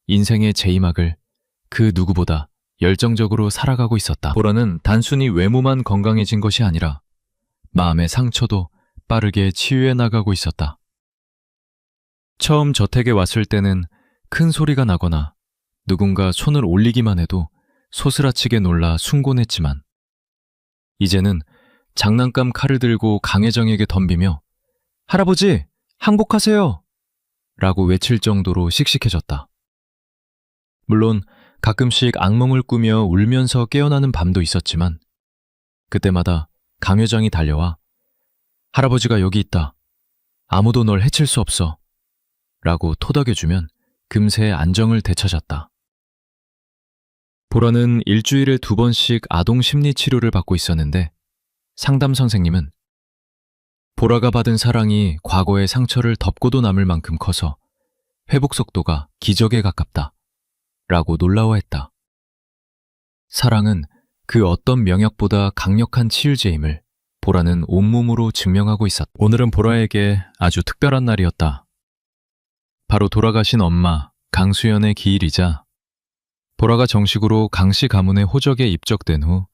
인생의 제2막을 그 누구보다 열정적으로 살아가고 있었다. 보라는 단순히 외모만 건강해진 것이 아니라 마음의 상처도 빠르게 치유해 나가고 있었다. 처음 저택에 왔을 때는 큰 소리가 나거나 누군가 손을 올리기만 해도 소스라치게 놀라 숭곤했지만 이제는 장난감 칼을 들고 강혜정에게 덤비며 할아버지, 항복하세요! 라고 외칠 정도로 씩씩해졌다. 물론 가끔씩 악몽을 꾸며 울면서 깨어나는 밤도 있었지만 그때마다 강 회장이 달려와 할아버지가 여기 있다. 아무도 널 해칠 수 없어. 라고 토닥여주면 금세 안정을 되찾았다. 보라는 일주일에 2번씩 아동 심리 치료를 받고 있었는데 상담 선생님은 보라가 받은 사랑이 과거의 상처를 덮고도 남을 만큼 커서 회복 속도가 기적에 가깝다. 라고 놀라워했다. 사랑은 그 어떤 명약보다 강력한 치유제임을 보라는 온몸으로 증명하고 있었다. 오늘은 보라에게 아주 특별한 날이었다. 바로 돌아가신 엄마 강수연의 기일이자 보라가 정식으로 강씨 가문의 호적에 입적된 후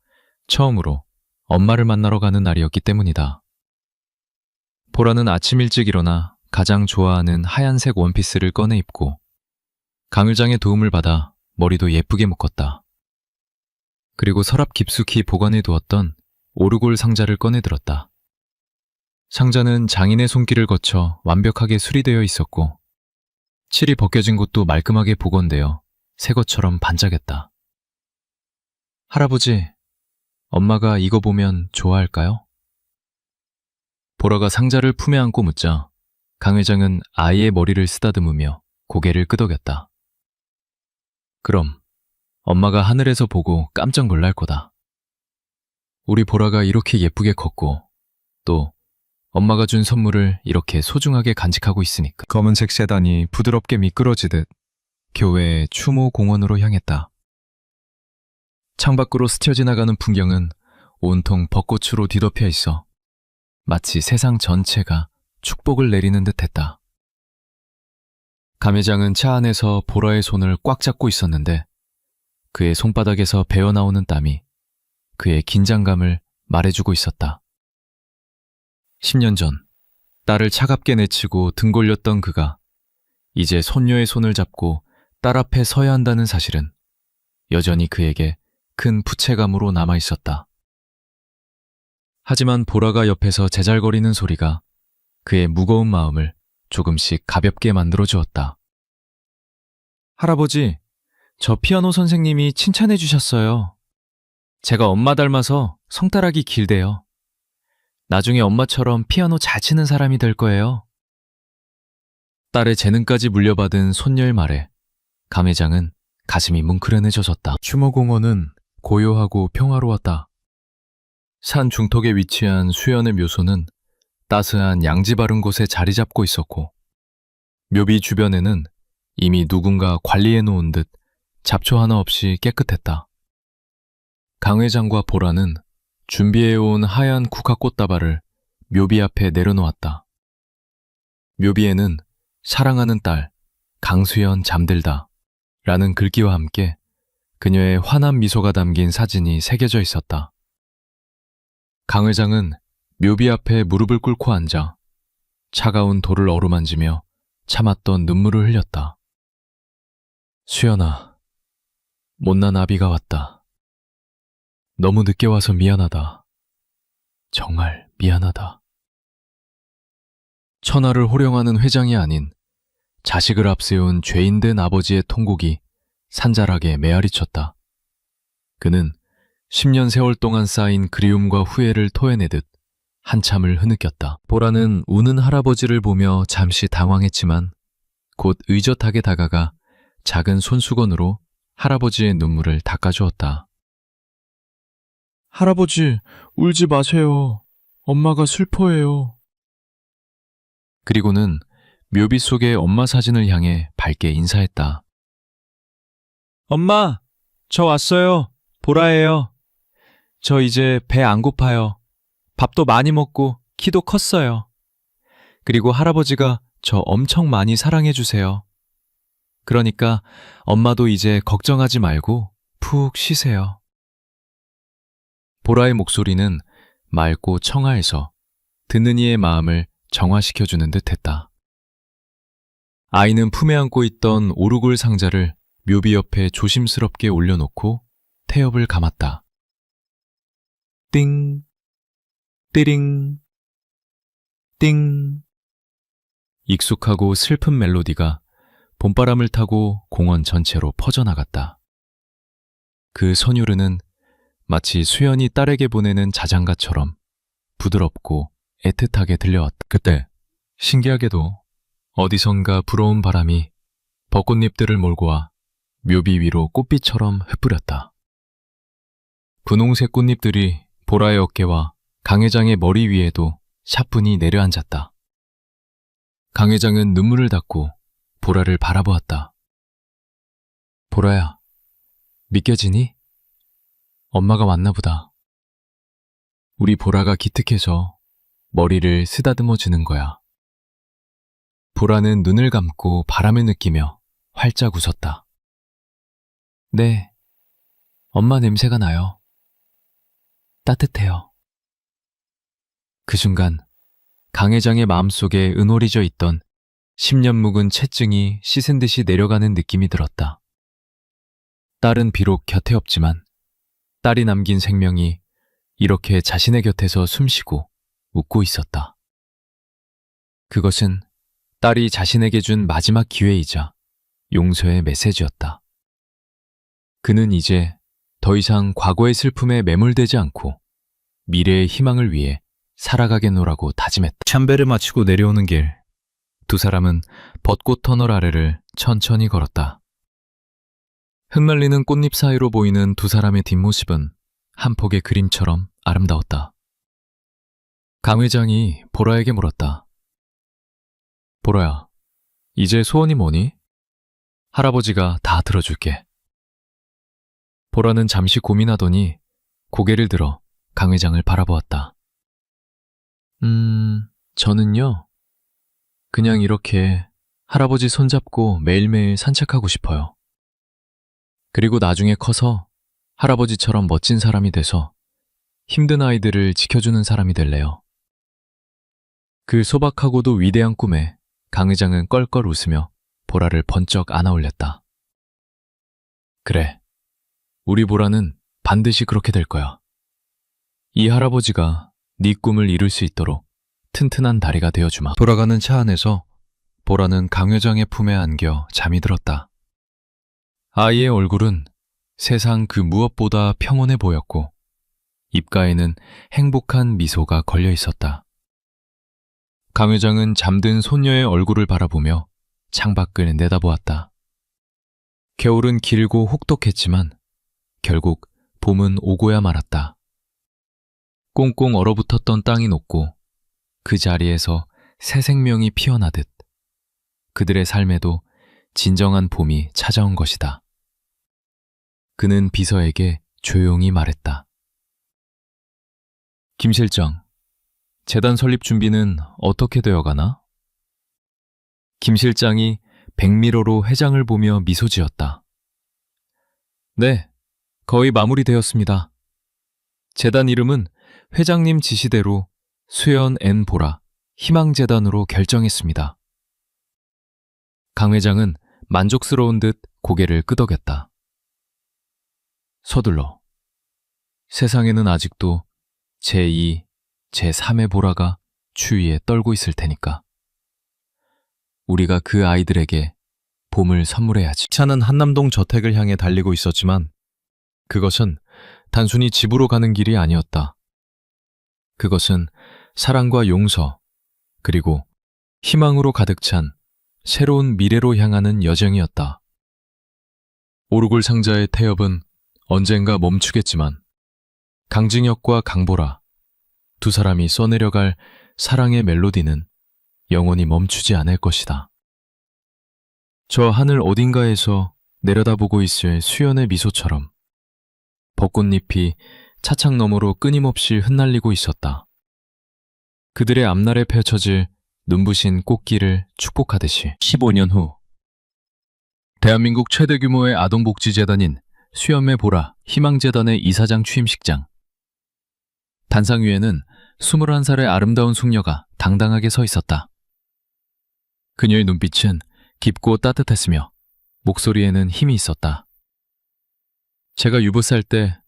처음으로 엄마를 만나러 가는 날이었기 때문이다. 보라는 아침 일찍 일어나 가장 좋아하는 하얀색 원피스를 꺼내 입고 강 회장의 도움을 받아 머리도 예쁘게 묶었다. 그리고 서랍 깊숙이 보관해 두었던 오르골 상자를 꺼내 들었다. 상자는 장인의 손길을 거쳐 완벽하게 수리되어 있었고 칠이 벗겨진 곳도 말끔하게 복원되어 새 것처럼 반짝였다. 할아버지, 엄마가 이거 보면 좋아할까요? 보라가 상자를 품에 안고 묻자 강 회장은 아이의 머리를 쓰다듬으며 고개를 끄덕였다. 그럼 엄마가 하늘에서 보고 깜짝 놀랄 거다. 우리 보라가 이렇게 예쁘게 컸고 또 엄마가 준 선물을 이렇게 소중하게 간직하고 있으니까. 검은색 세단이 부드럽게 미끄러지듯 교외의 추모 공원으로 향했다. 창밖으로 스쳐 지나가는 풍경은 온통 벚꽃으로 뒤덮여 있어 마치 세상 전체가 축복을 내리는 듯했다. 감 회장은 차 안에서 보라의 손을 꽉 잡고 있었는데 그의 손바닥에서 배어나오는 땀이 그의 긴장감을 말해주고 있었다. 10년 전 딸을 차갑게 내치고 등 골렸던 그가 이제 손녀의 손을 잡고 딸 앞에 서야 한다는 사실은 여전히 그에게 큰 부채감으로 남아있었다. 하지만 보라가 옆에서 제잘거리는 소리가 그의 무거운 마음을 조금씩 가볍게 만들어주었다. 할아버지, 저 피아노 선생님이 칭찬해 주셨어요. 제가 엄마 닮아서 성따라기 길대요. 나중에 엄마처럼 피아노 잘 치는 사람이 될 거예요. 딸의 재능까지 물려받은 손녀의 말에 감 회장은 가슴이 뭉클해져졌다. 추모공원은 고요하고 평화로웠다. 산 중턱에 위치한 수연의 묘소는 따스한 양지 바른 곳에 자리 잡고 있었고, 묘비 주변에는 이미 누군가 관리해 놓은 듯 잡초 하나 없이 깨끗했다. 강 회장과 보라는 준비해온 하얀 국화 꽃다발을 묘비 앞에 내려놓았다. 묘비에는 사랑하는 딸 강수연 잠들다 라는 글귀와 함께 그녀의 환한 미소가 담긴 사진이 새겨져 있었다. 강 회장은 묘비 앞에 무릎을 꿇고 앉아 차가운 돌을 어루만지며 참았던 눈물을 흘렸다. 수연아, 못난 아비가 왔다. 너무 늦게 와서 미안하다. 정말 미안하다. 천하를 호령하는 회장이 아닌 자식을 앞세운 죄인된 아버지의 통곡이 산잘하게 메아리쳤다. 그는 10년 세월 동안 쌓인 그리움과 후회를 토해내듯 한참을 흐느꼈다. 보라는 우는 할아버지를 보며 잠시 당황했지만 곧 의젓하게 다가가 작은 손수건으로 할아버지의 눈물을 닦아주었다. 할아버지, 울지 마세요. 엄마가 슬퍼해요. 그리고는 묘비 속의 엄마 사진을 향해 밝게 인사했다. 엄마, 저 왔어요. 보라예요. 저 이제 배 안 고파요. 밥도 많이 먹고 키도 컸어요. 그리고 할아버지가 저 엄청 많이 사랑해 주세요. 그러니까 엄마도 이제 걱정하지 말고 푹 쉬세요. 보라의 목소리는 맑고 청아해서 듣는 이의 마음을 정화시켜주는 듯했다. 아이는 품에 안고 있던 오르골 상자를 묘비 옆에 조심스럽게 올려놓고 태엽을 감았다. 띵, 띠링, 띵. 익숙하고 슬픈 멜로디가 봄바람을 타고 공원 전체로 퍼져나갔다. 그 선율은 마치 수연이 딸에게 보내는 자장가처럼 부드럽고 애틋하게 들려왔다. 그때 신기하게도 어디선가 불어온 바람이 벚꽃잎들을 몰고 와 묘비 위로 꽃빛처럼 흩뿌렸다. 분홍색 꽃잎들이 보라의 어깨와 강 회장의 머리 위에도 차분히 내려앉았다. 강 회장은 눈물을 닦고 보라를 바라보았다. 보라야, 믿겨지니? 엄마가 왔나 보다. 우리 보라가 기특해서 머리를 쓰다듬어 주는 거야. 보라는 눈을 감고 바람을 느끼며 활짝 웃었다. 네, 엄마 냄새가 나요. 따뜻해요. 그 순간 강 회장의 마음속에 은오리져 있던 10년 묵은 채증이 씻은 듯이 내려가는 느낌이 들었다. 딸은 비록 곁에 없지만 딸이 남긴 생명이 이렇게 자신의 곁에서 숨쉬고 웃고 있었다. 그것은 딸이 자신에게 준 마지막 기회이자 용서의 메시지였다. 그는 이제 더 이상 과거의 슬픔에 매몰되지 않고 미래의 희망을 위해 살아가겠노라고 다짐했다. 참배를 마치고 내려오는 길, 두 사람은 벚꽃 터널 아래를 천천히 걸었다. 흩날리는 꽃잎 사이로 보이는 두 사람의 뒷모습은 한 폭의 그림처럼 아름다웠다. 강 회장이 보라에게 물었다. 보라야, 이제 소원이 뭐니? 할아버지가 다 들어줄게. 보라는 잠시 고민하더니 고개를 들어 강 회장을 바라보았다. 저는요, 그냥 이렇게 할아버지 손잡고 매일매일 산책하고 싶어요. 그리고 나중에 커서 할아버지처럼 멋진 사람이 돼서 힘든 아이들을 지켜주는 사람이 될래요. 그 소박하고도 위대한 꿈에 강 회장은 껄껄 웃으며 보라를 번쩍 안아올렸다. 그래, 우리 보라는 반드시 그렇게 될 거야. 이 할아버지가 네 꿈을 이룰 수 있도록 튼튼한 다리가 되어주마. 돌아가는 차 안에서 보라는 강 회장의 품에 안겨 잠이 들었다. 아이의 얼굴은 세상 그 무엇보다 평온해 보였고 입가에는 행복한 미소가 걸려 있었다. 강 회장은 잠든 손녀의 얼굴을 바라보며 창밖을 내다보았다. 겨울은 길고 혹독했지만 결국 봄은 오고야 말았다. 꽁꽁 얼어붙었던 땅이 녹고 그 자리에서 새 생명이 피어나듯 그들의 삶에도 진정한 봄이 찾아온 것이다. 그는 비서에게 조용히 말했다. 김 실장, 재단 설립 준비는 어떻게 되어가나? 김 실장이 백미러로 회장을 보며 미소 지었다. 네, 거의 마무리되었습니다. 재단 이름은 회장님 지시대로 수연 N 보라 희망재단으로 결정했습니다. 강 회장은 만족스러운 듯 고개를 끄덕였다. 서둘러. 세상에는 아직도 제2, 제3의 보라가 추위에 떨고 있을 테니까. 우리가 그 아이들에게 봄을 선물해야지. 차는 한남동 저택을 향해 달리고 있었지만 그것은 단순히 집으로 가는 길이 아니었다. 그것은 사랑과 용서, 그리고 희망으로 가득 찬 새로운 미래로 향하는 여정이었다. 오르골 상자의 태엽은 언젠가 멈추겠지만 강징혁과 강보라, 두 사람이 써내려갈 사랑의 멜로디는 영원히 멈추지 않을 것이다. 저 하늘 어딘가에서 내려다보고 있을 수연의 미소처럼 벚꽃잎이 차창 너머로 끊임없이 흩날리고 있었다. 그들의 앞날에 펼쳐질 눈부신 꽃길을 축복하듯이 15년 후 대한민국 최대 규모의 아동복지재단인 수연매 보라 희망재단의 이사장 취임식장. 단상 위에는 21살의 아름다운 숙녀가 당당하게 서 있었다. 그녀의 눈빛은 깊고 따뜻했으며 목소리에는 힘이 있었다. 제가 유부살 때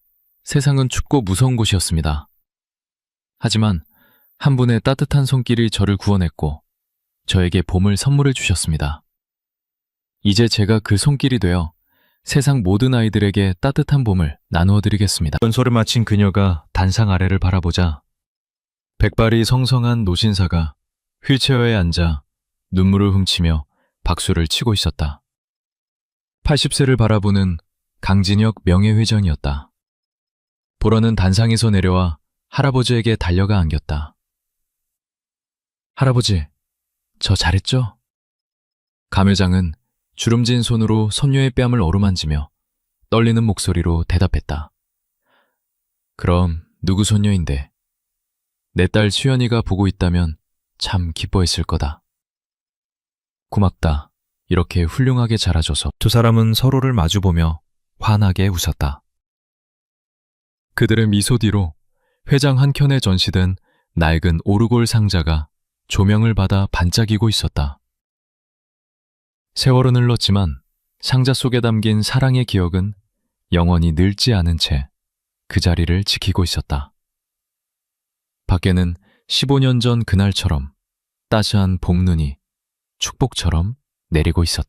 세상은 춥고 무서운 곳이었습니다. 하지만 한 분의 따뜻한 손길이 저를 구원했고 저에게 봄을 선물해 주셨습니다. 이제 제가 그 손길이 되어 세상 모든 아이들에게 따뜻한 봄을 나누어 드리겠습니다. 연설을 마친 그녀가 단상 아래를 바라보자 백발이 성성한 노신사가 휠체어에 앉아 눈물을 훔치며 박수를 치고 있었다. 80세를 바라보는 강진혁 명예회장이었다. 보라는 단상에서 내려와 할아버지에게 달려가 안겼다. 할아버지, 저 잘했죠? 감 회장은 주름진 손으로 손녀의 뺨을 어루만지며 떨리는 목소리로 대답했다. 그럼 누구 손녀인데? 내 딸 수연이가 보고 있다면 참 기뻐했을 거다. 고맙다. 이렇게 훌륭하게 자라줘서. 두 사람은 서로를 마주보며 환하게 웃었다. 그들의 미소 뒤로 회장 한켠에 전시된 낡은 오르골 상자가 조명을 받아 반짝이고 있었다. 세월은 흘렀지만 상자 속에 담긴 사랑의 기억은 영원히 늙지 않은 채 그 자리를 지키고 있었다. 밖에는 15년 전 그날처럼 따스한 봄눈이 축복처럼 내리고 있었다.